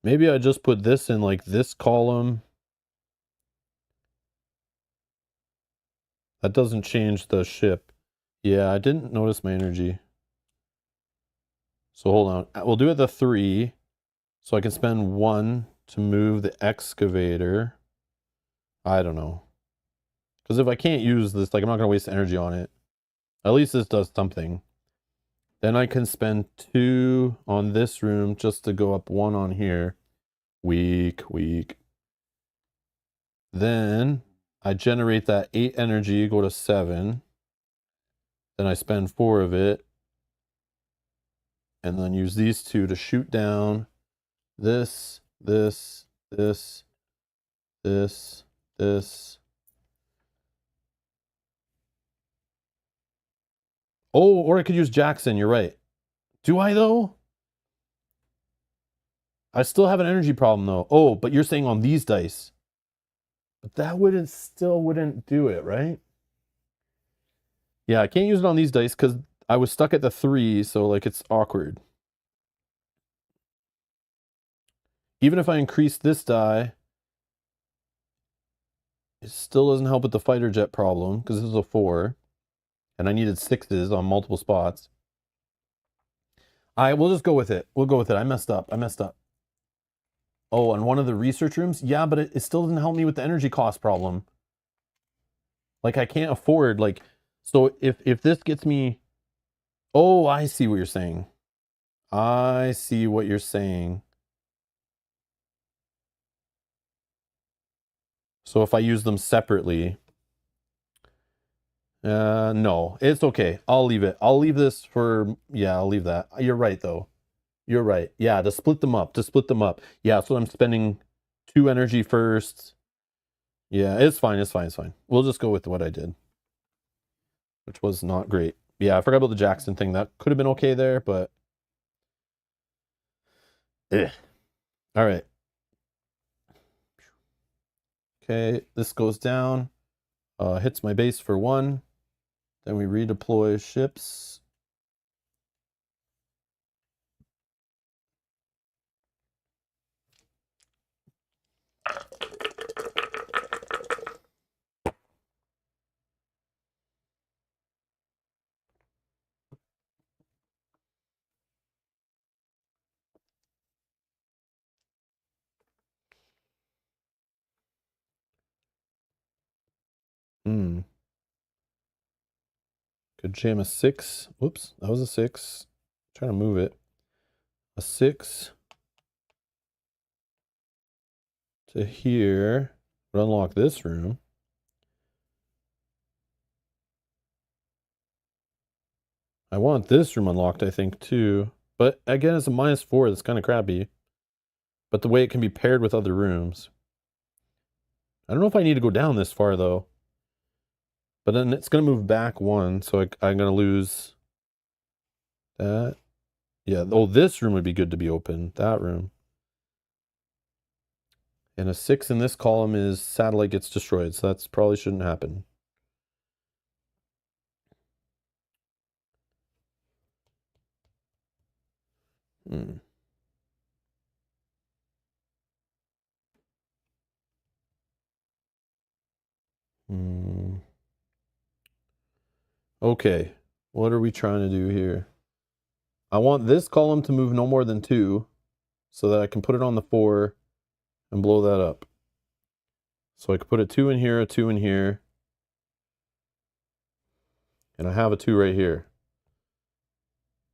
Maybe I just put this in like this column. That doesn't change the ship. Yeah, I didn't notice my energy. So hold on. We'll do it the 3. So I can spend 1 to move the excavator. I don't know. Because if I can't use this, like I'm not going to waste energy on it. At least this does something. Then I can spend 2 on this room just to go up 1 on here. Weak. Then I generate that 8 energy, go to 7. Then I spend 4 of it. And then use these 2 to shoot down this. Oh, or I could use Jackson, you're right. Do I though? I still have an energy problem though. Oh, but you're saying on these dice. But that still wouldn't do it, right? Yeah, I can't use it on these dice because I was stuck at the 3, so like it's awkward. Even if I increase this die, it still doesn't help with the fighter jet problem because this is a 4. And I needed 6s on multiple spots. We'll just go with it. We'll go with it. I messed up. Oh, and one of the research rooms? Yeah, but it still doesn't help me with the energy cost problem. Like, I can't afford, like, so if this gets me... Oh, I see what you're saying. I see what you're saying. So if I use them separately... no, it's okay. I'll leave it. I'll leave this for... Yeah, I'll leave that. You're right, though. You're right. Yeah, to split them up. Yeah, so I'm spending 2 energy first. Yeah, it's fine. It's fine. We'll just go with what I did, which was not great. Yeah, I forgot about the Jackson thing. That could have been okay there, but... All right. Okay, this goes down. Hits my base for 1. Then we redeploy ships. Could jam a 6. Whoops, that was a 6. Trying to move it. A 6 to here. Would unlock this room. I want this room unlocked, I think, too. But again, it's a -4. That's kind of crappy. But the way it can be paired with other rooms. I don't know if I need to go down this far, though. But then it's going to move back 1, so I'm going to lose that. Yeah, oh, this room would be good to be open. That room. And a 6 in this column is satellite gets destroyed, so that's probably shouldn't happen. Okay, what are we trying to do here? I want this column to move no more than 2 so that I can put it on the 4 and blow that up. So I could put a 2 in here, a 2 in here, and I have a 2 right here.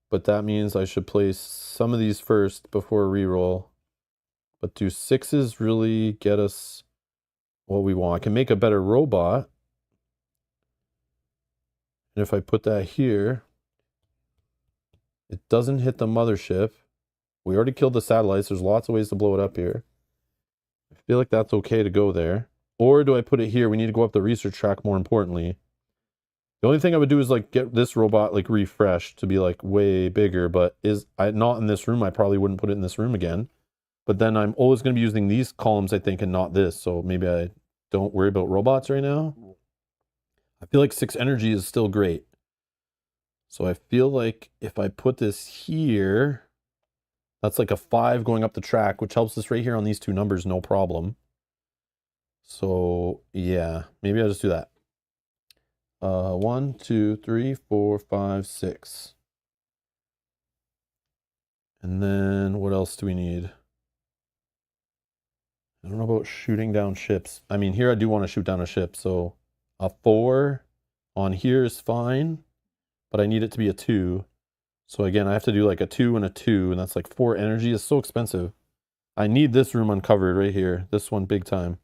But that means I should place some of these first before reroll. But do 6s really get us what we want? I can make a better robot. And if I put that here, it doesn't hit the mothership. We already killed the satellites. There's lots of ways to blow it up here. I feel like that's okay to go there. Or do I put it here? We need to go up the research track more importantly. The only thing I would do is like get this robot like refreshed to be like way bigger, but not in this room. I probably wouldn't put it in this room again. But then I'm always going to be using these columns, I think, and not this. So maybe I don't worry about robots right now. I feel like 6 energy is still great. So I feel like if I put this here, that's like a 5 going up the track, which helps us right here on these 2 numbers, no problem. So yeah, maybe I'll just do that. 1, 2, 3, 4, 5, 6. And then what else do we need? I don't know about shooting down ships. I mean, here I do want to shoot down a ship, so a 4 on here is fine, but I need it to be a 2. So again, I have to do like a 2 and a 2, and that's like 4 energy. It's so expensive. I need this room uncovered right here. This one big time.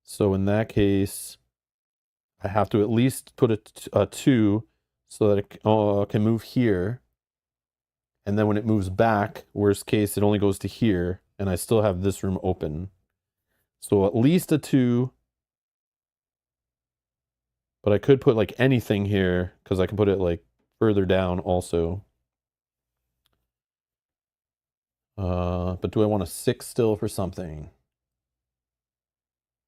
So in that case, I have to at least put a 2 so that it can move here. And then when it moves back, worst case, it only goes to here, and I still have this room open. So at least a 2. But I could put like anything here, because I can put it like further down also. But do I want a 6 still for something?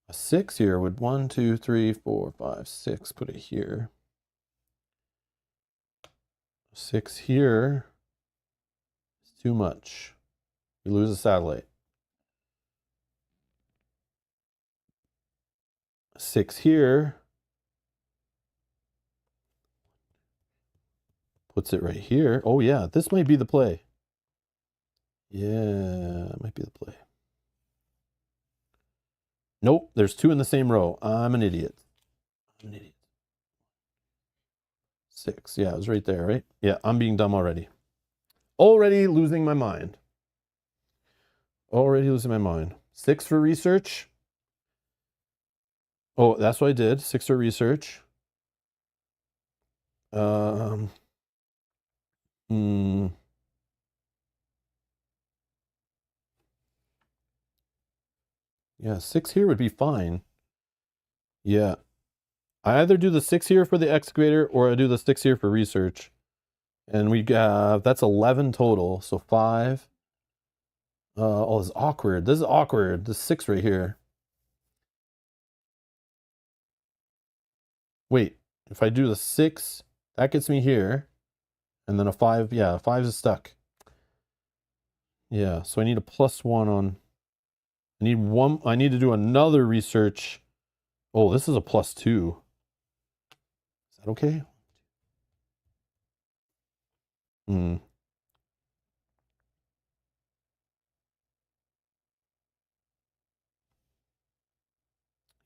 A 6 here would 1, 2, 3, 4, 5, 6. Put it here. 6 here is too much. We lose a satellite. 6 here puts it right here. Oh yeah, this might be the play. Yeah, it might be the play. Nope, there's 2 in the same row. I'm an idiot. 6. Yeah, it was right there, right? Yeah, I'm being dumb already. Already losing my mind. 6 for research. Oh, that's what I did. 6 for research. Hmm. Yeah, 6 here would be fine. Yeah. I either do the 6 here for the excavator or I do the 6 here for research. And we got, that's 11 total. So 5. Oh, this is awkward. This is awkward. This 6 right here. Wait, if I do the 6, that gets me here. And then a 5, yeah, 5 is stuck. Yeah, so I need a +1 on, I need to do another research. Oh, this is a +2. Is that okay? Hmm.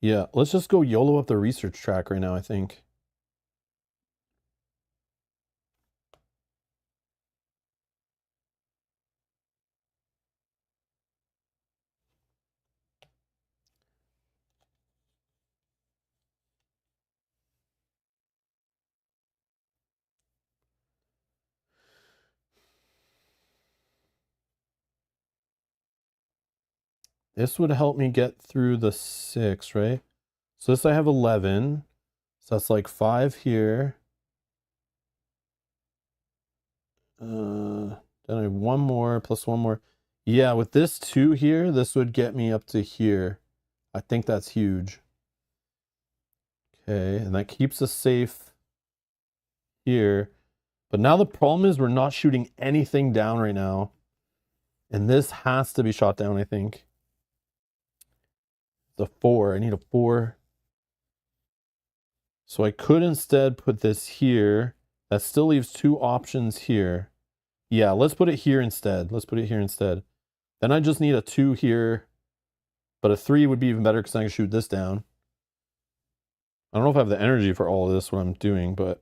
Yeah, let's just go YOLO up the research track right now, I think. This would help me get through the 6, right? So this I have 11. So that's like 5 here. Then I have 1 more plus 1 more. Yeah, with this 2 here, this would get me up to here. I think that's huge. Okay, and that keeps us safe here. But now the problem is we're not shooting anything down right now. And this has to be shot down, I think. The 4. I need a 4. So I could instead put this here. That still leaves 2 options here. Yeah, let's put it here instead. Then I just need a 2 here. But a 3 would be even better because I can shoot this down. I don't know if I have the energy for all of this, what I'm doing, but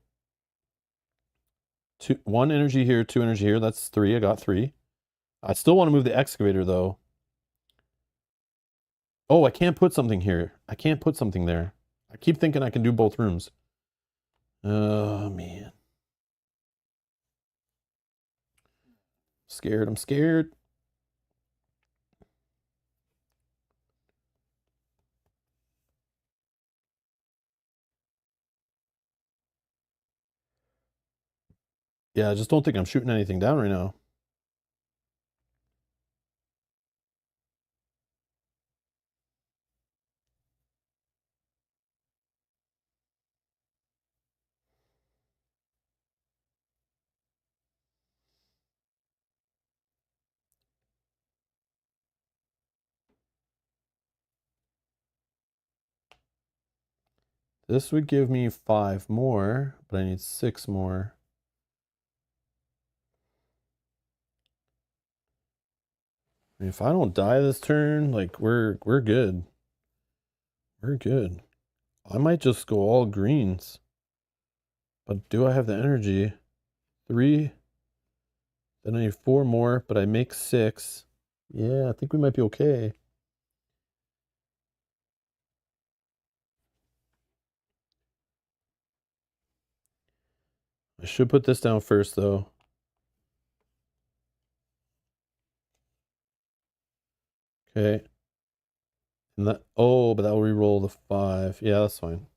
1 energy here, 2 energy here. That's 3. I got 3. I still want to move the excavator, though. Oh, I can't put something here. I can't put something there. I keep thinking I can do both rooms. Oh, man. I'm scared. Yeah, I just don't think I'm shooting anything down right now. This would give me 5 more, but I need 6 more. I mean, if I don't die this turn, like we're good. We're good. I might just go all greens. But do I have the energy? 3. Then I need 4 more, but I make 6. Yeah, I think we might be okay. I should put this down first, though. Okay. And that, oh, but that will re-roll the 5. Yeah, that's fine.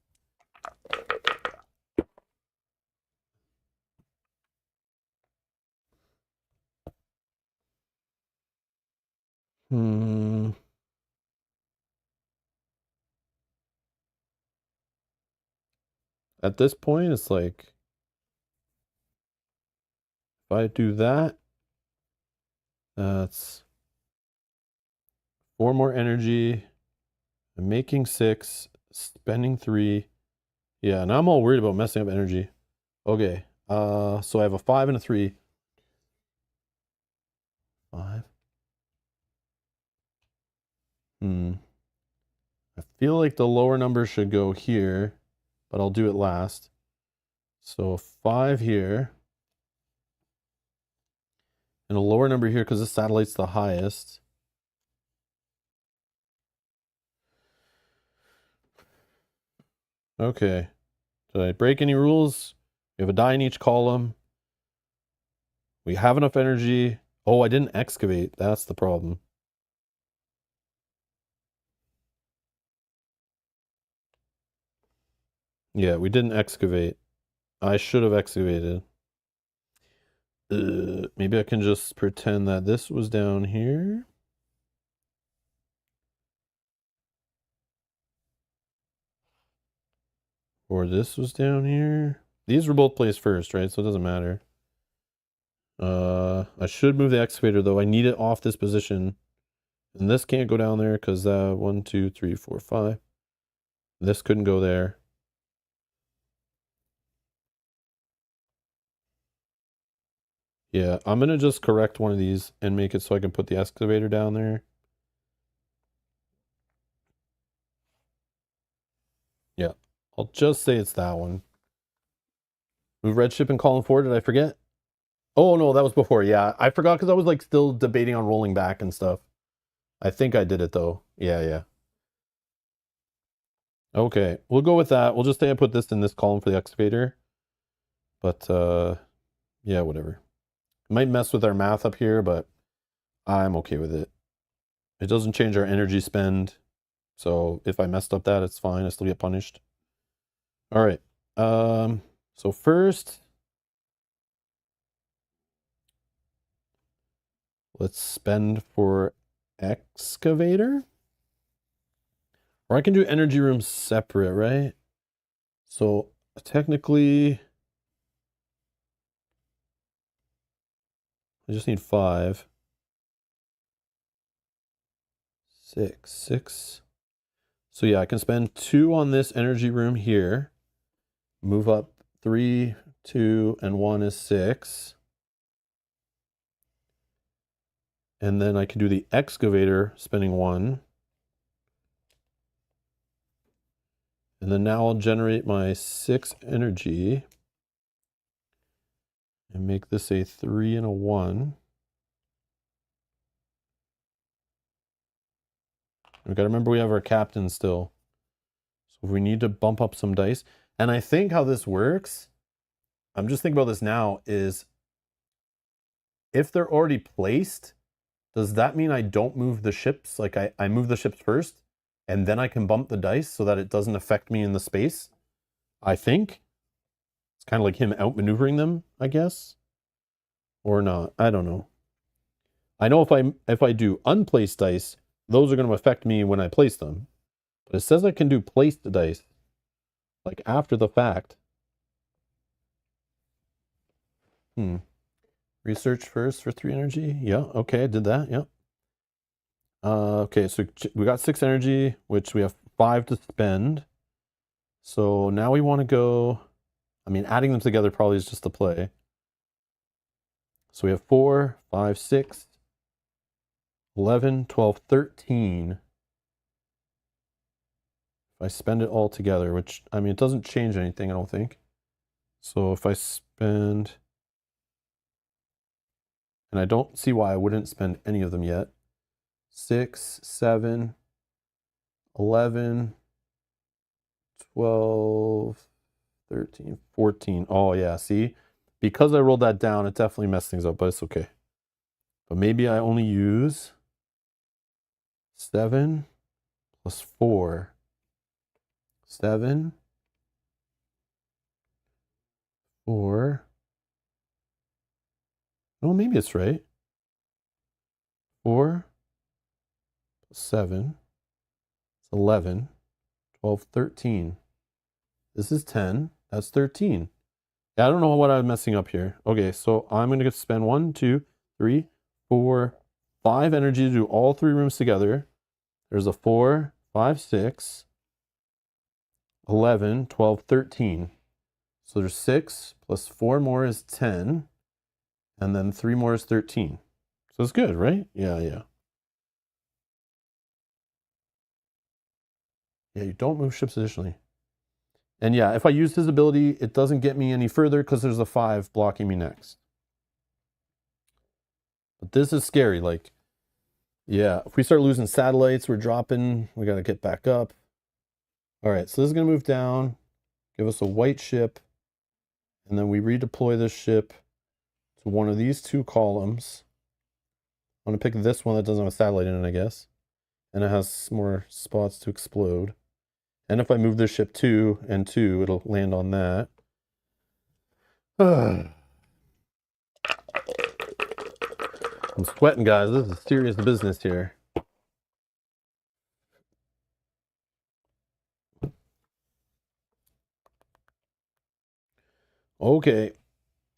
At this point, it's like, if I do that, that's 4 more energy. I'm making 6, spending 3. Yeah, now I'm all worried about messing up energy. Okay, so I have a 5 and a 3. 5. I feel like the lower number should go here, but I'll do it last. So 5 here. And a lower number here because the satellite's the highest. Okay. Did I break any rules? We have a die in each column. We have enough energy. Oh, I didn't excavate. That's the problem. Yeah, we didn't excavate. I should have excavated. Maybe I can just pretend that this was down here. Or this was down here. These were both placed first, right? So it doesn't matter. I should move the excavator though. I need it off this position. And this can't go down there because 1, 2, 3, 4, 5. This couldn't go there. Yeah, I'm gonna just correct one of these and make it so I can put the excavator down there. Yeah, I'll just say it's that one. Move red ship and column 4, did I forget? Oh no, that was before, yeah. I forgot because I was like still debating on rolling back and stuff. I think I did it though. Yeah. Okay, we'll go with that. We'll just say I put this in this column for the excavator. But yeah, whatever. It might mess with our math up here, but I'm okay with it. It doesn't change our energy spend. So if I messed up that, it's fine. I still get punished. All right. So first, let's spend for excavator. Or I can do energy rooms separate, right? So technically, I just need 5. 6. So yeah, I can spend 2 on this energy room here. Move up 3, 2, and 1 is 6. And then I can do the excavator, spending 1. And then now I'll generate my 6 energy. And make this a 3 and a 1. We gotta remember we have our captain still. So we need to bump up some dice. And I think how this works, I'm just thinking about this now, is if they're already placed, does that mean I don't move the ships? Like I move the ships first, and then I can bump the dice so that it doesn't affect me in the space? I think. It's kind of like him outmaneuvering them, I guess. Or not. I don't know. I know if I do unplaced dice, those are going to affect me when I place them. But it says I can do placed dice, like after the fact. Research first for 3 energy. Yeah, okay, I did that. Yeah. Okay, so we got 6 energy, which we have 5 to spend. So now we want to go, I mean, adding them together probably is just a play. So we have 4, 5, 6, 11, 12, 13. If I spend it all together, which, I mean, it doesn't change anything, I don't think. So if I spend, and I don't see why I wouldn't spend any of them yet. 6, 7, 11, 12, 13, 14. Oh yeah, see? Because I rolled that down, it definitely messed things up, but it's okay. But maybe I only use 7 plus 4. 7, 4. Oh, maybe it's right. 4 plus 7. It's 11, 12, 13. This is 10. That's 13. Yeah, I don't know what I'm messing up here. Okay, so I'm going to spend 1, 2, 3, 4, 5 energy to do all 3 rooms together. There's a 4, 5, 6, 11, 12, 13. So there's 6 plus 4 more is 10. And then 3 more is 13. So it's good, right? Yeah. Yeah, you don't move ships additionally. And yeah, if I use his ability, it doesn't get me any further because there's a 5 blocking me next. But this is scary. Like, yeah, if we start losing satellites, we're dropping. We got to get back up. All right, so this is going to move down, give us a white ship. And then we redeploy this ship to one of these 2 columns. I'm going to pick this one that doesn't have a satellite in it, I guess. And it has more spots to explode. And if I move this ship 2 and 2, it'll land on that. I'm sweating, guys. This is serious business here. Okay.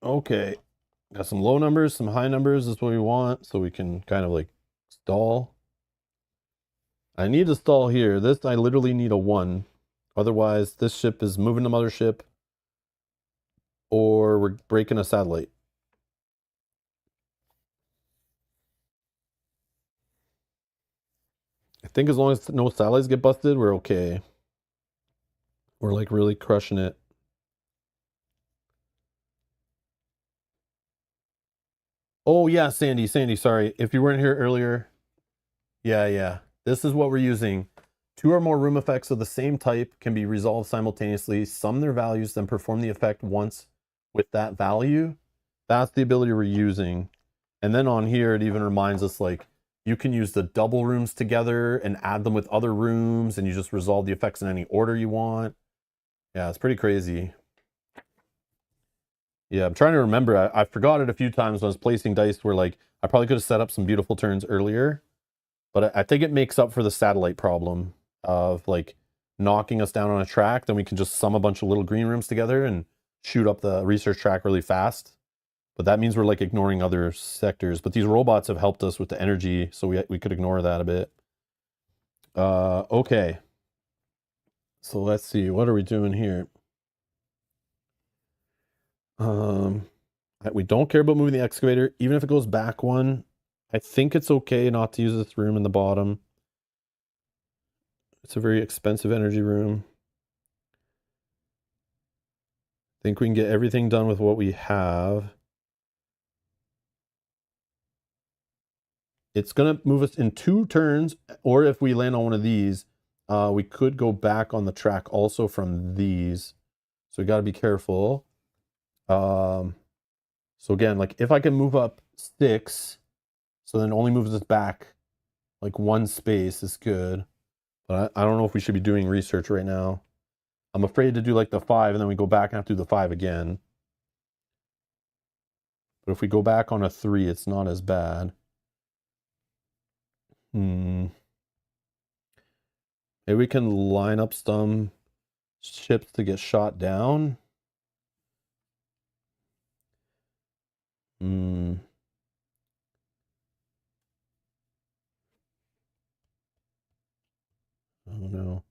Okay. Got some low numbers, some high numbers. Is what we want. So we can kind of like stall. I need to stall here. This, I literally need a 1. Otherwise, this ship is moving the mothership or we're breaking a satellite. I think as long as no satellites get busted, we're okay. We're like really crushing it. Oh yeah, Sandy, sorry. If you weren't here earlier. Yeah. This is what we're using. 2 or more room effects of the same type can be resolved simultaneously. Sum their values, then perform the effect once with that value. That's the ability we're using. And then on here, it even reminds us like, you can use the double rooms together and add them with other rooms, and you just resolve the effects in any order you want. Yeah, it's pretty crazy. Yeah, I'm trying to remember. I forgot it a few times when I was placing dice where like, I probably could have set up some beautiful turns earlier, but I think it makes up for the satellite problem of like knocking us down on a track. Then we can just sum a bunch of little green rooms together and shoot up the research track really fast. But that means we're like ignoring other sectors. But these robots have helped us with the energy, so we could ignore that a bit. Okay. So let's see, what are we doing here? We don't care about moving the excavator, even if it goes back 1. I think it's okay not to use this room in the bottom. It's a very expensive energy room. I think we can get everything done with what we have. It's going to move us in 2 turns, or if we land on one of these, we could go back on the track also from these. So we got to be careful. So again, like if I can move up 6, so then it only moves us back like 1 space is good. But I don't know if we should be doing research right now. I'm afraid to do like the 5 and then we go back and have to do the 5 again. But if we go back on a 3, it's not as bad. Maybe we can line up some ships to get shot down. Oh no.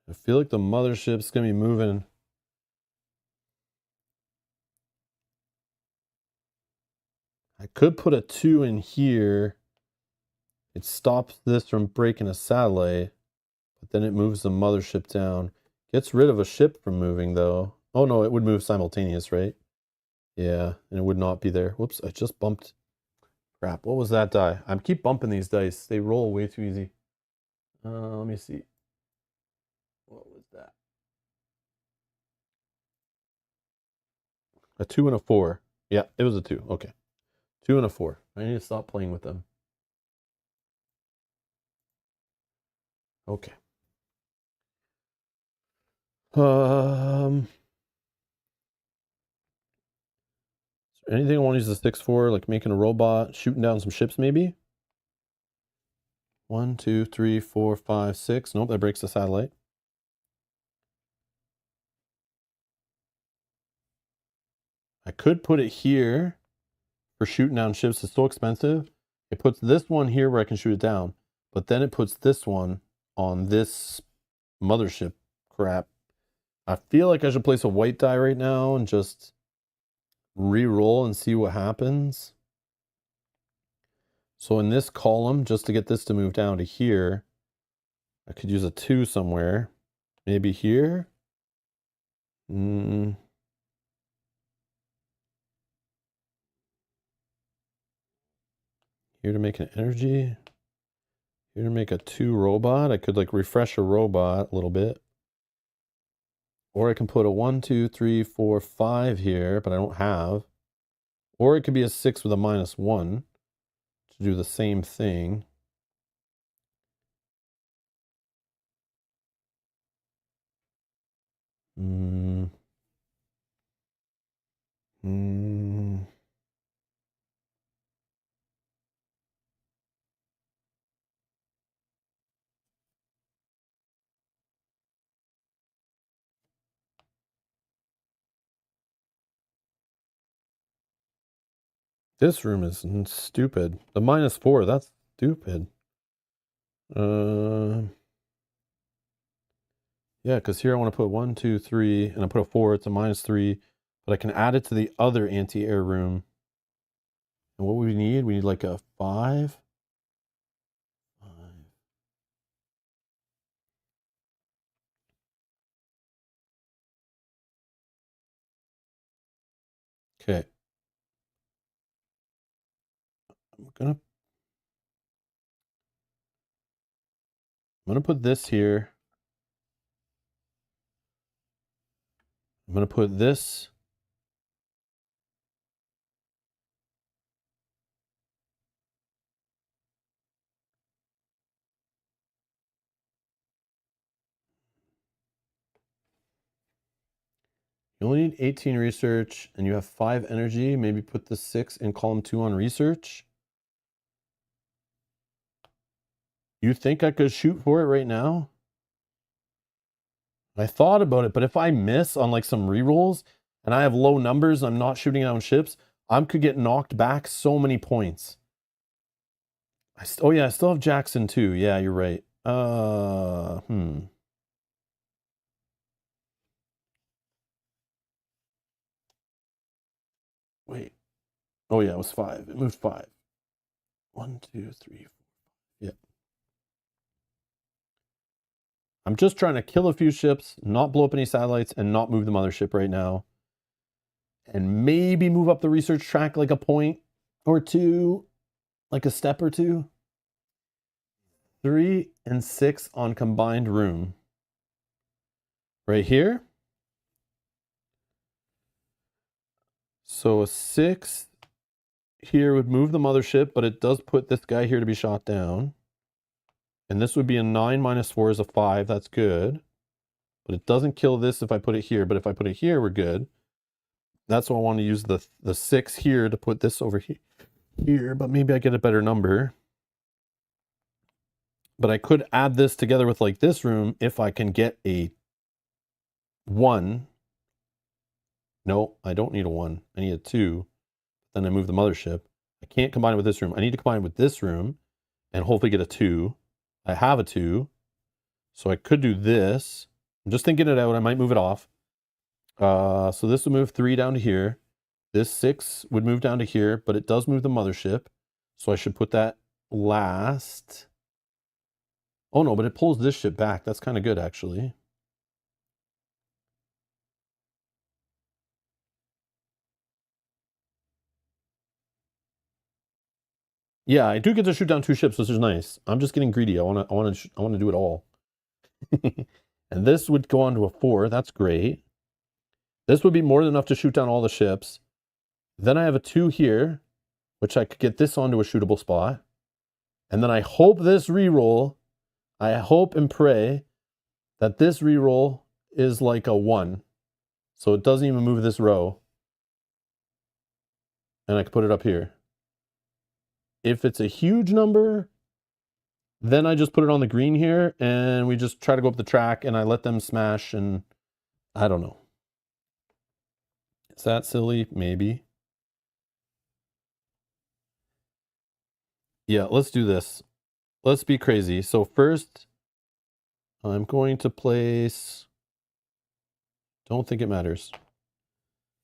I feel like the mothership's gonna be moving. I could put a 2 in here. It stops this from breaking a satellite, but then it moves the mothership down. Gets rid of a ship from moving though. Oh no, it would move simultaneous, right? Yeah, and it would not be there. Whoops, I just bumped. Crap, what was that die? I keep bumping these dice. They roll way too easy. Let me see. What was that? A 2 and a 4. Yeah, it was a 2. Okay. 2 and a 4. I need to stop playing with them. Okay. Anything I want to use the 6 for, like making a robot, shooting down some ships maybe? 1, 2, 3, 4, 5, 6. Nope, that breaks the satellite. I could put it here for shooting down ships. It's so expensive. It puts this one here where I can shoot it down, but then it puts this one on this mothership crap. I feel like I should place a white die right now and just re-roll and see what happens. So in this column, just to get this to move down to here, I could use a 2 somewhere. Maybe here. Here to make an energy. Here to make a 2 robot. I could like refresh a robot a little bit. Or I can put a 1, 2, 3, 4, 5 here, but I don't have. Or it could be a 6 with a -1 to do the same thing. This room is stupid. The -4, that's stupid. Yeah, because here I want to put 1, 2, 3, and I put a 4, it's a -3, but I can add it to the other anti-air room. And what we need? We need like a 5. Okay. I'm gonna put this here. I'm gonna put this. You only need 18 research and you have 5 energy. Maybe put the 6 in column 2 on research. You think I could shoot for it right now? I thought about it, but if I miss on like some rerolls and I have low numbers, I'm not shooting down ships, I could get knocked back so many points. Oh yeah, I still have Jackson too. Yeah, you're right. Wait. Oh yeah, it was 5. It moved 5. 1, 2, 3, 4. Yeah. I'm just trying to kill a few ships, not blow up any satellites, and not move the mothership right now. And maybe move up the research track like a point or two, like a step or two. 3 and 6 on combined room. Right here. So a 6 here would move the mothership, but it does put this guy here to be shot down. And this would be a 9 minus 4 is a 5. That's good. But it doesn't kill this if I put it here. But if I put it here, we're good. That's why I want to use the 6 here to put this over here. But maybe I get a better number. But I could add this together with like this room if I can get a 1. No, I don't need a 1. I need a 2. Then I move the mothership. I can't combine it with this room. I need to combine it with this room and hopefully get a 2. I have a 2. So I could do this. I'm just thinking it out. I might move it off. So this would move 3 down to here. This 6 would move down to here, but it does move the mothership. So I should put that last. Oh no, but it pulls this ship back. That's kind of good, actually. Yeah, I do get to shoot down 2 ships, which is nice. I'm just getting greedy. I want to do it all. And this would go on to a 4. That's great. This would be more than enough to shoot down all the ships. Then I have a 2 here, which I could get this onto a shootable spot. And then I hope this reroll, I hope and pray that this reroll is like a 1. So it doesn't even move this row. And I can put it up here. If it's a huge number, then I just put it on the green here and we just try to go up the track and I let them smash and I don't know. Is that silly? Maybe. Yeah, let's do this. Let's be crazy. So first, I'm going to place Don't think it matters.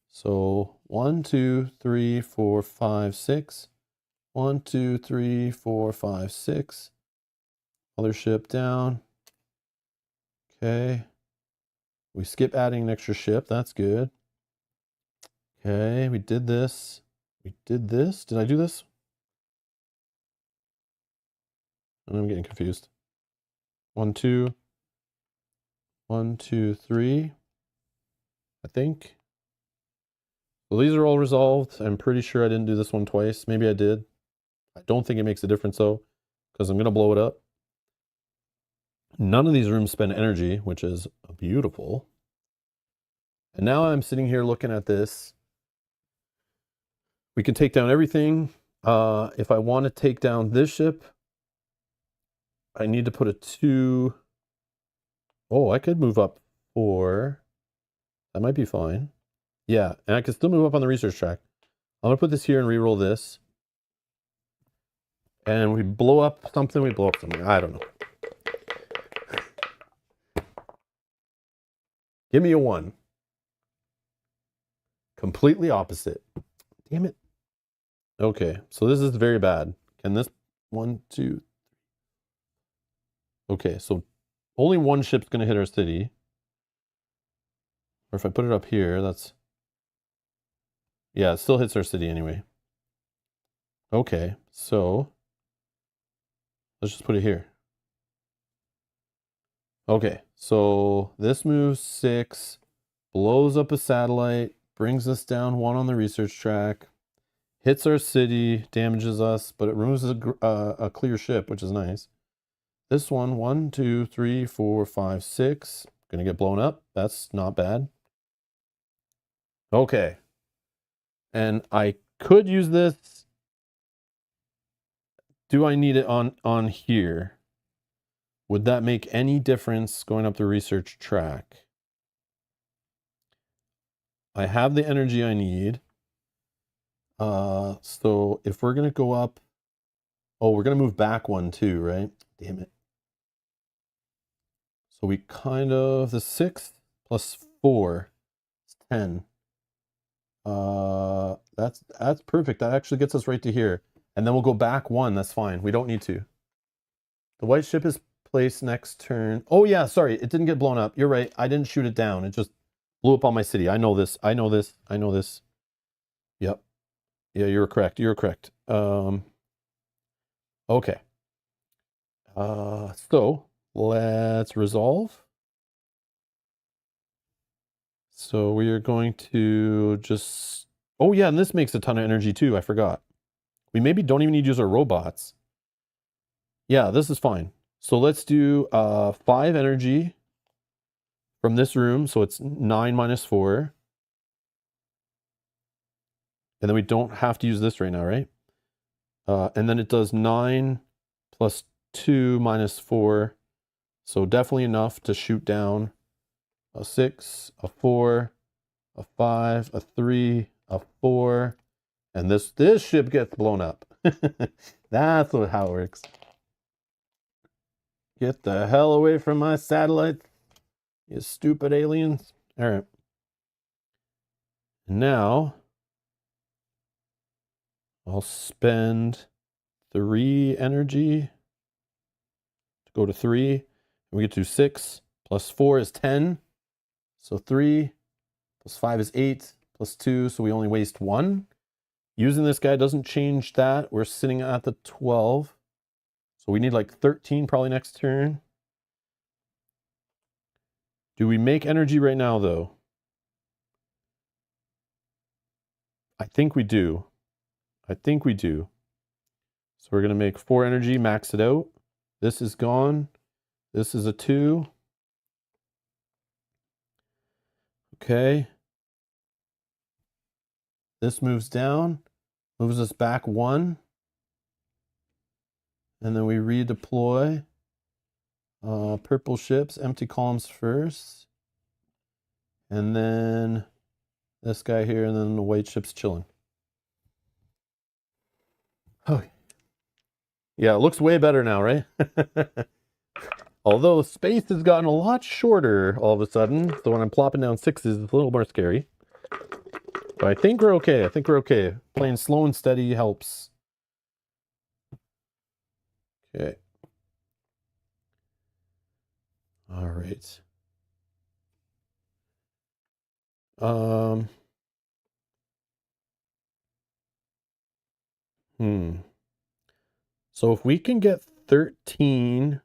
So 1, 2, 3, 4, 5, 6. 1, 2, 3, 4, 5, 6. Other ship down. Okay. We skip adding an extra ship. That's good. Okay, we did this. We did this. Did I do this? I'm getting confused. 1, 2. 1, 2, 3. I think. Well, these are all resolved. I'm pretty sure I didn't do this one twice. Maybe I did. I don't think it makes a difference though, because I'm going to blow it up. None of these rooms spend energy, which is beautiful. And now I'm sitting here looking at this. We can take down everything. If I want to take down this ship, I need to put a 2. Oh, I could move up 4. That might be fine. Yeah, and I can still move up on the research track. I'm going to put this here and reroll this. And we blow up something, we blow up something. I don't know. Give me a 1. Completely opposite. Damn it. Okay, so this is very bad. Can this 1, 2. Okay, so only one ship's going to hit our city. Or if I put it up here, that's... Yeah, it still hits our city anyway. Okay, so let's just put it here. Okay, so this moves 6, blows up a satellite, brings us down 1 on the research track, hits our city, damages us, but it removes a clear ship, which is nice. This one, 1, 2, 3, 4, 5, 6. Gonna get blown up. That's not bad. Okay. And I could use this. Do I need it on here? Would that make any difference going up the research track? I have the energy I need. So if we're gonna go up, oh, we're gonna move back 1 too, right? Damn it. So we kind of, the 6 plus 4 is 10. That's perfect. That actually gets us right to here. And then we'll go back 1. That's fine. We don't need to. The white ship is placed next turn. Oh yeah, sorry. It didn't get blown up. You're right. I didn't shoot it down. It just blew up on my city. I know this. I know this. I know this. Yep. Yeah, you're correct. You're correct. Okay. So let's resolve. So we are going to just... Oh yeah, and this makes a ton of energy too. I forgot. We maybe don't even need to use our robots. Yeah, this is fine. So let's do 5 energy from this room. So it's 9 minus 4. And then we don't have to use this right now, right? And then it does 9 plus 2 minus 4. So definitely enough to shoot down a 6, a 4, a 5, a 3, a 4. And this ship gets blown up. That's how it works. Get the hell away from my satellite, you stupid aliens. All right. Now, I'll spend 3 energy to go to 3. And we get to 6 plus 4 is 10. So 3 plus 5 is 8 plus 2. So we only waste 1. Using this guy doesn't change that. We're sitting at the 12. So we need like 13 probably next turn. Do we make energy right now though? I think we do. I think we do. So we're going to make 4 energy, max it out. This is gone. This is a 2. Okay. This moves down, moves us back 1. And then we redeploy. Purple ships, empty columns first. And then this guy here, and then the white ship's chilling. Okay. Yeah, it looks way better now, right? Although space has gotten a lot shorter all of a sudden, so when I'm plopping down 6s, it's a little more scary. But I think we're okay. I think we're okay. Playing slow and steady helps. Okay. All right. So if we can get 13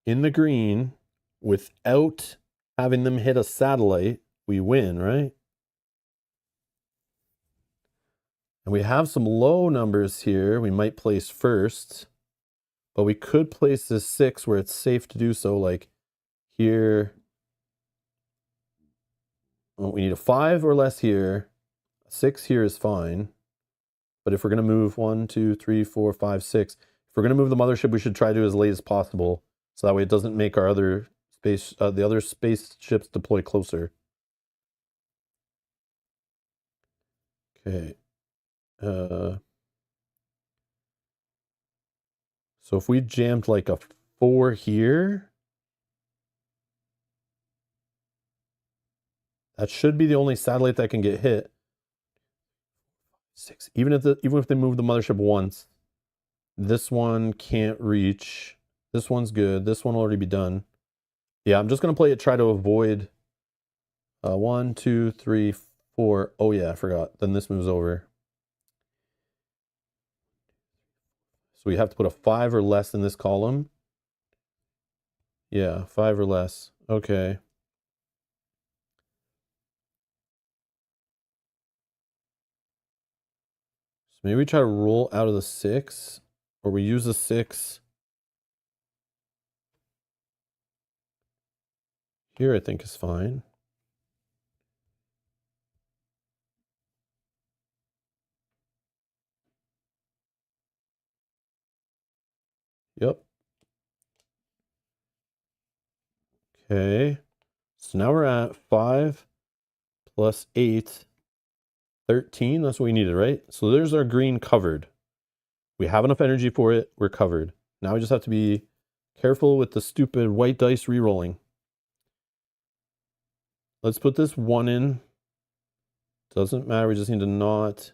in the green without having them hit a satellite, we win, right? And we have some low numbers here. We might place first, but we could place this 6 where it's safe to do so, like here. Well, we need a 5 or less here. A 6 here is fine. But if we're going to move 1, 2, 3, 4, 5, 6, if we're going to move the mothership, we should try to do it as late as possible. So that way it doesn't make our other space, the other spaceships deploy closer. Okay. So if we jammed like a 4 here, that should be the only satellite that can get hit. 6. Even if they move the mothership once, this one can't reach. This one's good. This one will already be done. Yeah, I'm just gonna play it. Try to avoid. 1, 2, 3, 4. Oh yeah, I forgot. Then this moves over. So we have to put a 5 or less in this column. Yeah, 5 or less. Okay. So maybe we try to roll out of the 6, or we use the 6. Here I think is fine. Yep. Okay. So now we're at 5 plus 8, 13. That's what we needed, right? So there's our green covered. We have enough energy for it. We're covered. Now we just have to be careful with the stupid white dice re-rolling. Let's put this 1 in. Doesn't matter. We just need to not.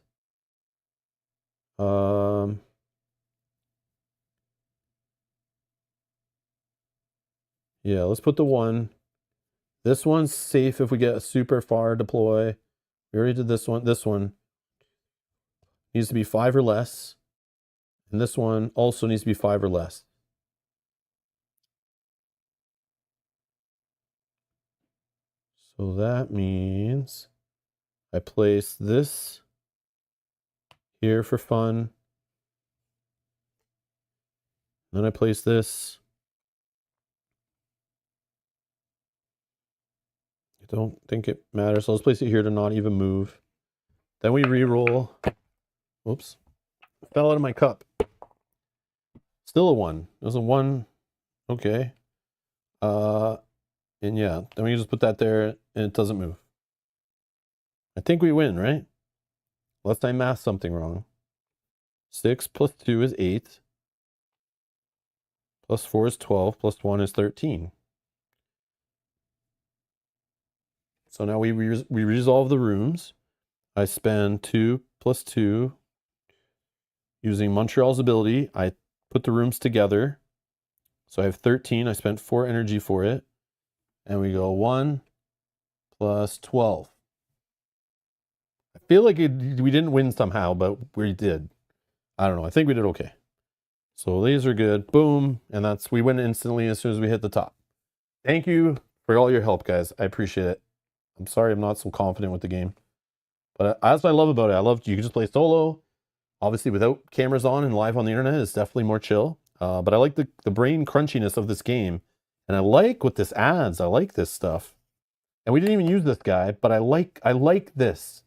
Yeah, let's put the 1. This one's safe if we get a super far deploy. We already did this one. This one needs to be 5 or less. And this one also needs to be 5 or less. So that means I place this here for fun. Then I place this. I don't think it matters. So let's place it here to not even move. Then we re-roll. Whoops. Fell out of my cup. Still a 1. It was a 1. Okay. And yeah, then we just put that there and it doesn't move. I think we win, right? Unless I math something wrong. 6 plus 2 is 8. Plus 4 is 12. Plus 1 is 13. So now we resolve the rooms. I spend 2 plus 2. Using Montreal's ability, I put the rooms together. So I have 13. I spent 4 energy for it. And we go 1 plus 12. I feel like we didn't win somehow, but we did. I don't know. I think we did okay. So these are good. Boom. And we win instantly as soon as we hit the top. Thank you for all your help, guys. I appreciate it. I'm sorry I'm not so confident with the game. But that's what I love about it. I love you can just play solo. Obviously, without cameras on and live on the internet, it's definitely more chill. But I like the brain crunchiness of this game. And I like what this adds. I like this stuff. And we didn't even use this guy, but I like this.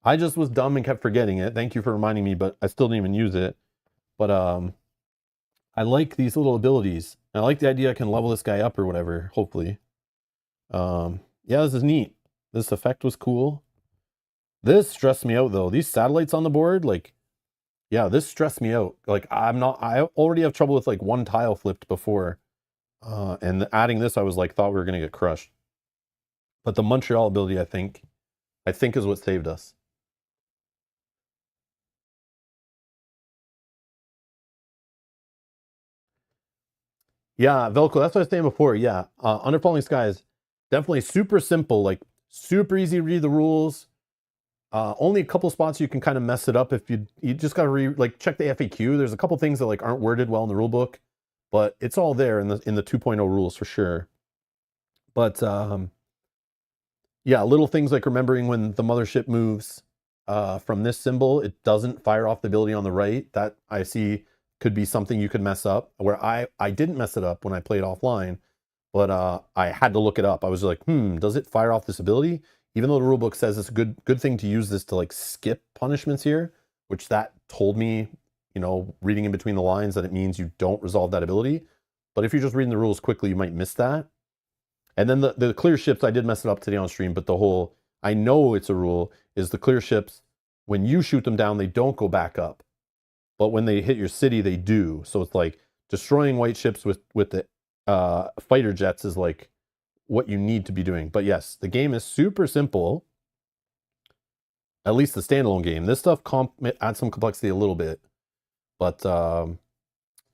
I just was dumb and kept forgetting it. Thank you for reminding me, but I still didn't even use it. But I like these little abilities. I like the idea I can level this guy up or whatever, hopefully. Yeah, this is neat. This effect was cool. This stressed me out, though. These satellites on the board, like, Yeah, this stressed me out. Like I already have trouble with like one tile flipped before. And adding this, I was like, thought we were gonna get crushed. But the Montreal ability, I think is what saved us. Yeah, Velcro, that's what I was saying before. Yeah. Under Falling Skies, definitely super simple, like super easy to read the rules. Only a couple spots you can kind of mess it up if you just gotta check the FAQ. There's a couple things that like aren't worded well in the rule book, but it's all there in the 2.0 rules for sure. But yeah, little things like remembering when the mothership moves from this symbol, it doesn't fire off the ability on the right. That I see could be something you could mess up. Where I didn't mess it up when I played offline, but I had to look it up. I was like, does it fire off this ability? Even though the rulebook says it's a good thing to use this to like skip punishments here, which that told me, reading in between the lines that it means you don't resolve that ability. But if you're just reading the rules quickly, you might miss that. And then the clear ships, I did mess it up today on stream, but the whole, I know it's a rule, is the clear ships, when you shoot them down, they don't go back up. But when they hit your city, they do. So it's like destroying white ships with the fighter jets is like what you need to be doing. But yes, the game is super simple. At least the standalone game. This stuff adds some complexity a little bit. But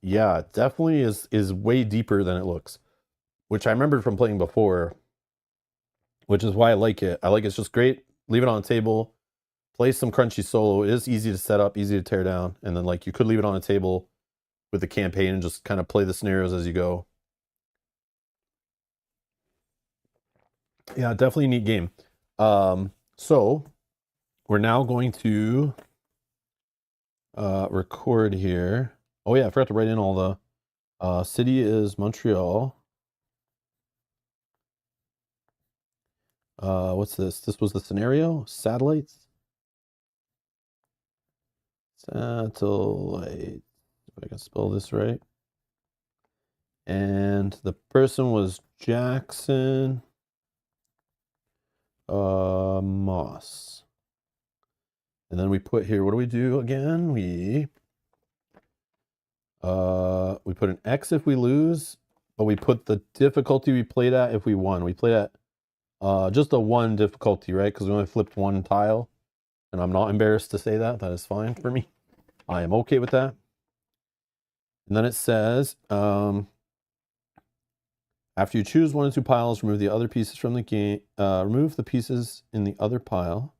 yeah, it definitely is way deeper than it looks. Which I remembered from playing before, which is why I like it. I like it's just great. Leave it on a table, play some crunchy solo. It is easy to set up, easy to tear down. And then like you could leave it on a table with the campaign and just kind of play the scenarios as you go. Yeah, definitely a neat game. So we're now going to record here. Oh yeah, I forgot to write in all the city is Montreal. What's this? This was the scenario. Satellites. Satellite. If I can spell this right. And the person was Jackson Moss. And then we put here, what do we do again? We put an X if we lose, but we put the difficulty we played at if we won. We played at just a 1 difficulty, right? Because we only flipped 1 tile. And I'm not embarrassed to say that. That is fine for me. I am okay with that. And then it says, after you choose 1 or 2 piles, remove the other pieces from the game. Remove the pieces in the other pile.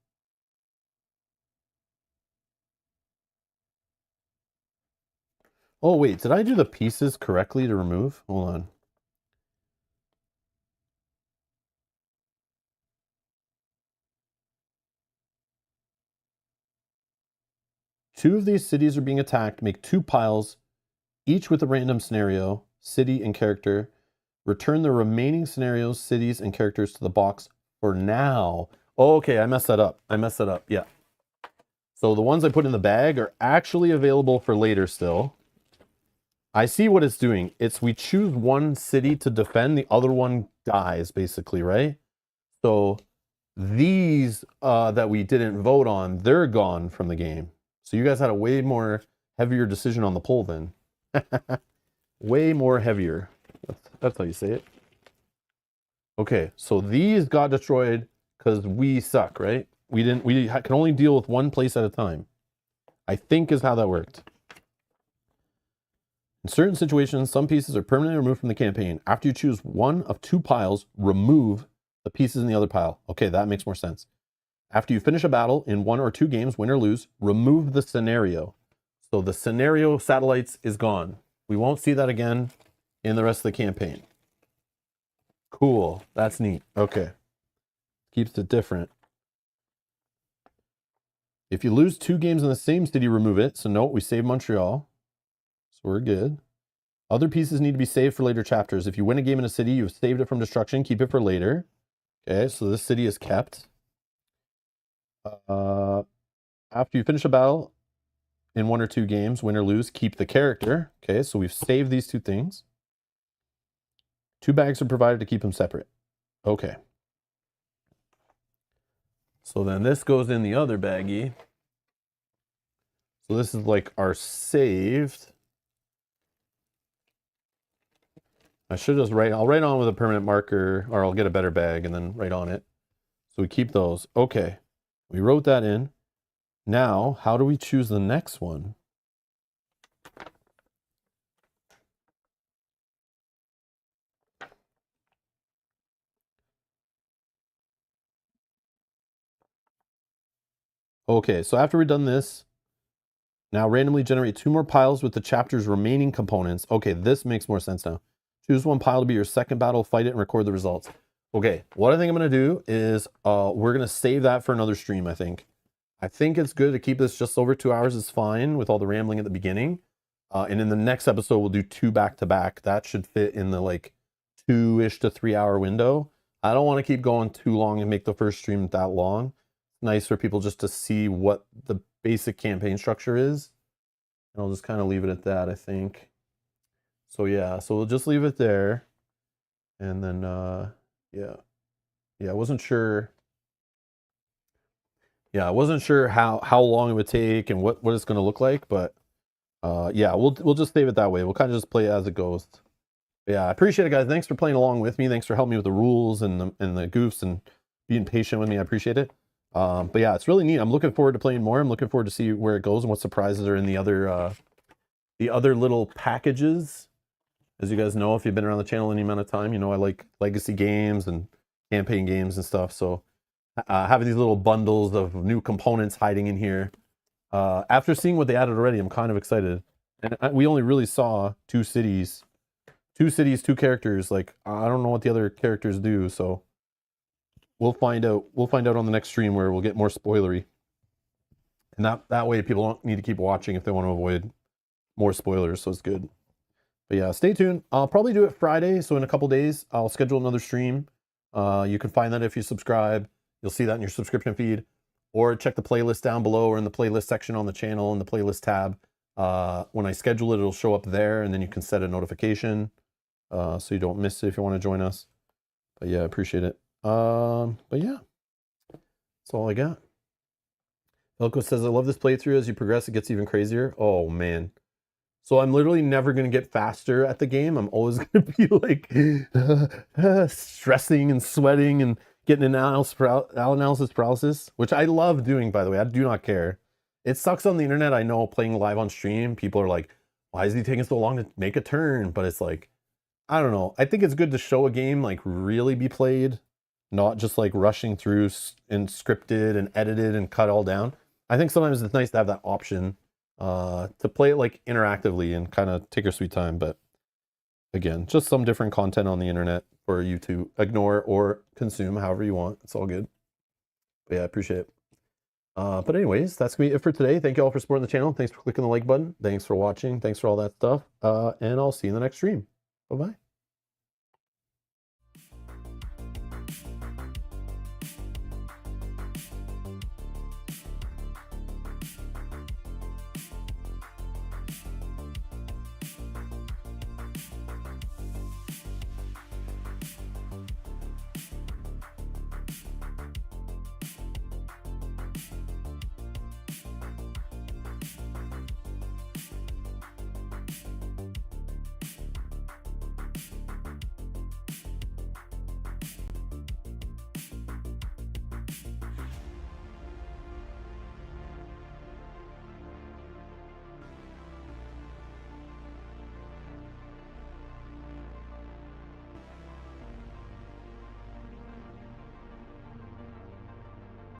Oh, wait, did I do the pieces correctly to remove? Hold on. Two of these cities are being attacked. Make 2 piles, each with a random scenario, city, and character. Return the remaining scenarios, cities, and characters to the box for now. Oh, okay, I messed that up. Yeah. So the ones I put in the bag are actually available for later still. I see what it's doing. We choose 1 city to defend, the other one dies, basically, right? So these that we didn't vote on, they're gone from the game. So you guys had a way more heavier decision on the poll then. Way more heavier. That's how you say it. Okay, so these got destroyed because we suck, right? We can only deal with 1 place at a time. I think is how that worked. In certain situations, some pieces are permanently removed from the campaign. After you choose 1 of 2 piles, remove the pieces in the other pile. Okay, that makes more sense. After you finish a battle in 1 or 2 games, win or lose, remove the scenario. So the scenario satellites is gone. We won't see that again in the rest of the campaign. Cool. That's neat. Okay. Keeps it different. If you lose 2 games in the same city, remove it. So note, we saved Montreal. So we're good. Other pieces need to be saved for later chapters. If you win a game in a city, you've saved it from destruction. Keep it for later. Okay, so this city is kept. After you finish a battle in 1 or 2 games, win or lose, keep the character. Okay, so we've saved these 2 things. 2 bags are provided to keep them separate. Okay. So then this goes in the other baggie. So this is like our saved. I should just I'll write on with a permanent marker, or I'll get a better bag and then write on it. So we keep those. Okay, we wrote that in. Now, how do we choose the next one? Okay, so after we've done this, now randomly generate 2 more piles with the chapter's remaining components. Okay, this makes more sense now. Choose one pile to be your second battle, fight it, and record the results. Okay, what I think I'm going to do is we're going to save that for another stream, I think. I think it's good to keep this just over 2 hours is fine with all the rambling at the beginning. And in the next episode, we'll do 2 back-to-back. That should fit in the like 2-ish to 3 hour window. I don't want to keep going too long and make the first stream that long. Nice for people just to see what the basic campaign structure is. And I'll just kind of leave it at that, I think. So yeah, so we'll just leave it there. And then, yeah, I wasn't sure. Yeah, I wasn't sure how long it would take and what it's going to look like, but yeah, we'll just save it that way. We'll kind of just play it as it goes. But yeah, I appreciate it, guys. Thanks for playing along with me. Thanks for helping me with the rules and the goofs and being patient with me. I appreciate it. But yeah, it's really neat. I'm looking forward to playing more. I'm looking forward to see where it goes and what surprises are in the other little packages. As you guys know, if you've been around the channel any amount of time, you know I like legacy games and campaign games and stuff. So having these little bundles of new components hiding in here. After seeing what they added already, I'm kind of excited. And we only really saw 2 cities, 2 characters. Like, I don't know what the other characters do, so we'll find out. We'll find out on the next stream where we'll get more spoilery. And that way people don't need to keep watching if they want to avoid more spoilers, so it's good. But yeah, stay tuned. I'll probably do it Friday, so in a couple days, I'll schedule another stream. You can find that if you subscribe. You'll see that in your subscription feed. Or check the playlist down below or in the playlist section on the channel in the playlist tab. When I schedule it, it'll show up there, and then you can set a notification so you don't miss it if you want to join us. But yeah, I appreciate it. But yeah, that's all I got. Elko says, I love this playthrough. As you progress, it gets even crazier. Oh, man. So I'm literally never going to get faster at the game. I'm always going to be like stressing and sweating and getting analysis paralysis, which I love doing, by the way. I do not care. It sucks on the internet. I know playing live on stream, people are like, why is he taking so long to make a turn? But it's like, I don't know. I think it's good to show a game like really be played, not just like rushing through and scripted and edited and cut all down. I think sometimes it's nice to have that option to play it like interactively and kind of take your sweet time. But again, just some different content on the internet for you to ignore or consume however you want. It's all good. But yeah, I appreciate it. But anyways, that's gonna be it for today. Thank you all for supporting the channel. Thanks for clicking the like button. Thanks for watching. Thanks for all that stuff. And I'll see you in the next stream. Bye-bye.